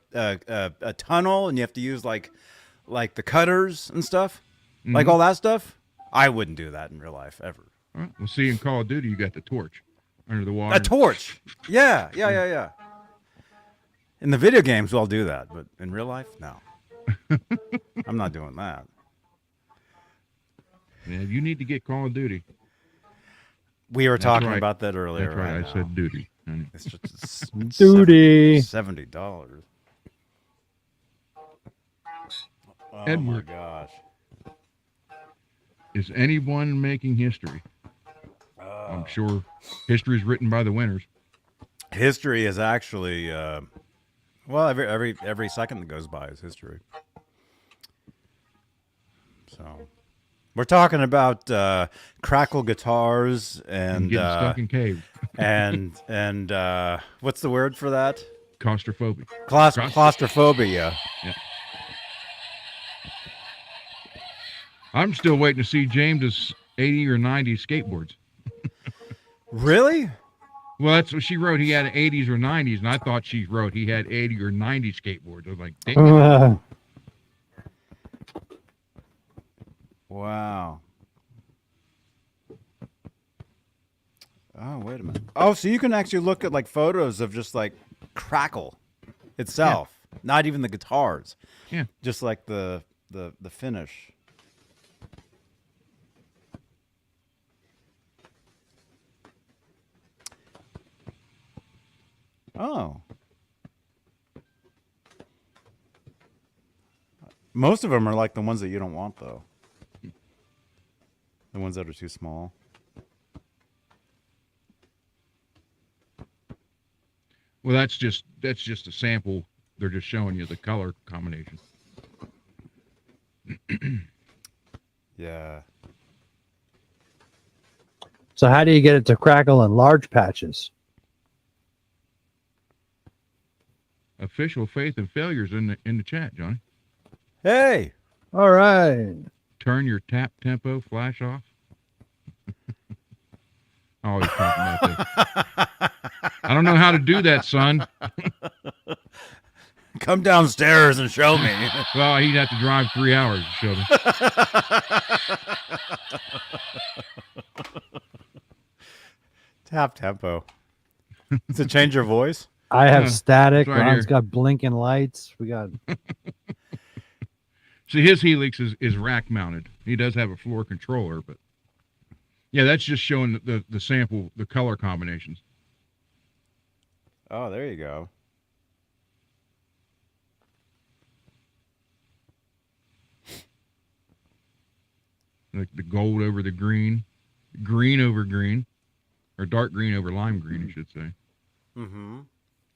tunnel, and you have to use like the cutters and stuff, like all that stuff. I wouldn't do that in real life ever. Well, we'll see in Call of Duty, you got the torch under the water. A torch. Yeah. In the video games, we'll do that, but in real life, no. I'm not doing that. Yeah, you need to get Call of Duty. We were That's talking right. about that earlier. That's right. I now. said duty. It's just Duty. $70. Oh my Edward. gosh. Is anyone making history? I'm sure history is written by the winners. History is actually, well, every second that goes by is history. So, we're talking about crackle guitars and getting stuck in caves. and what's the word for that? Claustrophobia. Claustrophobia. Yeah. I'm still waiting to see James's 80 or 90 skateboards. Really? Well, that's what she wrote. He had 80s or 90s, and I thought she wrote he had 80 or 90 skateboards. I was like, dang it. Wow. Oh, wait a minute. Oh, so you can actually look at like photos of just like crackle itself, not even the guitars. Yeah. Just like the finish. Oh. Most of them are like the ones that you don't want, though. The ones that are too small. Well, that's just a sample. They're just showing you the color combination. Yeah. So how do you get it to crackle in large patches? Official faith and failures in the chat, Johnny. Hey. All right. Turn your tap tempo flash off. Always talking about this. I don't know how to do that, son. Come downstairs and show me. Well, he'd have to drive 3 hours to show me. Tap tempo. Does it change your voice? I have static. Right Ron's here. got blinking lights. We got. See, his Helix is rack mounted. He does have a floor controller, but yeah, that's just showing the sample, the color combinations. Oh, there you go. Like the gold over the green, green over green, or dark green over lime green, I should say. Mm-hmm.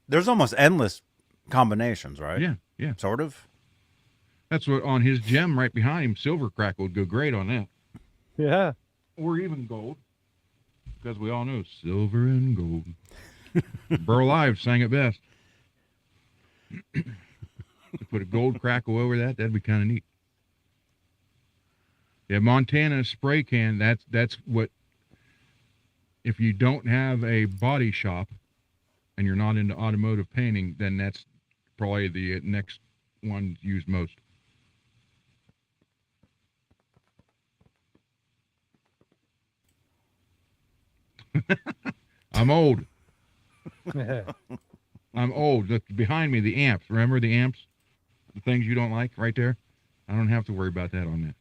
There's almost endless combinations, right? Yeah, yeah. Sort of. That's what on his gem right behind him, silver crackle would go great on that. Yeah. Or even gold, because we all know silver and gold. Burl Ives sang it best. Put a gold crackle over that, that'd be kind of neat. Yeah, Montana spray can, that's what, if you don't have a body shop and you're not into automotive painting, then that's probably the next one used most. I'm old. I'm old. Look behind me, the amps. Remember the amps? The things you don't like right there? I don't have to worry about that on that.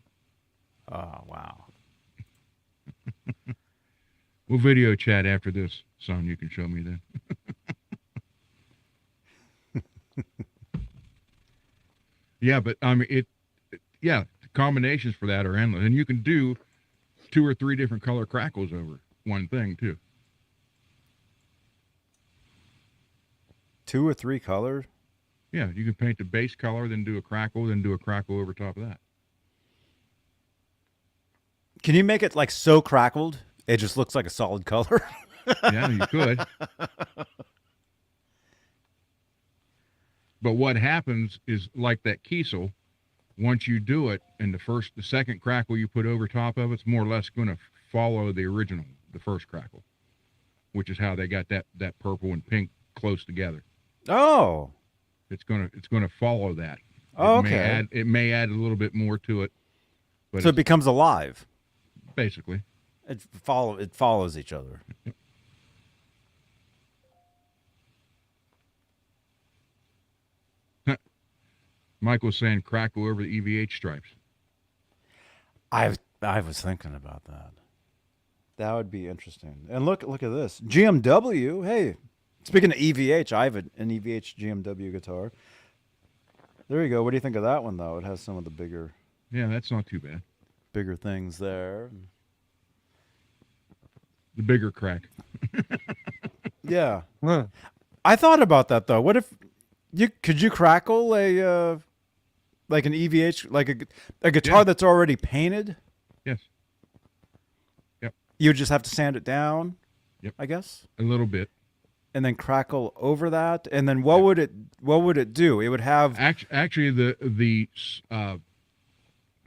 Oh, wow. We'll video chat after this, son. You can show me then. Yeah, but I mean, yeah, the combinations for that are endless. And you can do 2 or 3 different color crackles over one thing, too. 2 or 3 colors? Yeah, you can paint the base color, then do a crackle, then do a crackle over top of that. Can you make it like so crackled it just looks like a solid color? Yeah, you could. But what happens is, like that Kiesel, once you do it, and the second crackle you put over top of it's more or less going to follow the original, the first crackle, which is how they got that purple and pink close together. Oh, it's gonna follow that. Oh, okay. It may add a little bit more to it, but so it becomes alive. Basically, it follows each other. Michael's saying crackle over the EVH stripes. I was thinking about that. That would be interesting. And look at this GMW. Hey, speaking of EVH, I have an EVH GMW guitar. There you go. What do you think of that one, though? It has some of the bigger. Yeah, that's not too bad. Bigger things there. The bigger crack. Yeah. I thought about that, though. What if could you crackle a like an EVH, like a guitar that's already painted? Yes. Yep. You would just have to sand it down. Yep. I guess a little bit, and then crackle over that. And then what would it do? It would have actually the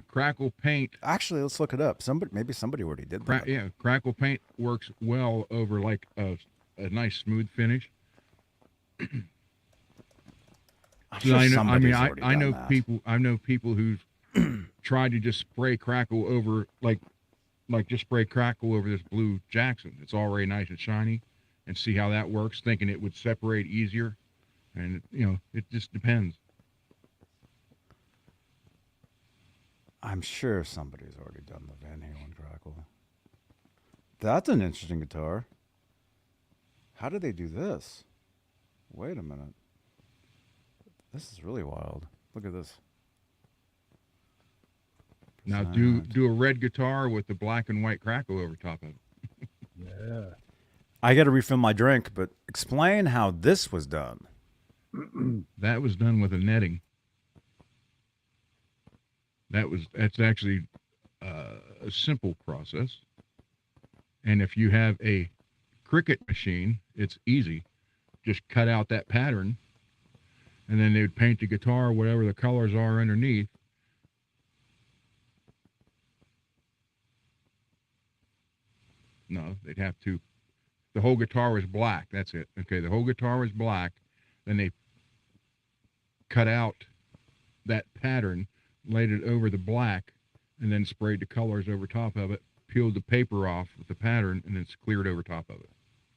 crackle paint. Actually, let's look it up. Maybe somebody already did that. Yeah, crackle paint works well over like a nice smooth finish. Sure I know that. people. I know people who've tried to just spray crackle over like just spray crackle over this blue Jackson. It's already nice and shiny, and see how that works. Thinking it would separate easier, and it just depends. I'm sure somebody's already done the Van Halen crackle. That's an interesting guitar. How did they do this? Wait a minute. This is really wild. Look at this. Now do a red guitar with the black and white crackle over top of it. Yeah. I got to refill my drink, but explain how this was done. That was done with a netting. That's actually a simple process. And if you have a Cricut machine, it's easy. Just cut out that pattern, and then they would paint the guitar, whatever the colors are underneath, No, they'd have to. The whole guitar was black. That's it. Okay, the whole guitar was black. Then they cut out that pattern, laid it over the black, and then sprayed the colors over top of it, peeled the paper off with the pattern, and then it's cleared over top of it.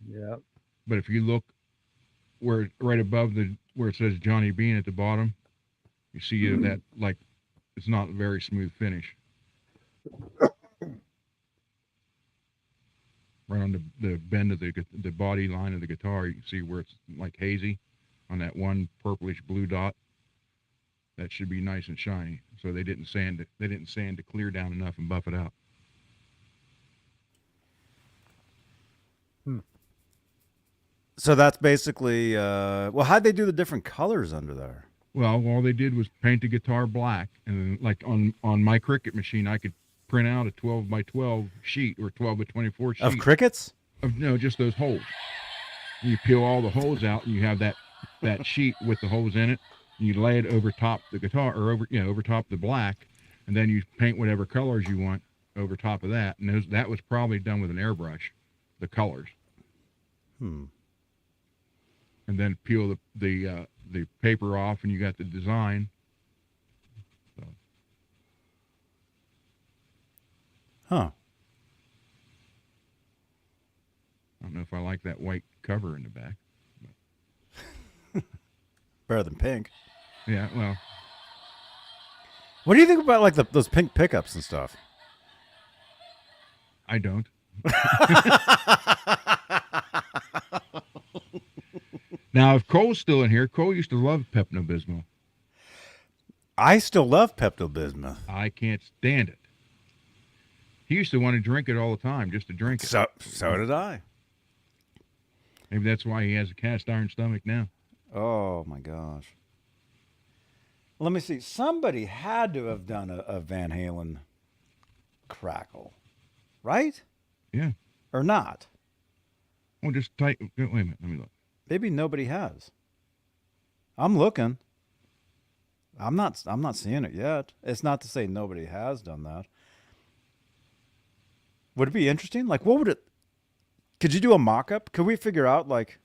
Yeah. But if you look where right above where it says Johnny Bean at the bottom, you see that like it's not a very smooth finish. Right on the bend of the body line of the guitar, you can see where it's like hazy on that one purplish blue dot. That should be nice and shiny. So they didn't sand it. They didn't sand to clear down enough and buff it out. So that's basically, well, how'd they do the different colors under there? Well, all they did was paint the guitar black, and then, like on my Cricut machine, I could print out a 12 by 12 sheet or 12 by 24 sheet Of crickets? No, just those holes. And you peel all the holes out, and you have that sheet with the holes in it. And you lay it over top the guitar, or over top the black, and then you paint whatever colors you want over top of that. And that was probably done with an airbrush, the colors. And then peel the paper off, and you got the design. So. Huh. I don't know if I like that white cover in the back. Better than pink. Yeah, well. What do you think about like those pink pickups and stuff? I don't. Now, if Cole's still in here, Cole used to love Pepto-Bismol. I still love Pepto-Bismol. I can't stand it. He used to want to drink it all the time, just to drink it. So did I. Maybe that's why he has a cast iron stomach now. Oh my gosh. Let me see. Somebody had to have done a Van Halen crackle, right? Yeah. Or not? Well, just type. Wait a minute. Let me look. Maybe nobody has. I'm looking. I'm not seeing it yet. It's not to say nobody has done that. Would it be interesting? Like, what would it? Could you do a mock-up? Could we figure out like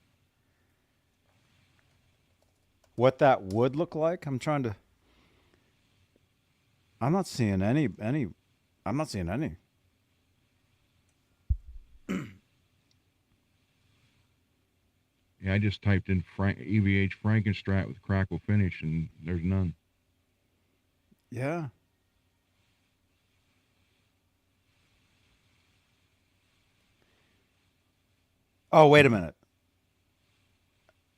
what that would look like? I'm not seeing any. I'm not seeing any. Yeah, I just typed in EVH Frankenstein with crackle finish, and there's none. Yeah. Oh, wait a minute.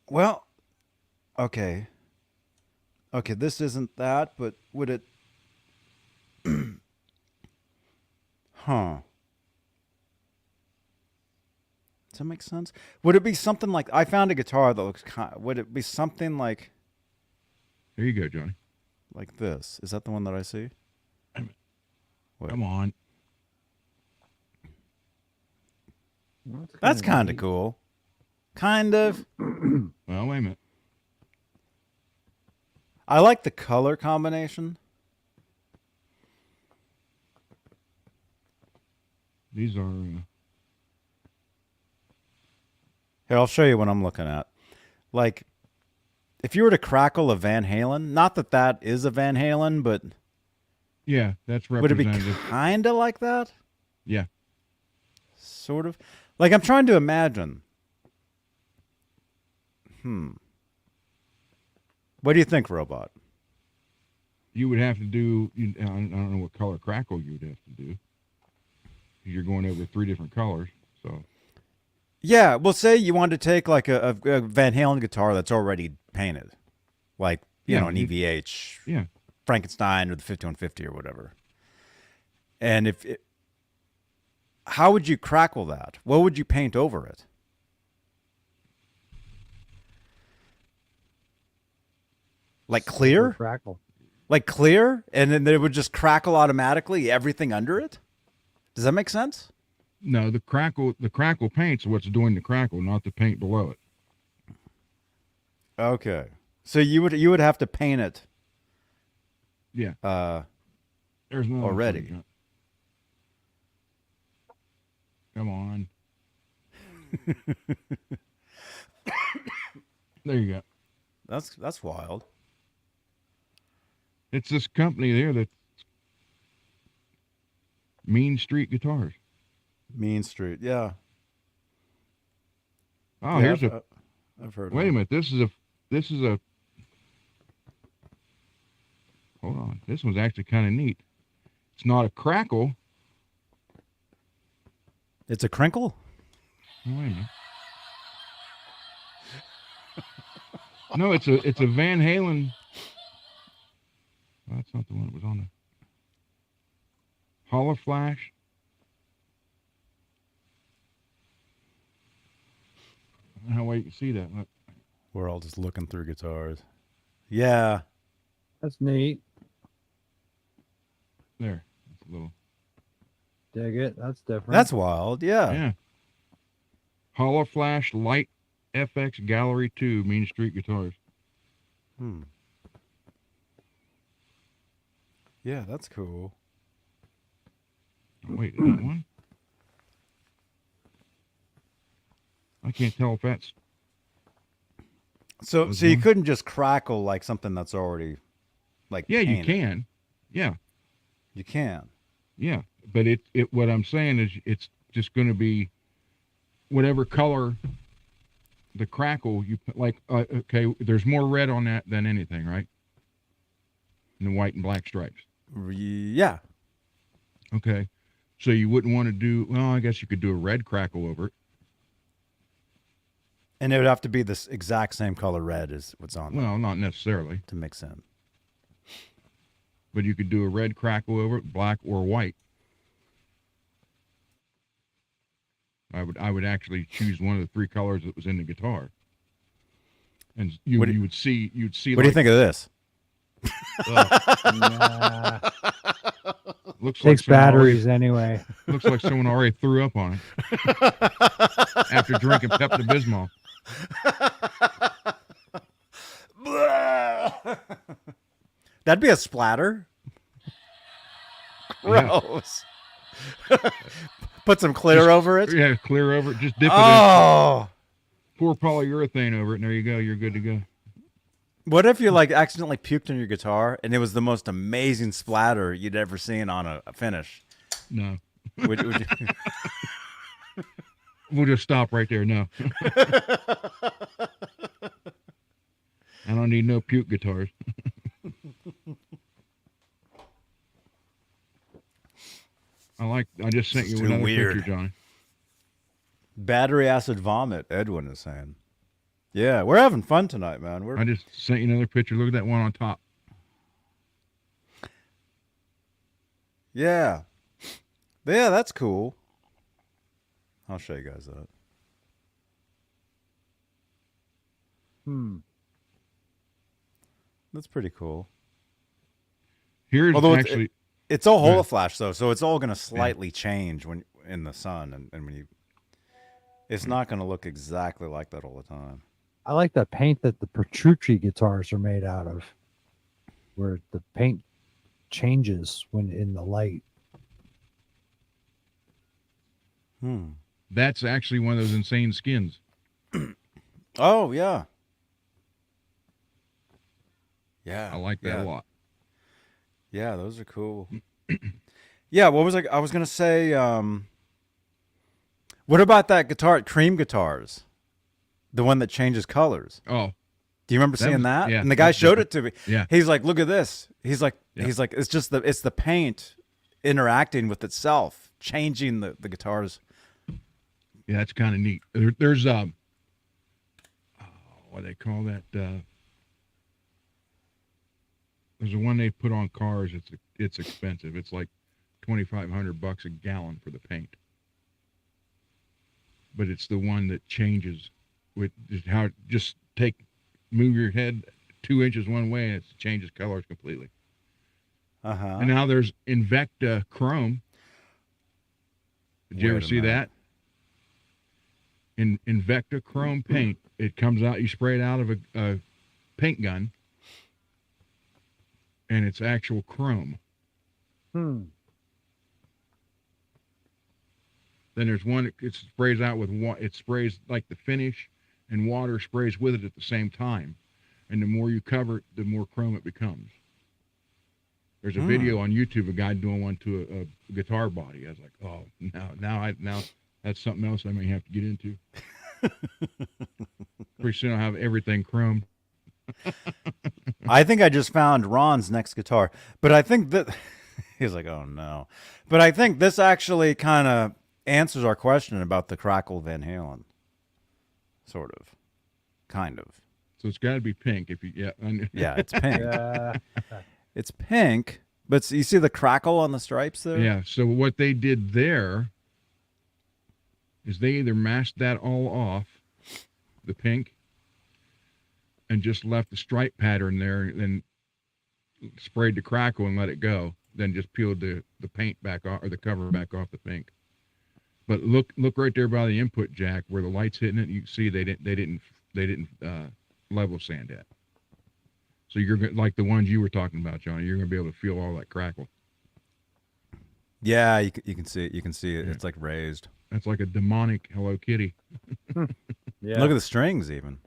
Well, okay. Okay, this isn't that, but would it... Huh. Does that make sense? Would it be something like... I found a guitar that looks kind... Would it be something like... There you go, Johnny. Like this? Is that the one that I see? Come on. That's kind of cool. Kind of. Well, wait a minute. I like the color combination. These are... Here, I'll show you what I'm looking at. Like, if you were to crackle a Van Halen, not that that is a Van Halen, but... Yeah, that's would it be representative. kind of like that? Yeah. Sort of. Like, I'm trying to imagine. What do you think, Robot? You would have to do... I don't know what color crackle you would have to do. You're going over 3 different colors, so... Yeah, well, say you wanted to take like a Van Halen guitar that's already painted, like you know, an EVH, yeah, Frankenstein or the 5150 or whatever. And how would you crackle that? What would you paint over it? Like clear? Crackle. Like clear, and then it would just crackle automatically, everything under it. Does that make sense? No, the crackle paint's what's doing the crackle, not the paint below it. Okay. So you would have to paint it. Yeah. There's no already. Come on. There you go. That's wild. It's this company there that's Mean Street Guitars. Mean Street, yeah. Oh, Yeah, here's I've heard. Wait a minute. This is a. Hold on. This one's actually kind of neat. It's not a crackle. It's a crinkle. Oh, wait a minute. No, it's a Van Halen. Well, that's not the one that was on the Hollow Flash. I don't know how well you can see that. Look. We're all just looking through guitars. Yeah. That's neat. There. That's a little. Dig it. That's different. That's wild. Yeah. Yeah. Hollow Flash Light FX Gallery 2 Mean Street Guitars. Yeah, that's cool. Oh, wait, is that one? I can't tell if that's. So you couldn't just crackle like something that's already like. Yeah, painted. you can. Yeah. You can. Yeah, but it what I'm saying is it's just going to be whatever color the crackle you put, like okay, there's more red on that than anything, right? And the white and black stripes. Yeah. Okay. So you wouldn't want to do, well, I guess you could do a red crackle over it. And it would have to be this exact same color red as what's on there Well, not necessarily. to mix in. But you could do a red crackle over it, black or white. I would actually choose one of the three colors that was in the guitar. And you would see What do you think of this? Nah. Looks Takes like someone batteries anyway. Looks like someone already threw up on it after drinking Pepto-Bismol. That'd be a splatter. Gross. Put some clear over it. Yeah, clear over it. Just dip it in. Pour polyurethane over it, and there you go. You're good to go. What if you like accidentally puked on your guitar and it was the most amazing splatter you'd ever seen on a finish? No. Would you... We'll just stop right there. No. I don't need no puke guitars. I just sent you another picture, Johnny. Battery acid vomit, Edwin is saying. Yeah, we're having fun tonight, man. I just sent you another picture. Look at that one on top. Yeah. Yeah, that's cool. I'll show you guys that. That's pretty cool. Here's Although actually... it's all holoflash though, so it's all going to slightly change when in the sun, and when you, it's not going to look exactly like that all the time. I like the paint that the Petrucci guitars are made out of, where the paint changes when in the light. That's actually one of those insane skins. Oh yeah. Yeah, I like that a lot. Yeah, those are cool. Yeah, what was I was gonna say? What about that guitar, Cream Guitars, the one that changes colors? Oh, do you remember seeing that? Yeah, and the guy showed it to me. Yeah, he's like, "Look at this." He's like, it's just it's the paint interacting with itself, changing the guitars. Yeah, that's kind of neat. There's what do they call that? There's the one they put on cars. It's expensive. It's like $2,500 a gallon for the paint. But it's the one that changes with how move your head 2 inches one way and it changes colors completely. And now there's Invecta Chrome. Did you ever see that? In Invecta Chrome paint, it comes out. You spray it out of a paint gun. And it's actual chrome. Then there's one that it sprays out with it sprays like the finish, and water sprays with it at the same time. And the more you cover it, the more chrome it becomes. There's a video on YouTube, a guy doing one to a guitar body. I was like, oh, now that's something else I may have to get into. Pretty soon I'll have everything chromed. I think I just found Ron's next guitar, but I think that he's like, oh no. But I think this actually kind of answers our question about the Crackle Van Halen. Sort of. Kind of. So it's got to be pink if you, yeah, it's pink. It's pink, but you see the crackle on the stripes there? Yeah, so what they did there is they either masked that all off, the pink, and just left the stripe pattern there and then sprayed the crackle and let it go, then just peeled the paint back off, or the cover back off the pink. But look right there by the input jack where the light's hitting it, you can see they didn't level sand it. So you're like the ones you were talking about, Johnny. You're going to be able to feel all that crackle. Yeah, you can see it. You can see it. Yeah. It's like raised. That's like a demonic Hello Kitty. Yeah. Look at the strings, even.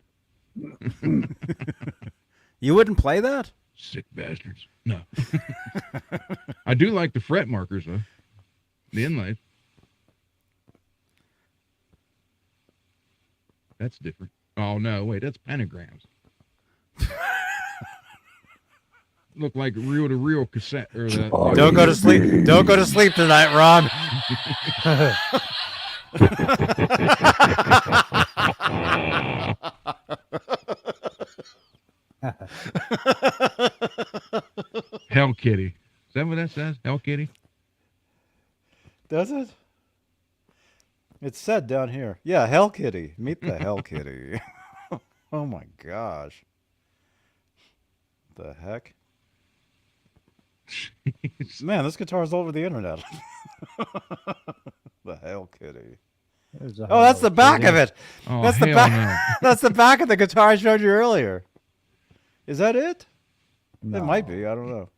You wouldn't play that? Sick bastards. No. I do like the fret markers, though. The inlays. That's different. Oh, no. Wait, that's pentagrams. Look like reel-to-reel cassette. Or the, Don't go to sleep. Don't go to sleep tonight, Ron. Hell Kitty. Is that what that says? Hell Kitty? Does it? It's said down here. Yeah, Hell Kitty. Meet the Hell Kitty. Oh my gosh. The heck? Man, this guitar's all over the internet. The Hell Kitty. Oh, that's the back of it. Oh, that's the back. No. That's the back of the guitar I showed you earlier. Is that it? No. It might be. I don't know.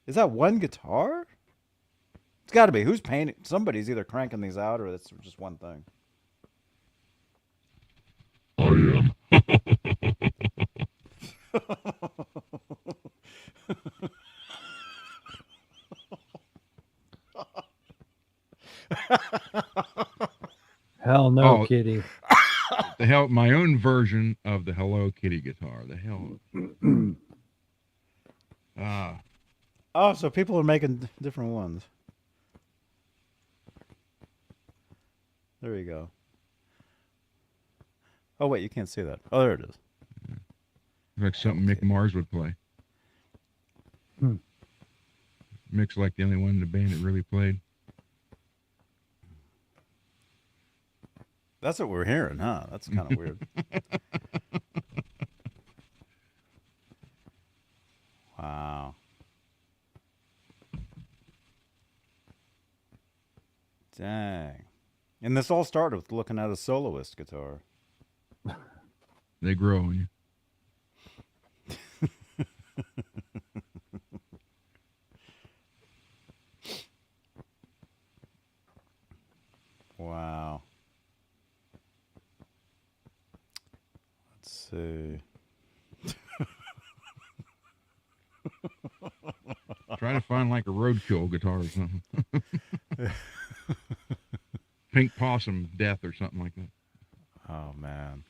Is that one guitar? It's got to be. Who's painting? Somebody's either cranking these out or it's just one thing. I am. Hell no, Kitty. My own version of the Hello Kitty guitar. The hell. Oh, so people are making different ones. There you go. Oh wait, you can't see that. Oh, there it is. Like something Mick Mars would play. Mick's like the only one in the band that really played. That's what we're hearing, huh? That's kind of weird. Wow. Dang. And this all started with looking at a soloist guitar. They grow on you. Wow. Let's see. Try to find like a roadkill guitar or something. Pink Possum Death or something like that. Oh, man.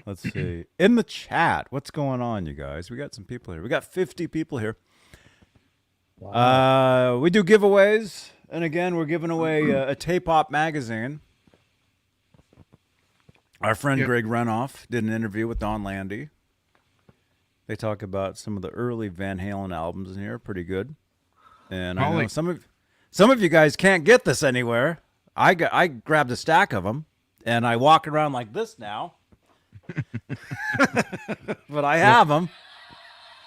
Let's see. In the chat, what's going on, you guys? We got some people here. We got 50 people here. Wow. We do giveaways. And again, we're giving away a Tape-Op magazine. Our friend Greg Renoff did an interview with Don Landy. They talk about some of the early Van Halen albums in here. Pretty good. And I know some of you guys can't get this anywhere. I grabbed a stack of them, and I walk around like this now. But I have them.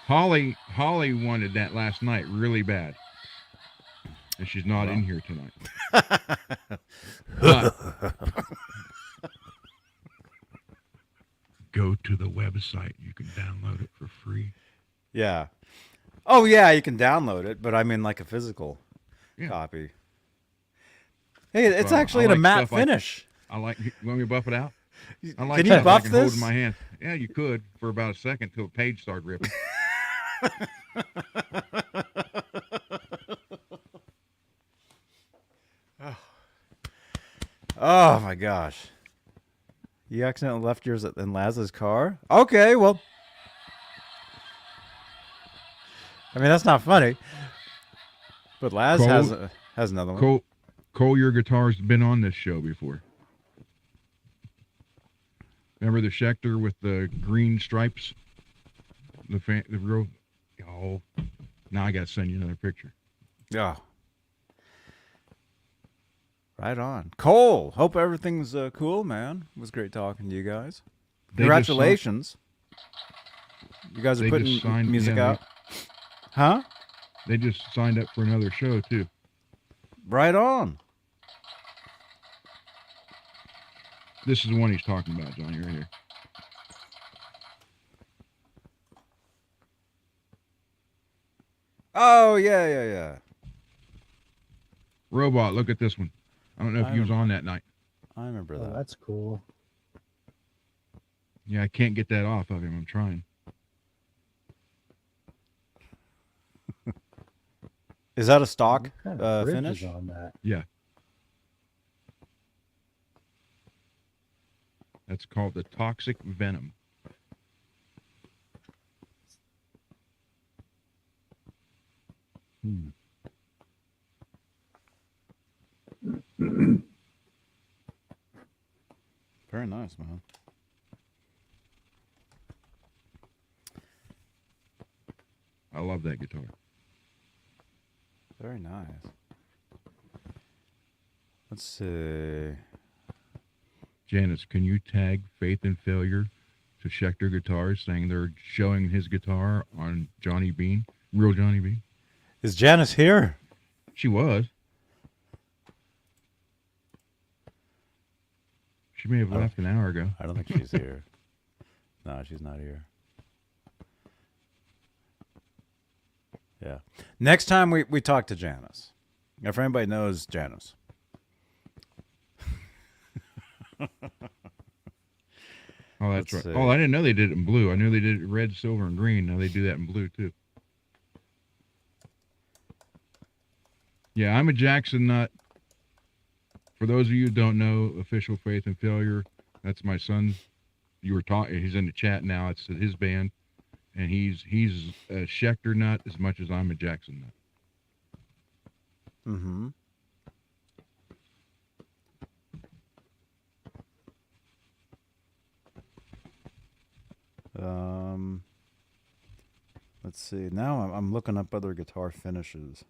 Holly wanted that last night really bad. And she's not in here tonight. But go to the website. You can download it for free. Yeah. Oh, yeah, you can download it, but I mean like a physical. Yeah. copy. Hey, it's So actually I in a like matte stuff like- finish. I like. You want me to buff it out? I like Can you stuff buff I can hold this? in my hand. Yeah, you could for about a second till the page started ripping. Oh my gosh. You accidentally left yours in Laz's car? Okay, well. I mean, that's not funny. But Laz Cole- has another one. Cole, your guitar's been on this show before. Remember the Schecter with the green stripes? The real. Oh, now I got to send you another picture. Yeah. Right on. Cole, hope everything's cool, man. It was great talking to you guys. Congratulations. You guys are putting music out. Huh? They just signed up for another show, too. Right on. This is the one he's talking about, Johnny, right here. Oh, yeah. Robot, look at this one. I don't know if you was on that night. I remember that. Oh, that's cool. Yeah, I can't get that off of him. I'm trying. Is that a stock What kind of bridge finish? is on that? Yeah. That's called the Toxic Venom. Very nice, man. I love that guitar. Very nice. Let's see. Janice, can you tag Faith and Failure to Schecter Guitars saying they're showing his guitar on Johnny Bean? Real Johnny Bean? Is Janice here? She was. She may have left an hour ago. I don't think she's here. No, she's not here. Yeah. Next time we talk to Janice. If anybody knows Janice. Oh, that's Let's right. see. Oh, I didn't know they did it in blue. I knew they did it red, silver, and green. Now they do that in blue, too. Yeah, I'm a Jackson nut. For those of you who don't know, official Faith and Failure, that's my son. You were talking. He's in the chat now. It's his band, and he's a Schecter nut as much as I'm a Jackson nut. Mm-hmm. Let's see. Now I'm looking up other guitar finishes.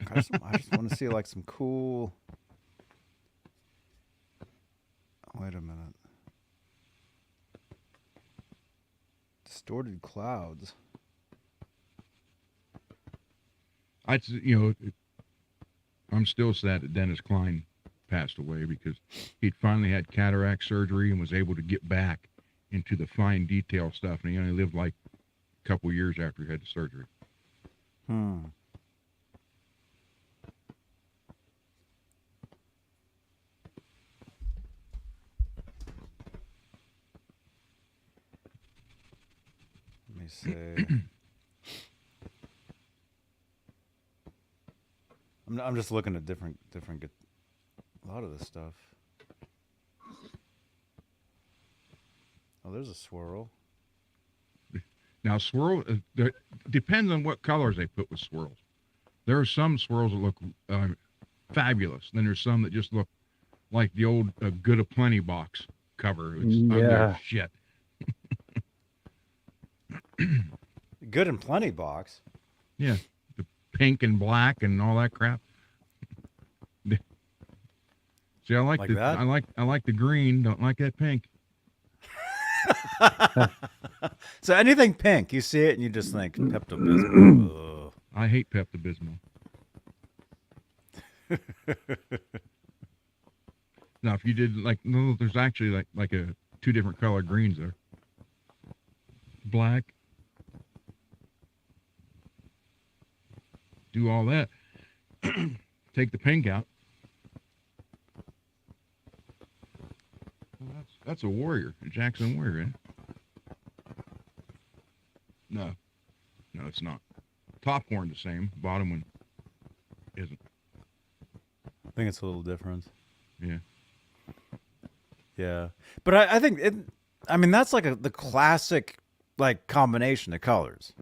I just want to see like some cool. Wait a minute. Distorted clouds. I'm still sad that Dennis Klein passed away because he'd finally had cataract surgery and was able to get back into the fine detail stuff, and he only lived like a couple years after he had the surgery. Let me see. I'm just looking at different a lot of this stuff. Oh, there's a swirl. Now, swirl depends on what colors they put with swirls. There are some swirls that look fabulous. Then there's some that just look like the old Good of Plenty box cover. It's ugly as shit. Good and Plenty box. Yeah, the pink and black and all that crap. See, I like that? I like the green. Don't like that pink. So anything pink, you see it and you just think Pepto-Bismol. I hate Pepto-Bismol. Now, if you did there's actually like two different color greens there. Black. Do all that. take the pink out. Well, that's a Warrior, a Jackson Warrior, isn't it? No, it's not. Top horn the same, bottom one isn't. I think it's a little different. Yeah. Yeah, but I think it. I mean, that's like the classic like combination of colors.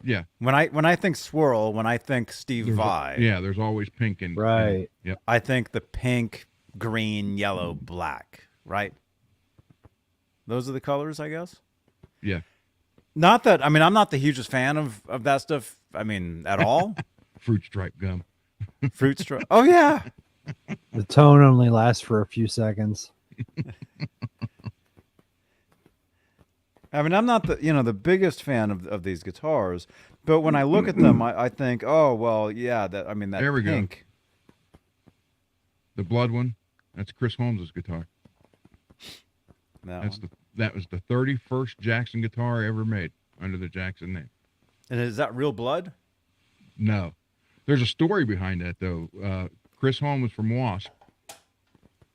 Yeah. When I think swirl, when I think Steve Vai. There's always pink and right. Yep. I think the pink, green, yellow, black. Right. Those are the colors, I guess. Yeah. Not that I mean, I'm not the hugest fan of that stuff. I mean, at all. Fruit stripe gum. Fruit stripe. Oh yeah. The tone only lasts for a few seconds. I mean, I'm not the biggest fan of these guitars, but when I look at them, I think, oh well, yeah, that there we pink. Go. The blood one, that's Chris Holmes's guitar. That was the 31st Jackson guitar ever made under the Jackson name. And is that real blood? No, there's a story behind that though. Chris Holmes was from Wasp.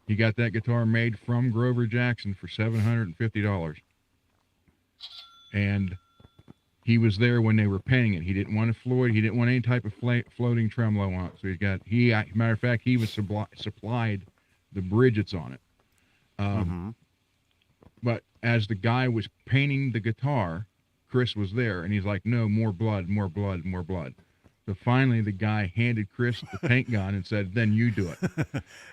He got that guitar made from Grover Jackson for $750. And he was there when they were painting it. He didn't want a Floyd. He didn't want any type of floating tremolo on it. So matter of fact, he was supplied the bridge that's on it. But as the guy was painting the guitar, Chris was there, and he's like, no, more blood, more blood, more blood. So finally, the guy handed Chris the paint gun and said, then you do it.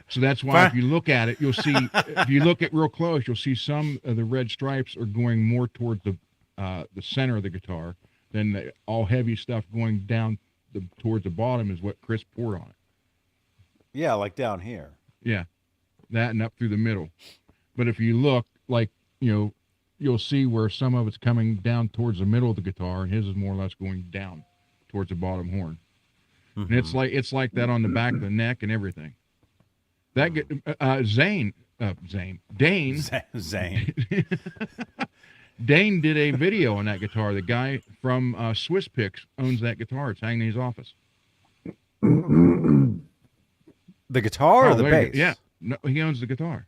So that's why if you look at it, you'll see, if you look at real close, you'll see some of the red stripes are going more towards the center of the guitar than the all heavy stuff going down towards the bottom is what Chris poured on it. Yeah, like down here. Yeah, that and up through the middle. But if you look, like, you'll see where some of it's coming down towards the middle of the guitar, and his is more or less going down towards the bottom horn. And it's like that on the back of the neck and everything. That Dane Dane did a video on that guitar. The guy from Swiss Picks owns that guitar. It's hanging in his office. The guitar or the bass? Yeah, no, he owns the guitar.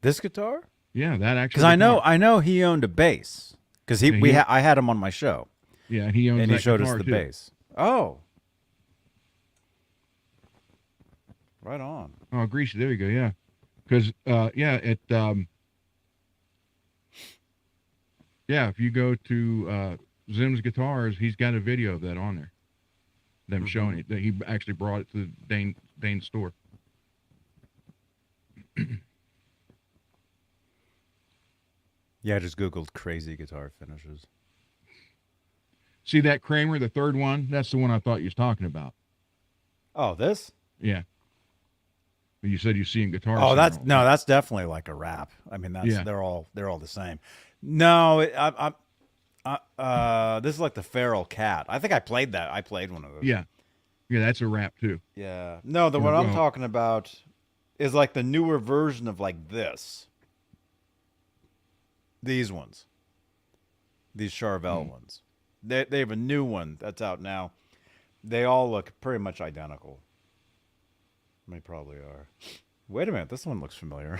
This guitar? Yeah, that actually. Because I know he owned a bass. Because I had him on my show. Yeah, he owns. And he showed us the too. bass. Oh, right on. Oh, greasy. There you go. Yeah, because if you go to Zim's Guitars, he's got a video of that on there. Them showing it. That he actually brought it to Dane's store. Yeah, I just Googled crazy guitar finishes. See that Kramer, the third one? That's the one I thought you was talking about. Oh, this? Yeah. You said you see in guitar. Oh, that's definitely like a rap. I mean, they're all the same. No, this is like the Feral Cat. I think I played that. I played one of those. Yeah, that's a rap too. Yeah. No, what I'm talking about is like the newer version of like this. These ones. These Charvel ones. They have a new one that's out now. They all look pretty much identical. They probably are. Wait a minute, this one looks familiar.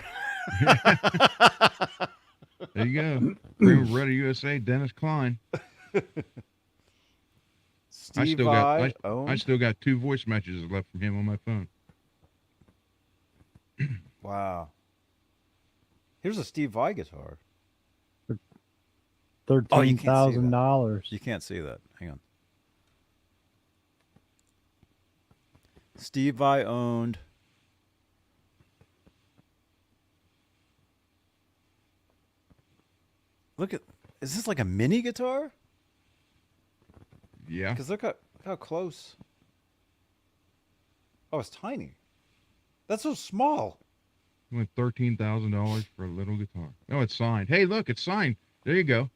There you go. Kramer Rudder USA, Dennis Klein. I still got 2 voice messages left from him on my phone. Wow. Here's a Steve Vai guitar. $13,000. You can't see that. Hang on. Steve Vai owned. Look at. Is this like a mini guitar? Yeah. Because look how close. Oh, it's tiny. That's so small. Went $13,000 for a little guitar. Oh, it's signed. Hey, look, it's signed. There you go.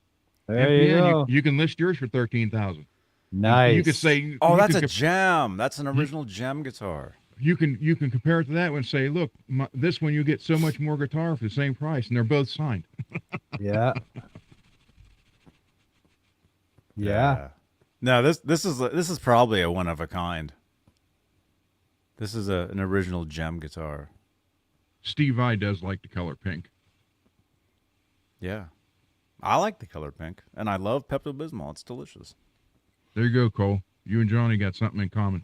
There you go. You can list yours for $13,000. Nice. You could say, "Oh, that's a gem. That's an original gem guitar." You can compare it to that one and say, "Look, this one you get so much more guitar for the same price, and they're both signed." Yeah. Yeah. No, this is probably a one of a kind. This is an original gem guitar. Steve Vai does like the color pink. Yeah. I like the color pink, and I love Pepto-Bismol. It's delicious. There you go, Cole. You and Johnny got something in common.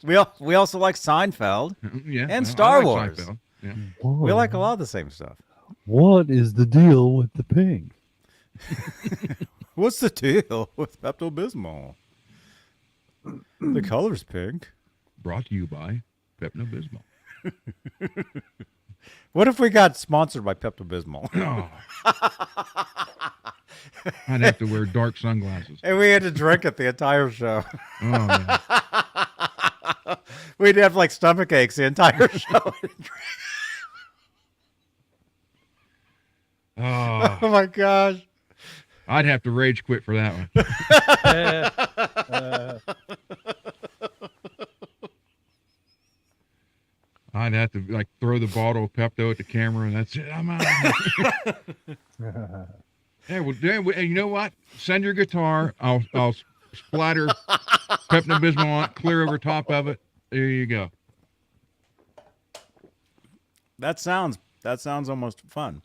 We also like Seinfeld Yeah, and well, Star I like Wars. Seinfeld. Yeah. We like a lot of the same stuff. What is the deal with the pink? What's the deal with Pepto-Bismol? The color's pink. Brought to you by Pepto-Bismol. What if we got sponsored by Pepto-Bismol? Oh. I'd have to wear dark sunglasses. And we had to drink it the entire show. Oh, man. We'd have like stomach aches the entire show. Oh, Oh my gosh. I'd have to rage quit for that one. I'd have to like throw the bottle of Pepto at the camera, and that's it. I'm out. Yeah, well, you know what? Send your guitar. I'll splatter Pepto-Bismol on it, clear over top of it. There you go. That sounds almost fun.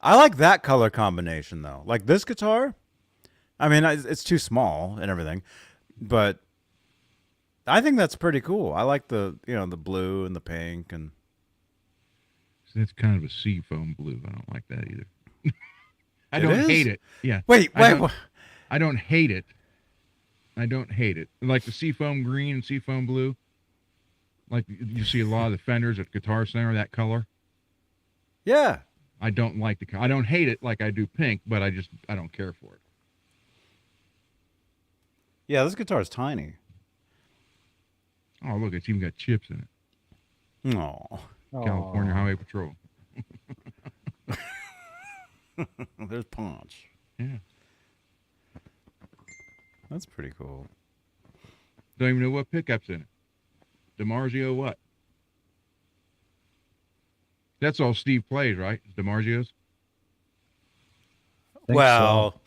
I like that color combination though. Like this guitar, I mean, it's too small and everything, but I think that's pretty cool. I like the blue and the pink, and That's kind of a sea foam blue. I don't like that either. I don't hate it. Yeah. Wait. I don't hate it. I don't hate it. Like the seafoam green and seafoam blue. Like you see a lot of the Fenders at Guitar Center, that color. Yeah. I don't like I don't hate it like I do pink, but I don't care for it. Yeah, this guitar is tiny. Oh, look, it's even got chips in it. Oh. California Highway Patrol. There's punch. Yeah. That's pretty cool. Don't even know what pickup's in it. DiMarzio what? That's all Steve plays, right? DiMarzio's? Well,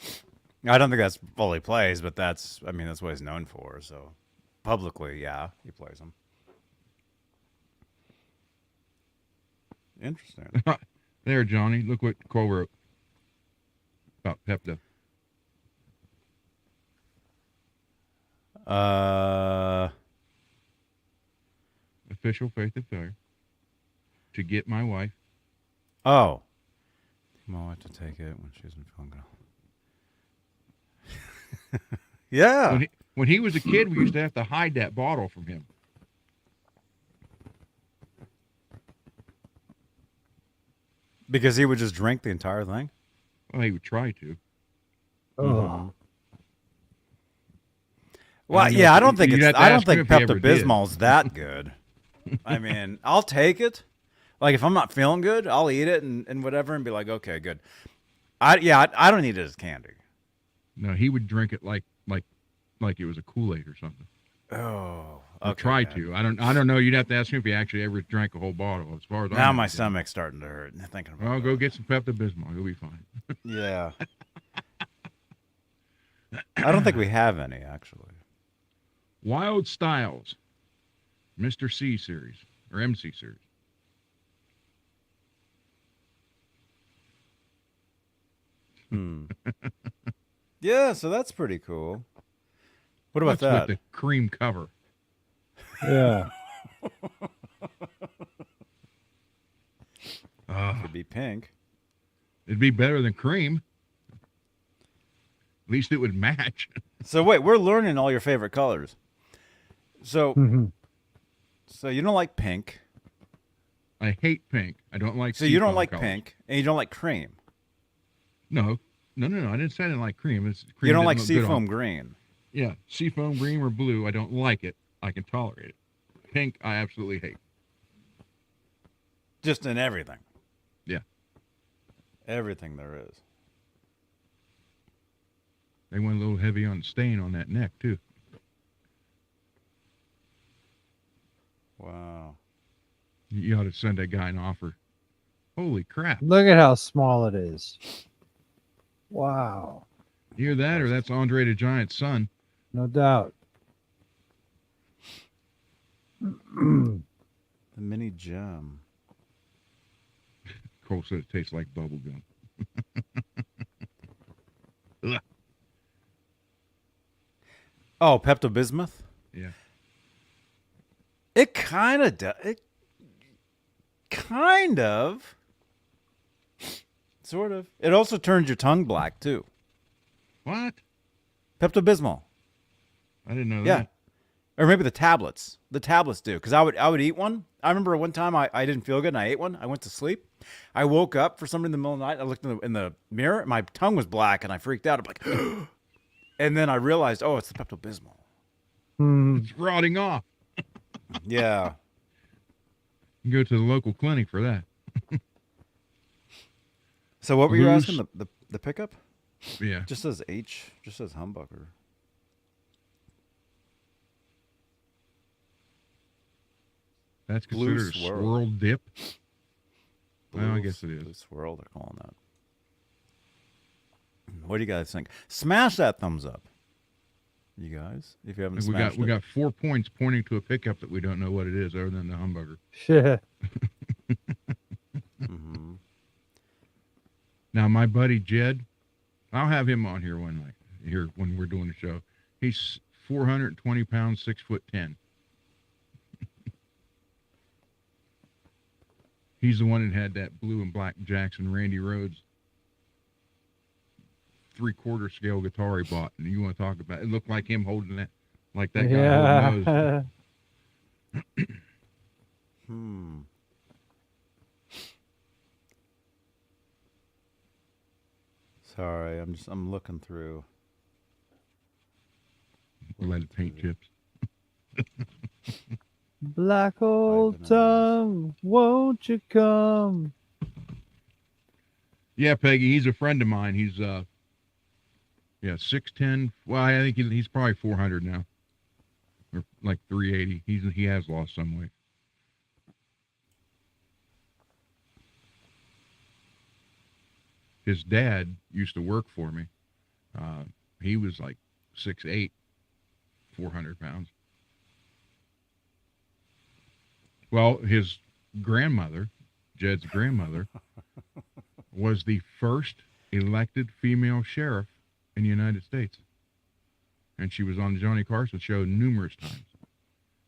I don't think that's all he plays, but that's what he's known for. So publicly, yeah, he plays them. Interesting. There, Johnny. Look what Cole wrote about Pepto. Official faith of failure. To get my wife. Oh. My wife to take it when she's in phone call. Yeah. When he was a kid, we used to have to hide that bottle from him. Because he would just drink the entire thing? Well, he would try to. Oh. Well, yeah, I don't think Pepto-Bismol's that good. I mean, I'll take it. Like if I'm not feeling good, I'll eat it and whatever and be like, okay, good. I don't need it as candy. No, he would drink it like it was a Kool-Aid or something. Oh, okay. Or try to. I don't know. You'd have to ask him if he actually ever drank a whole bottle. As far as now, my stomach's starting to hurt. Thinking about well, go get some Pepto-Bismol. You'll be fine. Yeah. I don't think we have any actually. Wild Styles, Mr. C series or MC series. Yeah, so that's pretty cool. What about With the cream cover. Yeah. Could be pink. It'd be better than cream. At least it would match. So wait, we're learning all your favorite colors. So, so you don't like pink. I hate pink. I don't like. So you don't like colors. pink, and you don't like cream. No. I didn't say I didn't like cream. Cream you don't like seafoam green. Yeah, seafoam green or blue. I don't like it. I can tolerate it. Pink, I absolutely hate. Just in everything. Yeah. Everything there is. They went a little heavy on stain on that neck too. Wow. You ought to send that guy an offer. Holy crap. Look at how small it is. Wow. You hear that, or that's Andre the Giant's son? No doubt. The mini gem. Cole said it tastes like bubble gum. Ugh. Oh, Pepto-Bismuth? Yeah. It kind of does. It kind of. Sort of. It also turns your tongue black, too. What? Pepto-Bismol. I didn't know Yeah. that. Or maybe the tablets. The tablets do. Because I would eat one. I remember one time I didn't feel good and I ate one. I went to sleep. I woke up for some reason in the middle of the night. I looked in the mirror. My tongue was black and I freaked out. I'm like, and then I realized, oh, it's the Pepto-Bismol. It's rotting off. Yeah. You can go to the local clinic for that. So what were you Loose. asking? The pickup? Yeah. Just says H. Just says Humbucker. That's Blue considered a swirl. swirl dip. Well, I Blue- guess it is. Blue swirl, they're calling that. What do you guys think? Smash that thumbs up, you guys. If you haven't We smashed got it. 4 points pointing to a pickup that we don't know what it is, other than the Humbucker. Yeah. Mhm. Now, my buddy Jed, I'll have him on here one night. Here when we're doing the show. He's 420 pounds, 6'10". He's the one that had that blue and black Jackson Randy Rhodes 3/4 scale guitar he bought, and you want to talk about it? It looked like him holding that, like that guy holding those. Sorry, I'm looking through. Lead paint chips. Black old tongue, won't you come? Yeah, Peggy, he's a friend of mine. He's 6'10". Well, I think he's probably 400 now, or like 380. He has lost some weight. His dad used to work for me. He was like 6'8", 400 pounds. Well, his grandmother, Jed's grandmother, was the first elected female sheriff in the United States. And she was on the Johnny Carson show numerous times.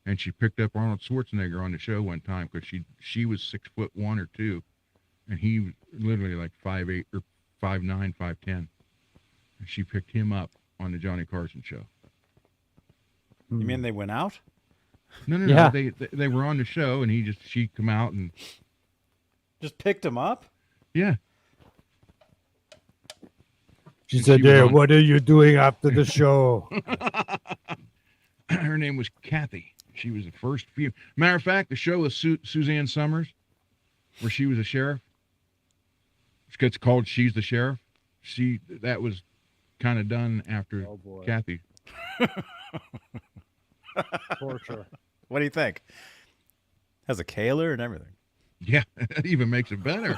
And she picked up Arnold Schwarzenegger on the show one time because she was 6'1" or 2", and he was literally like 5'8" or 5'9", 5'10". And she picked him up on the Johnny Carson show. You mean they went out? No, Yeah. they were on the show, and she come out and Just picked him up? yeah. She said, was "Hey, on- what are you doing after the show?" Her name was Kathy. She was the first female. Matter of fact, the show was Suzanne Summers, where she was a sheriff. It's called She's the Sheriff. That was kind of done after Oh, boy. Kathy. Torture. What do you think? Has a Kaler and everything. Yeah, that even makes it better.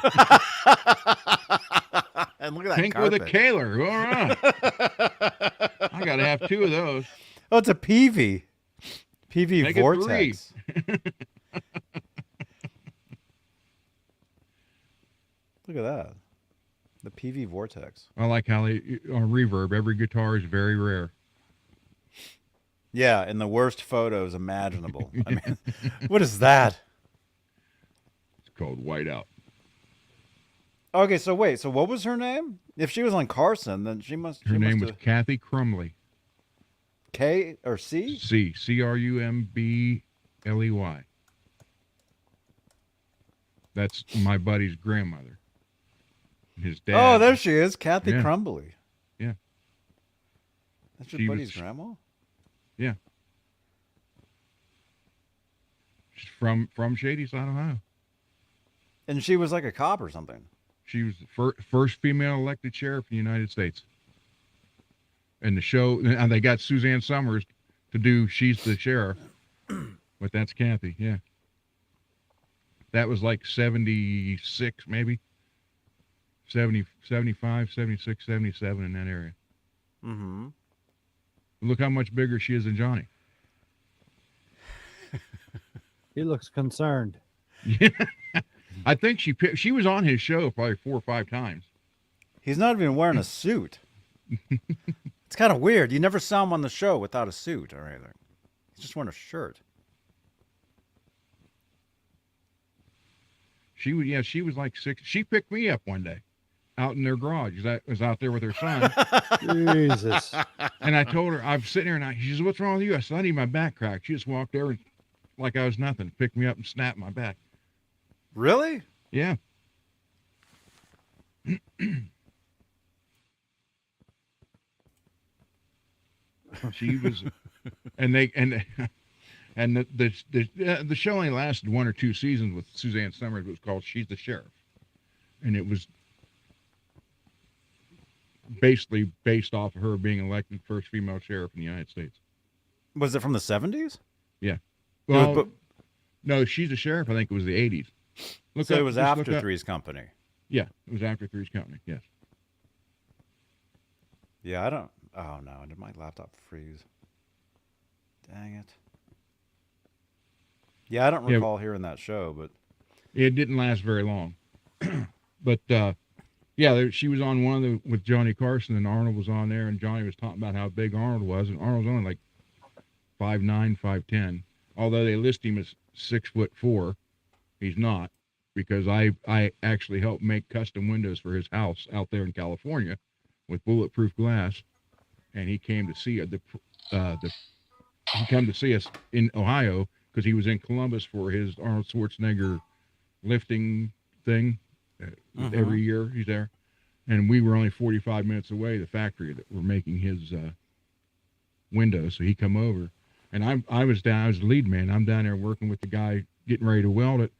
And look at that Pink with a carpet. Kaler. All right. I got to have 2 of those. Oh, it's a PV. PV Make it Vortex. Look at that. The PV Vortex. I like how on reverb, every guitar is very rare. Yeah, in the worst photos imaginable. I mean, what is that? It's called Whiteout. Okay, so wait. So what was her name? If she was on Carson, then she must. Her she name must was have- Kathy Crumley. K or C? Crumbley. That's my buddy's grandmother. His dad. Oh, there she is, Kathy Yeah. Crumbly. Yeah. That's your She buddy's was- grandma? Yeah. She's from Shady Side, Ohio. And she was like a cop or something. She was the first female elected sheriff in the United States. And the show, and they got Suzanne Summers to do She's the Sheriff, but that's Kathy, yeah. That was like 76, maybe. 70, 75, 76, 77 in that area. Mm-hmm. Look how much bigger she is than Johnny. He looks concerned. Yeah. I think she was on his show probably 4 or 5 times. He's not even wearing a suit. It's kind of weird. You never saw him on the show without a suit or anything. He's just wearing a shirt. She was like 6. She picked me up one day out in their garage. I was out there with her son. Jesus. And I told her, I'm sitting there, and she says, "What's wrong with you?" I said, "I need my back cracked." She just walked over and, like I was nothing, picked me up and snapped my back. Really? Yeah. She was, and the show only lasted 1 or 2 seasons with Suzanne Summers. It was called She's the Sheriff, and it was basically based off of her being elected first female sheriff in the United States. Was it from the 70s? Yeah. Well, no, She's the Sheriff. I think it was the 80s. So it was after Three's Company. Yeah, it was after Three's Company. Yes. Yeah, I don't. Oh no, did my laptop freeze? Dang it. Yeah, I don't recall hearing that show, but it didn't last very long. But yeah, she was on one of with Johnny Carson, and Arnold was on there, and Johnny was talking about how big Arnold was, and Arnold's only like 5'9", 5'10". Although they list him as 6'4", he's not, because I actually helped make custom windows for his house out there in California with bulletproof glass, and he came to see he came to see us in Ohio because he was in Columbus for his Arnold Schwarzenegger lifting thing. Every year he's there, and we were only 45 minutes away, the factory that were making his windows. So he come over, and I was the lead man. I'm down there working with the guy getting ready to weld it,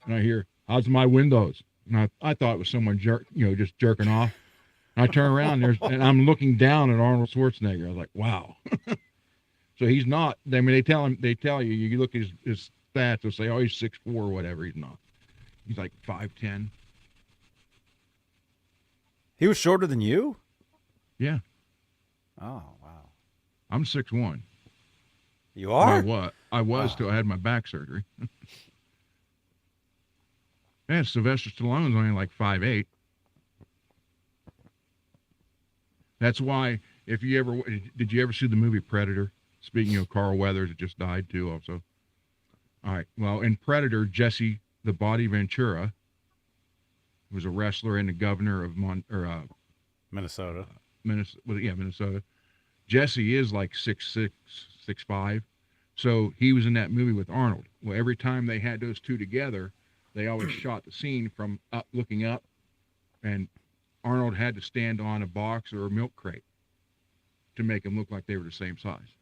and I hear, "How's my windows?" And I thought it was someone just jerking off. And I turn around and I'm looking down at Arnold Schwarzenegger. I was like, wow. So he's not. I mean, they tell you, you look at his stats, they'll say, oh, he's 6'4" or whatever. He's not. He's like 5'10". he was shorter than you? Yeah. Oh, wow. I'm 6'1". You are? I was till I had my back surgery. Yeah, Sylvester Stallone's only like 5'8". That's why, did you ever see the movie Predator? Speaking of Carl Weathers, it just died too also. All right, well, in Predator, Jesse the Body Ventura was a wrestler and the governor of Minnesota. Minnesota. Jesse is like 6'6", 6'5". So he was in that movie with Arnold. Well, every time they had those two together, they always shot the scene from looking up, and Arnold had to stand on a box or a milk crate to make them look like they were the same size.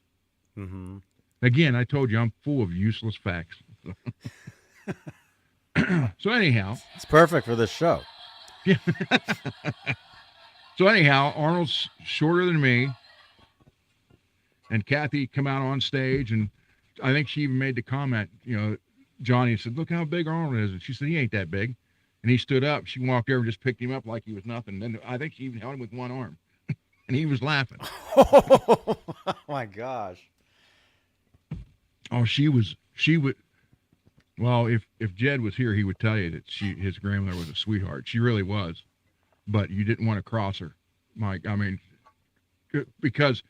Mm-hmm. Again, I told you I'm full of useless facts. So anyhow, it's perfect for this show. Yeah. So anyhow, Arnold's shorter than me, and Kathy come out on stage, and I think she even made the comment, Johnny said, "Look how big Arnold is," and she said, "He ain't that big." And he stood up. She walked over and just picked him up like he was nothing. Then I think she even held him with one arm, and he was laughing. Oh my gosh! Oh, she would. Well, if Jed was here, he would tell you that his grandmother was a sweetheart. She really was, but you didn't want to cross her, Mike. I mean, because,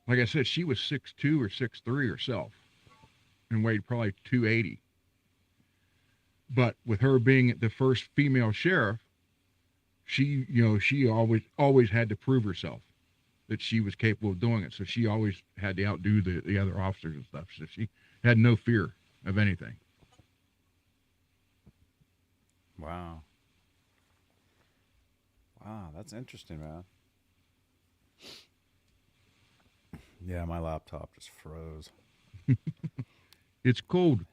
like I said, she was 6'2" or 6'3" herself, and weighed probably 280. But with her being the first female sheriff, she always had to prove herself that she was capable of doing it. So she always had to outdo the other officers and stuff. So she had no fear of anything. Wow. Wow, that's interesting, man. Yeah, my laptop just froze. It's cold.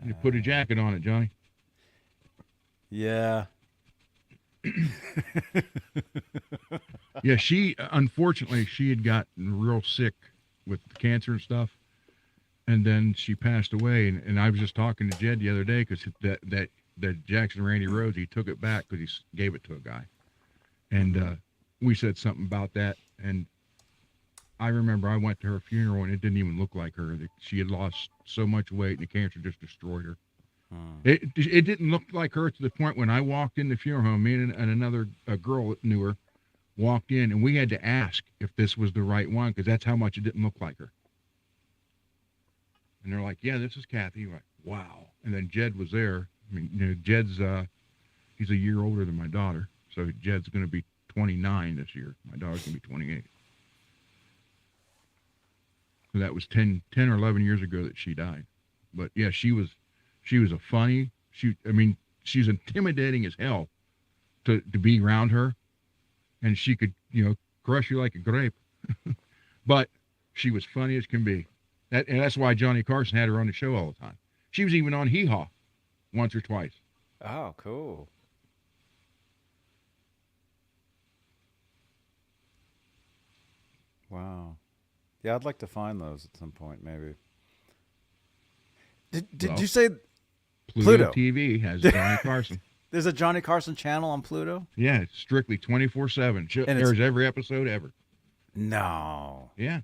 You put a jacket on it, Johnny. Yeah. Yeah, unfortunately, she had gotten real sick with cancer and stuff, and then she passed away. And I was just talking to Jed the other day because that Jackson Randy Rhodes, he took it back because he gave it to a guy, and we said something about that, and I remember I went to her funeral and it didn't even look like her. She had lost so much weight and the cancer just destroyed her. It didn't look like her to the point when I walked in the funeral home, me and another girl that knew her walked in, and we had to ask if this was the right one because that's how much it didn't look like her. And they're like, yeah, this is Kathy. Like, wow. And then Jed was there. I mean, you know, Jed's, he's a year older than my daughter. So Jed's going to be 29 this year. My daughter's going to be 28. So that was 10 or 11 years ago that she died. But yeah, she was a funny, she's intimidating as hell to be around her. And she could, you know, crush you like a grape. But she was funny as can be. And that's why Johnny Carson had her on the show all the time. She was even on Hee Haw once or twice. Oh, cool. Wow. Yeah, I'd like to find those at some point, maybe. Did you say Pluto TV has Johnny Carson. There's a Johnny Carson channel on Pluto? Yeah, it's strictly 24/7. Airs every episode ever. No. Yeah.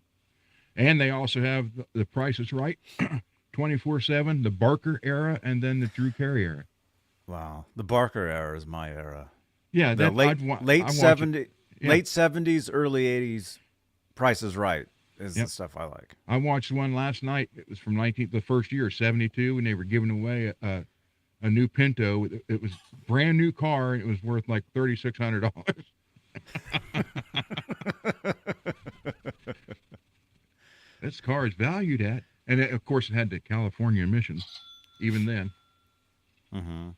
And they also have The Price is Right, 24/7, the Barker era, and then the Drew Carey era. Wow. The Barker era is my era. Yeah, the late 70s, early 80s Price is Right is the stuff I like. I watched one last night. It was from the first year, 72, and they were giving away a new Pinto. It was a brand new car, and it was worth like $3,600. This car is valued at, and of course it had the California emissions, even then. Mm-hmm.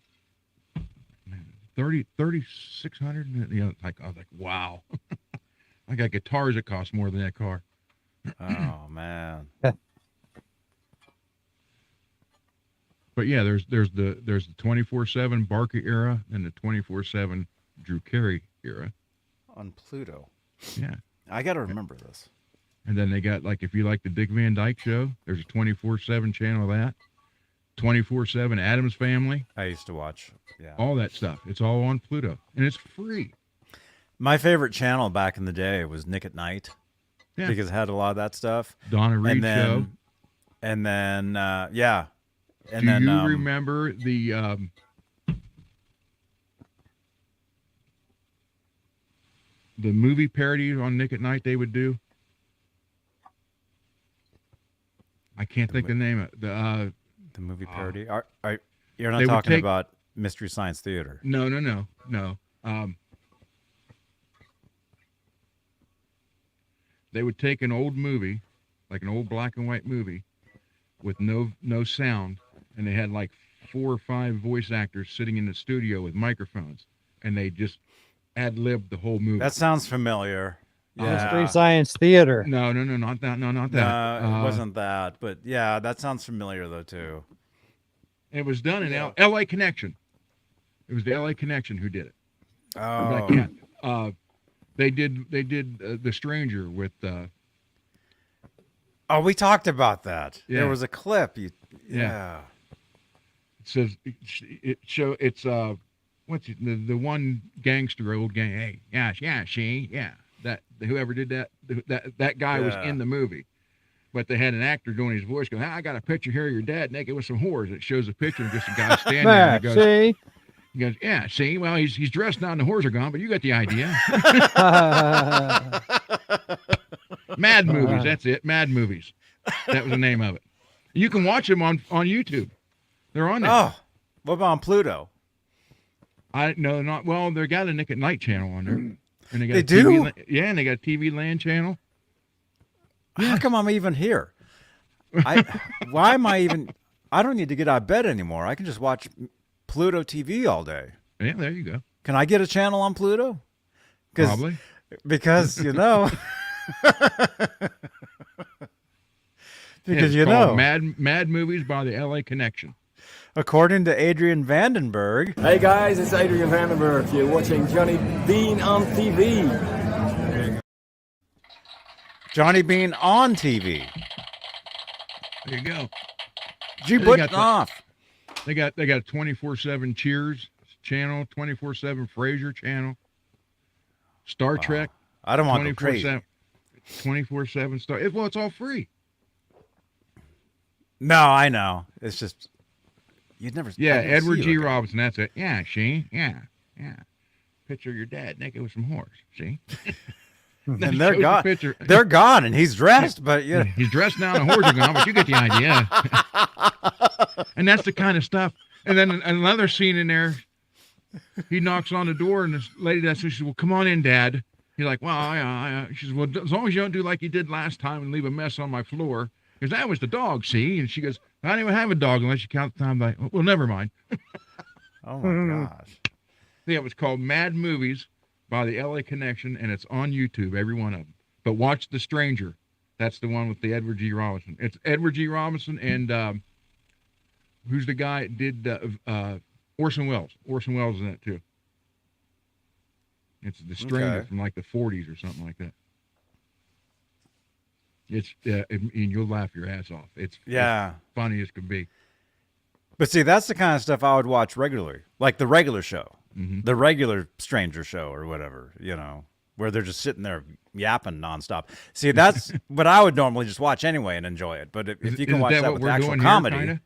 3,600. You know, I was like, wow. I got guitars that cost more than that car. Oh man. But yeah, there's the 24/7 Barker era and the 24/7 Drew Carey era on Pluto. Yeah, I got to remember this. And then they got, like, if you like the Dick Van Dyke Show, there's a 24/7 channel of that. 24/7 Addams Family. I used to watch. Yeah. All that stuff. It's all on Pluto, and it's free. My favorite channel back in the day was Nick at Night. Yeah. Because it had a lot of that stuff. Donna Reed Show. And then, yeah. And Do then, you remember the movie parodies on Nick at Night they would do? I can't think of the name of the movie parody. You're not talking about Mystery Science Theater? No. They would take an old movie, like an old black and white movie, with no sound, and they had like 4 or 5 voice actors sitting in the studio with microphones, and they just ad-libbed the whole movie. That sounds familiar. Yeah. Mystery Science Theater. No, not that. No, not that. No, it wasn't that. But yeah, that sounds familiar though too. It was done in L.A. Connection. It was the L.A. Connection who did it. Oh. Yeah. They did The Stranger with. Oh, we talked about that. Yeah. There was a clip. Yeah. It says it's what's it, the one gangster, old gang. Hey, that whoever did that guy was in the movie, but they had an actor doing his voice going, I got a picture here of your dad naked with some whores. It shows a picture of just a guy standing there. And he goes, yeah, see, well, he's dressed now and the whores are gone, but you got the idea. Mad Movies, that's it. Mad Movies. That was the name of it. You can watch them on YouTube. They're on there. Oh, what about on Pluto? No, not well. They got a Nick at Night channel on there, and they got they a do. And they got a TV Land channel. How come I'm even here? Why am I even? I don't need to get out of bed anymore. I can just watch Pluto TV all day. Yeah, there you go. Can I get a channel on Pluto? Probably. Because Mad Movies by the LA Connection. According to Adrian Vandenberg. Hey guys, it's Adrian Vandenberg. You're watching Johnny Bean on TV. Johnny Bean on TV. There you go. G-button off. They got 24/7 Cheers channel, 24/7 Frasier channel, Star Trek. I don't want to go crazy. 24/7 stuff. Well, it's all free. No, I know. It's just you'd never. Yeah, I'd never Edward see G. you again. Robinson. That's it. Yeah, see? Yeah. Picture of your dad naked with some horse. See? And they're gone. They're gone, and he's dressed, but you know. He's dressed now, and the horse are gone, but you get the idea. And that's the kind of stuff. And then another scene in there, he knocks on the door, and this lady that says, "Well, come on in, Dad." He's like, "Well, she says, well, as long as you don't do like you did last time and leave a mess on my floor." Because that was the dog, see? And she goes, "I don't even have a dog unless you count the time." Like, well, never mind. Oh my gosh. Yeah, it was called Mad Movies by the LA Connection, and it's on YouTube, every one of them. But watch The Stranger. That's the one with the Edward G. Robinson. It's Edward G. Robinson and who's the guy that did Orson Welles. Orson Welles is in it too. It's The Stranger from like the 40s or something like that. It's and you'll laugh your ass off. It's funny as can be. But see, that's the kind of stuff I would watch regularly, like the regular show, the regular Stranger show or whatever, you know, where they're just sitting there yapping nonstop. See, that's what I would normally just watch anyway and enjoy it. But if you can watch that with actual comedy,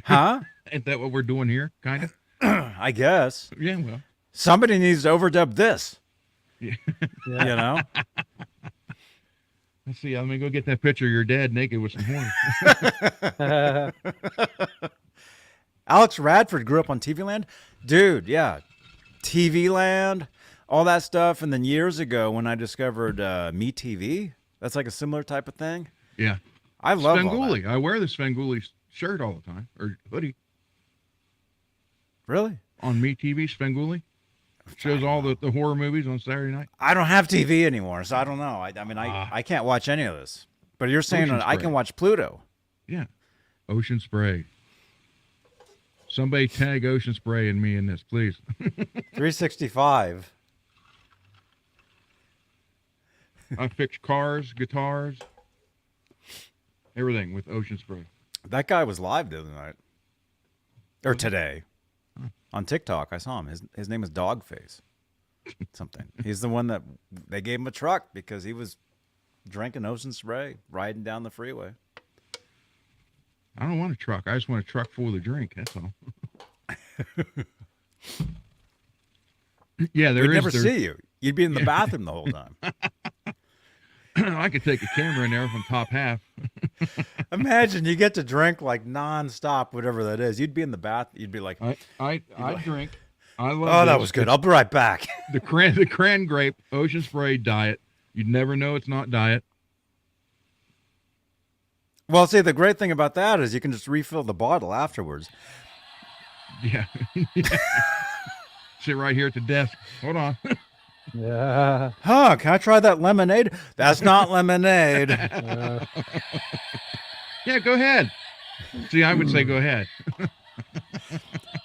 huh? Isn't that what we're doing here, kind of? I guess. Yeah, well. Somebody needs to overdub this. Yeah. You know? Let's see. Let me go get that picture of your dad naked with some horns. Alex Radford grew up on TV Land. Dude, yeah. TV Land, all that stuff. And then years ago when I discovered Me TV, that's like a similar type of thing. Yeah. I love Svengoolie. I wear the Svengoolie shirt all the time, or hoodie. Really? On Me TV, Svengoolie. Shows all the horror movies on Saturday night. I don't have TV anymore, so I don't know. I mean, I can't watch any of this. But you're saying that I can watch Pluto. Yeah. Ocean Spray. Somebody tag Ocean Spray and me in this, please. 365. I fix cars, guitars, everything with Ocean Spray. That guy was live the other night. Or today. On TikTok, I saw him. His name is Dogface. Something. He's the one that they gave him a truck because he was drinking Ocean Spray, riding down the freeway. I don't want a truck. I just want a truck full of the drink. That's all. Yeah, We'd never see you. You'd be in the bathroom the whole time. I could take a camera in there from top half. Imagine you get to drink like nonstop, whatever that is. You'd be in the bath. You'd be like, I drink. I love. Oh, that was good. I'll be right back. The cran grape Ocean Spray diet. You'd never know it's not diet. Well, see, the great thing about that is you can just refill the bottle afterwards. Yeah. Sit right here at the desk. Hold on. Yeah. Huh, can I try that lemonade? That's not lemonade. Yeah, go ahead. See, I would say go ahead.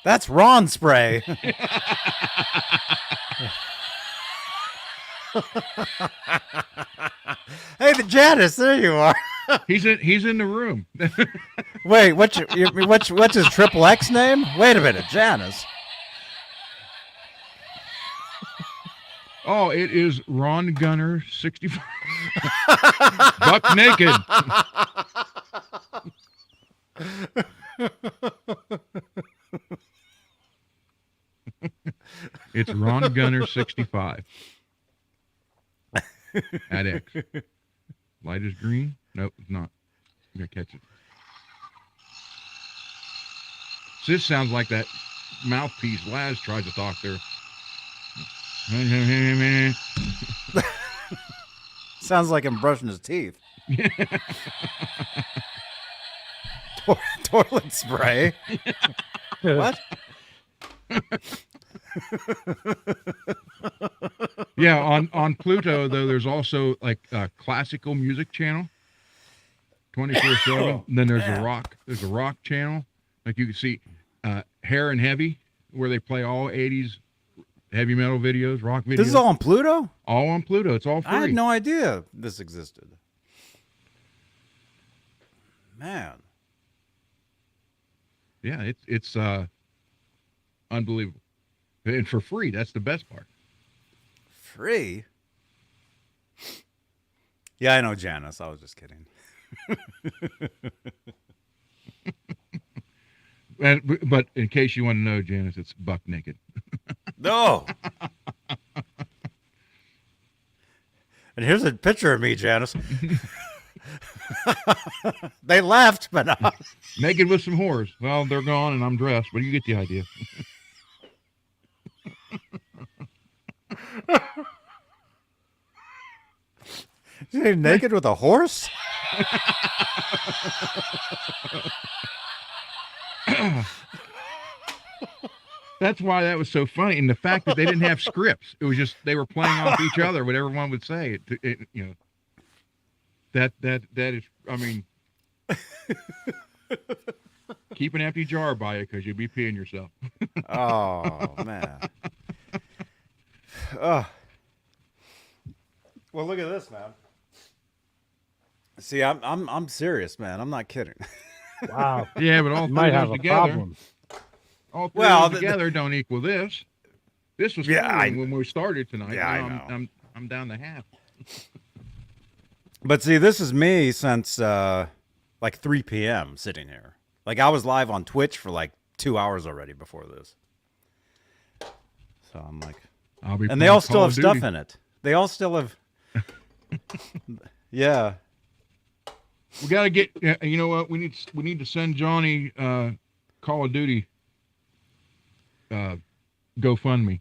That's Ron Spray. Hey, the Janice, there you are. He's in the room. Wait, what's his triple X name? Wait a minute, Janice. Oh, it is Ron Gunner 65. Buck naked. It's Ron Gunner 65. At X. Light is green? Nope, it's not. I'm going to catch it. So this sounds like that mouthpiece Laz tried to talk there. Sounds like him brushing his teeth. Toilet spray. What? Yeah, on Pluto though, there's also like a classical music channel, 24/7. And then there's a rock channel. Like you can see, Hair and Heavy, where they play all 80s heavy metal videos, rock videos. This is all on Pluto? All on Pluto. It's all free. I had no idea this existed. Man. Yeah, it's unbelievable. And for free, that's the best part. Free? Yeah, I know Janice. I was just kidding. But in case you want to know, Janice, it's buck naked. No. And here's a picture of me, Janice. They left, but not. Naked with some whores. Well, they're gone and I'm dressed, but you get the idea. You say naked with a horse? That's why that was so funny, and the fact that they didn't have scripts. It was just they were playing off each other, what everyone would say. You know, that is. I mean, keep an empty jar by you because you'll be peeing yourself. Oh man. Oh. Well, look at this, man. See, I'm serious, man. I'm not kidding. Wow. Yeah, but all three Might of have those a together. problem. All three of those together don't equal this. This was when we started tonight. Yeah, Now I know. I'm down to half. But see, this is me since like 3 p.m. sitting here. Like I was live on Twitch for like 2 hours already before this. So I'm like, and they all still have stuff in it. They all still have. Yeah. We got to get. You know what? We need to send Johnny Call of Duty. GoFundMe.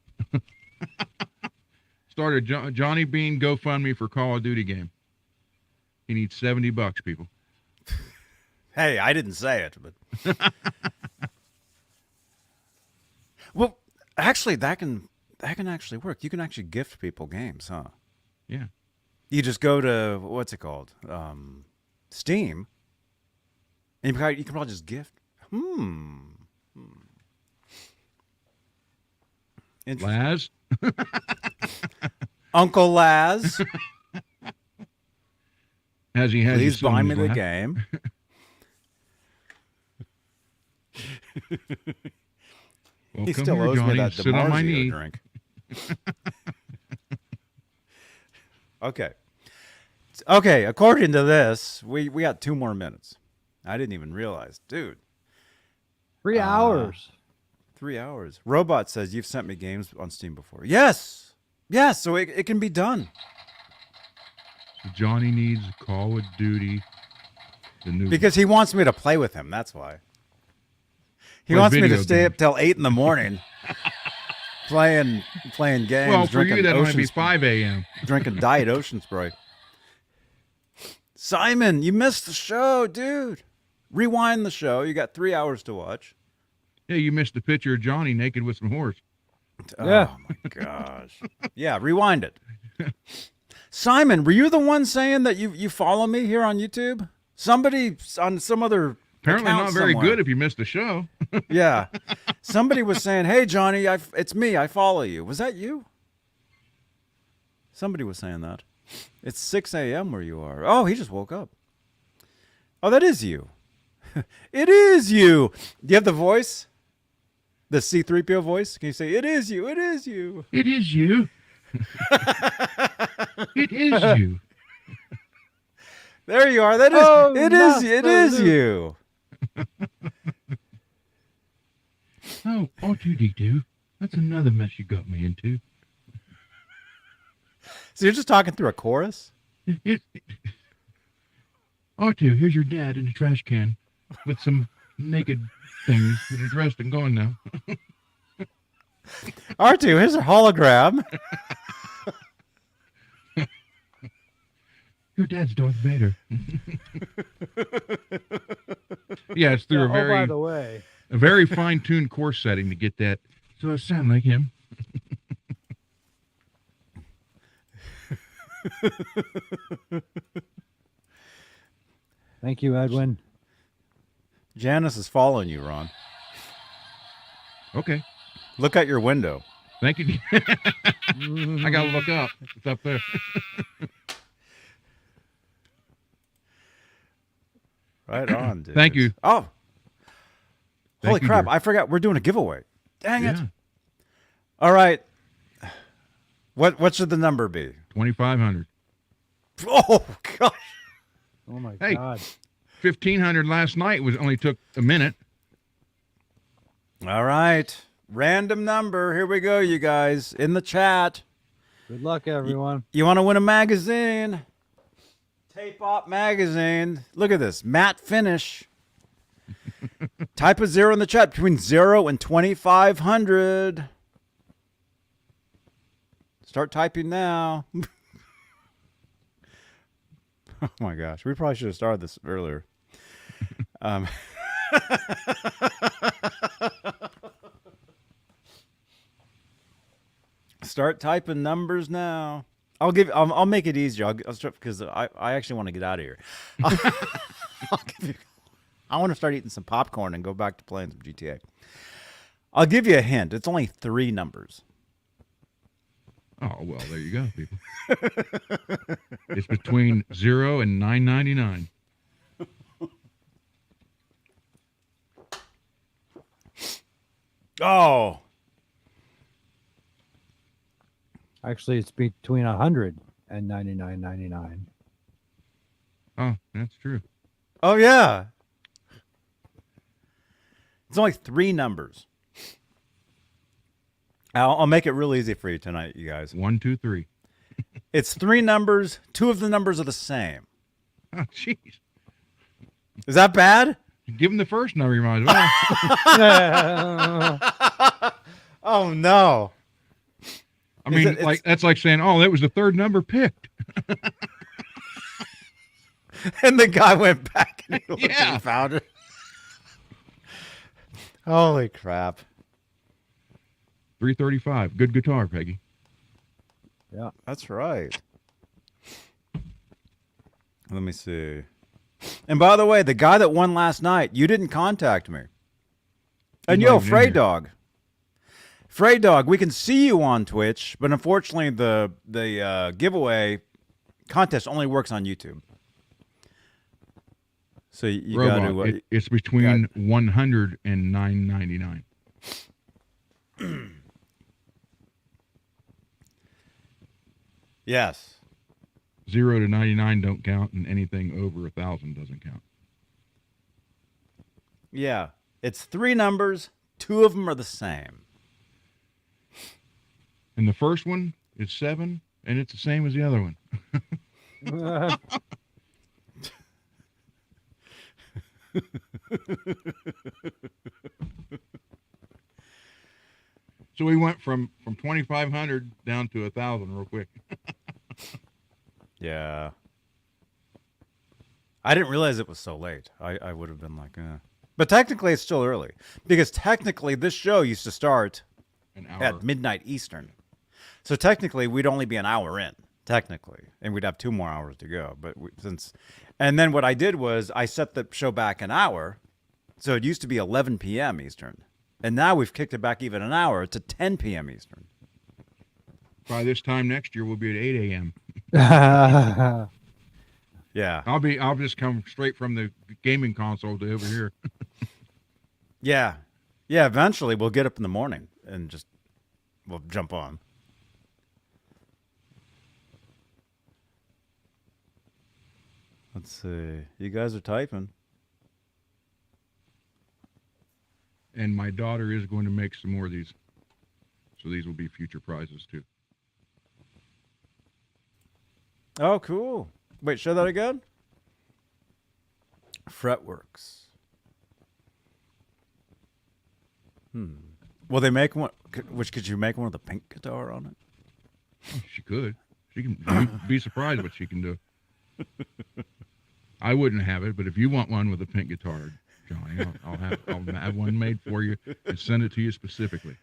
Start a Johnny Bean GoFundMe for Call of Duty game. He needs $70, people. Hey, I didn't say it, but well, actually, that can actually work. You can actually gift people games, huh? Yeah. You just go to what's it called, Steam, and you can probably just gift. Laz? Uncle Laz. Has he had Please buy me the game. Well, He come still here, owes Johnny, me that sit on my knee. DiMarzio drink. Okay. According to this, we got 2 more minutes. I didn't even realize, dude. 3 hours. 3 hours. Robot says you've sent me games on Steam before. Yes. So it can be done. So Johnny needs Call of Duty. Because he wants me to play with him. That's why. He wants me to stay up till 8 in the morning playing games. Well, for you, that might be 5 a.m. Drinking Diet Ocean Spray. Simon, you missed the show, dude. Rewind the show. You got 3 hours to watch. Yeah, you missed the picture of Johnny naked with some horse. Yeah. Oh, my gosh. Yeah, rewind it. Simon, were you the one saying that you follow me here on YouTube? Somebody on some other Apparently account not very somewhere. good if you missed the show. Yeah. Somebody was saying, hey, Johnny, it's me. I follow you. Was that you? Somebody was saying that. It's 6 a.m. where you are. Oh, he just woke up. Oh, that is you. It is you. Do you have the voice? The C-3PO voice? Can you say, it is you, it is you? It is you. It is you. There you are. That is, it is you. Oh, R2D2. That's another mess you got me into. So you're just talking through a chorus? R2, here's your dad in a trash can with some naked things that are dressed and gone now. R2, here's a hologram. Your dad's Darth Vader. Yeah, it's through by the way, a very fine-tuned course setting to get that. So I sound like him. thank you, Edwin. Janice is following you, Ron. Okay. Look out your window. Thank you. I got to look up. It's up there. Right on, dude. Thank you. Oh. Holy Thank you, crap. dear. I forgot. We're doing a giveaway. Dang it. Yeah. All right. What should the number be? 2,500. Oh, gosh. Oh my Hey. God. 1,500 last night only took a minute. All right. Random number. Here we go, you guys. In the chat. Good luck, everyone. You want to win a magazine? Tape Op magazine. Look at this. Matte finish. Type a 0 in the chat between 0 and 2,500. Start typing now. Oh my gosh. We probably should have started this earlier. Start typing numbers now. I'll make it easier. I'll start because I actually want to get out of here. I want to start eating some popcorn and go back to playing some GTA. I'll give you a hint. It's only 3 numbers. Oh, well, there you go, people. It's between 0 and 9.99. Oh. Actually, it's between 100 and 99.99. Oh, that's true. Oh, yeah. It's only 3 numbers. I'll make it real easy for you tonight, you guys. 1, 2, 3. It's 3 numbers. 2 of the numbers are the same. Oh, jeez. Is that bad? Give him the first number, you might as well. Oh, no. I mean, that's like saying, oh, that was the 3rd number picked. And the guy went back and he looked Yeah. and found it. Holy crap. 335. Good guitar, Peggy. Yeah. That's right. Let me see. And by the way, the guy that won last night, you didn't contact me. And He's yo, not even in Frey here. Dog. Frey Dog, we can see you on Twitch, but unfortunately the giveaway contest only works on YouTube. So you got Robot, to... it's between 100 and 9.99. Yes. 0 to 99 don't count, and anything over 1,000 doesn't count. Yeah. It's 3 numbers. 2 of them are the same. And the first one is 7, and it's the same as the other one. So we went from 2,500 down to 1,000 real quick. Yeah. I didn't realize it was so late. I would have been like, But technically it's still early. Because technically this show used to start An hour. at midnight Eastern. So technically we'd only be an hour in. Technically. And we'd have 2 more hours to go. But and then what I did was I set the show back an hour. So it used to be 11 p.m. Eastern. And now we've kicked it back even an hour to 10 p.m. Eastern. By this time next year, we'll be at 8 a.m. Yeah. I'll just come straight from the gaming console to over here. Yeah. Yeah, eventually we'll get up in the morning and we'll jump on. Let's see. You guys are typing. And my daughter is going to make some more of these. So these will be future prizes too. Oh, cool. Wait, show that again? Fretworks. Will they make one? Could you make one with a pink guitar on it? Oh, she could. She can. You'd be surprised what she can do. I wouldn't have it, but if you want one with a pink guitar, Johnny, I'll have one made for you and send it to you specifically.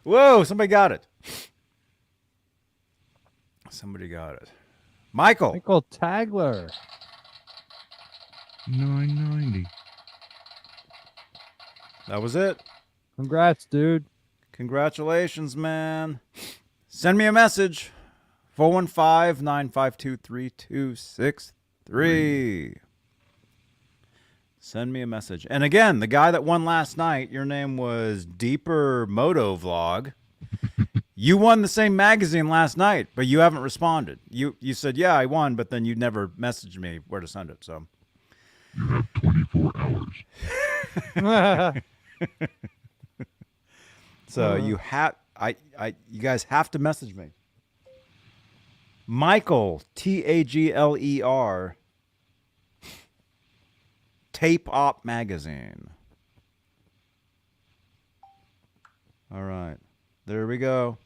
Whoa, somebody got it. Somebody got it. Michael. Michael Tagler. $9.90. That was it. Congrats, dude. Congratulations, man. Send me a message. 415-952-3263. Send me a message. And again, the guy that won last night, your name was Deeper Moto Vlog. You won the same magazine last night, but you haven't responded. You said, yeah, I won, but then you never messaged me where to send it. So You have 24 hours. So you guys have to message me. Michael, Tagler, Tape Op Magazine. All right. There we go.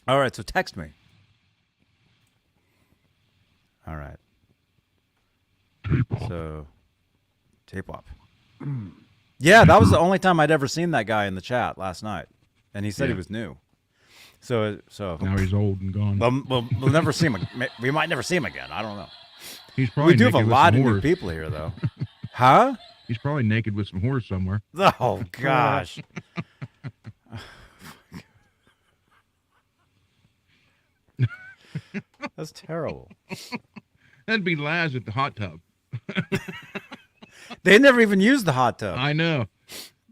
All right, so text me. All right. So, Tape Op. Yeah, that was the only time I'd ever seen that guy in the chat last night, and he said he was new. So now he's old and gone. We'll never see him. We might never see him again. I don't know. He's probably we do have a naked with lot some of new whores. people here, though. Huh? He's probably naked with some whores somewhere. Oh gosh. That's terrible. That'd be Laz at the hot tub. They never even used the hot tub. I know.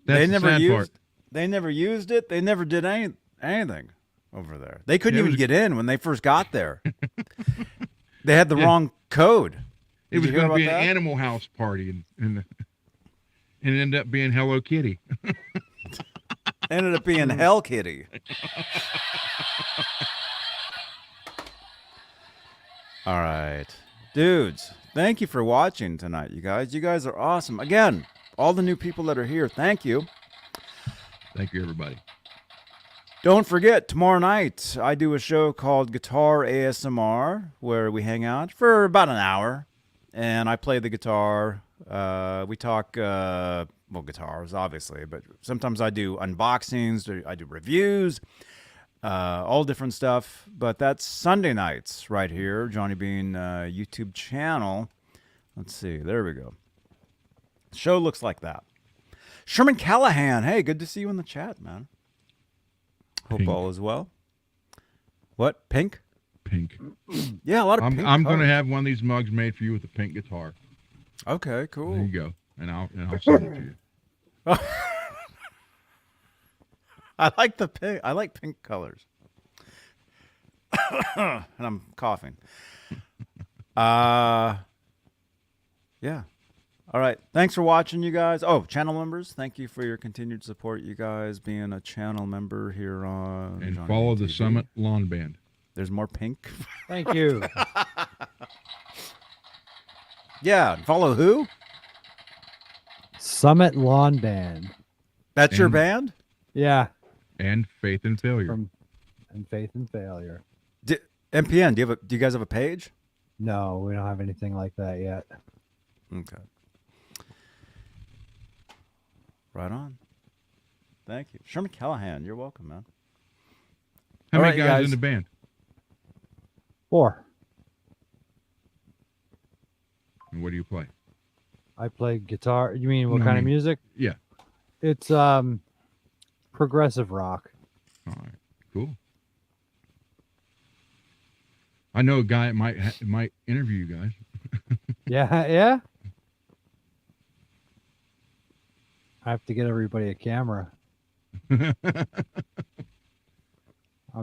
They That's the never sad used. part. They never used it. They never did anything over there. They couldn't even get in when they first got there. They had the wrong code. It was Did you hear going to be an about that? Animal House party, and it ended up being Hello Kitty. Ended up being Hell Kitty. All right. Dudes, thank you for watching tonight, you guys. You guys are awesome. Again, all the new people that are here, thank you. Thank you, everybody. Don't forget, tomorrow night, I do a show called Guitar ASMR, where we hang out for about an hour, and I play the guitar. We talk, well, guitars, obviously, but sometimes I do unboxings, I do reviews, all different stuff. But that's Sunday nights right here, Johnny Bean YouTube channel. Let's see, there we go. The show looks like that. Sherman Callahan, hey, good to see you in the chat, man. Hope Pink. all is well. What, pink? Pink. Yeah, a lot of pink. I'm going to colors. have one of these mugs made for you with a pink guitar. Okay, cool. There you go, and I'll send it to you. I like the pink. I like pink colors. And I'm coughing. Yeah. All right. Thanks for watching, you guys. Oh, channel members, thank you for your continued support, you guys, being a channel member here on. And Johnny follow Bean the TV. Summit Lawn Band. There's more pink. Thank you. Yeah. Follow who? Summit Lawn Band. That's your And- band? Yeah. And Faith and Failure. And Faith and Failure. MPN, do you guys have a page? No, we don't have anything like that yet. Okay. Right on. Thank you. Sherman Callahan, you're welcome, man. How All many right, guys in the band? 4. And what do you play? I play guitar. You mean what No, kind I of mean- music? Yeah. It's progressive rock. All right. Cool. I know a guy that might interview you guys. Yeah, yeah. I have to get everybody a camera. I'm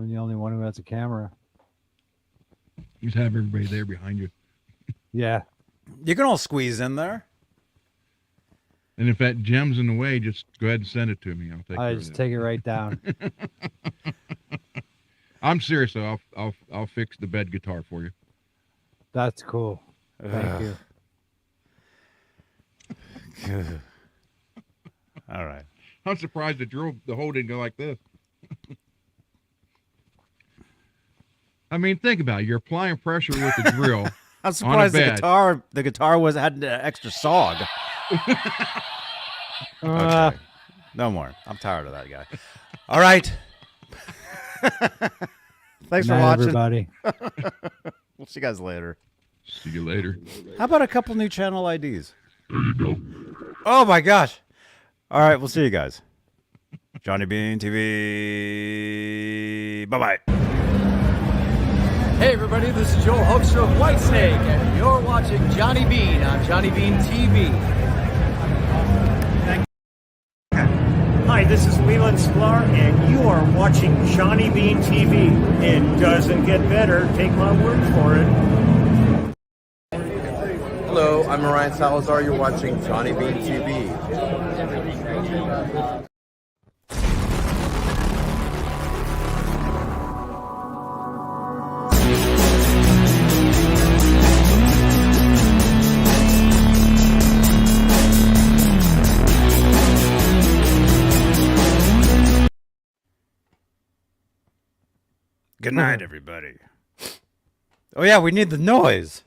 the only one who has a camera. Just have everybody there behind you. Yeah. You can all squeeze in there. And if that gem's in the way, just go ahead and send it to me. I'll take I care of just that. take it right down. I'm serious though. I'll fix the bed guitar for you. That's cool. Thank you. Good. All right. I'm surprised the hole didn't go like this. I mean, think about it. You're applying pressure with the drill. I'm surprised on a the bed. guitar had an extra sog. Okay. No more. I'm tired of that guy. All right. Thanks for Night, watching. everybody. We'll see you guys later. See you later. How about a couple new channel IDs? There you go. Oh my gosh. All right, we'll see you guys. Johnny Bean TV. Bye-bye. Hey everybody, this is Joel Hoekstra of Whitesnake, and you're watching Johnny Bean on Johnny Bean TV. Hi, this is Leland Sklar, and you are watching Johnny Bean TV. It doesn't get better, take my word for it. Hello, I'm Ryan Salazar. You're watching Johnny Bean TV. Good night, everybody. Oh yeah, we need the noise.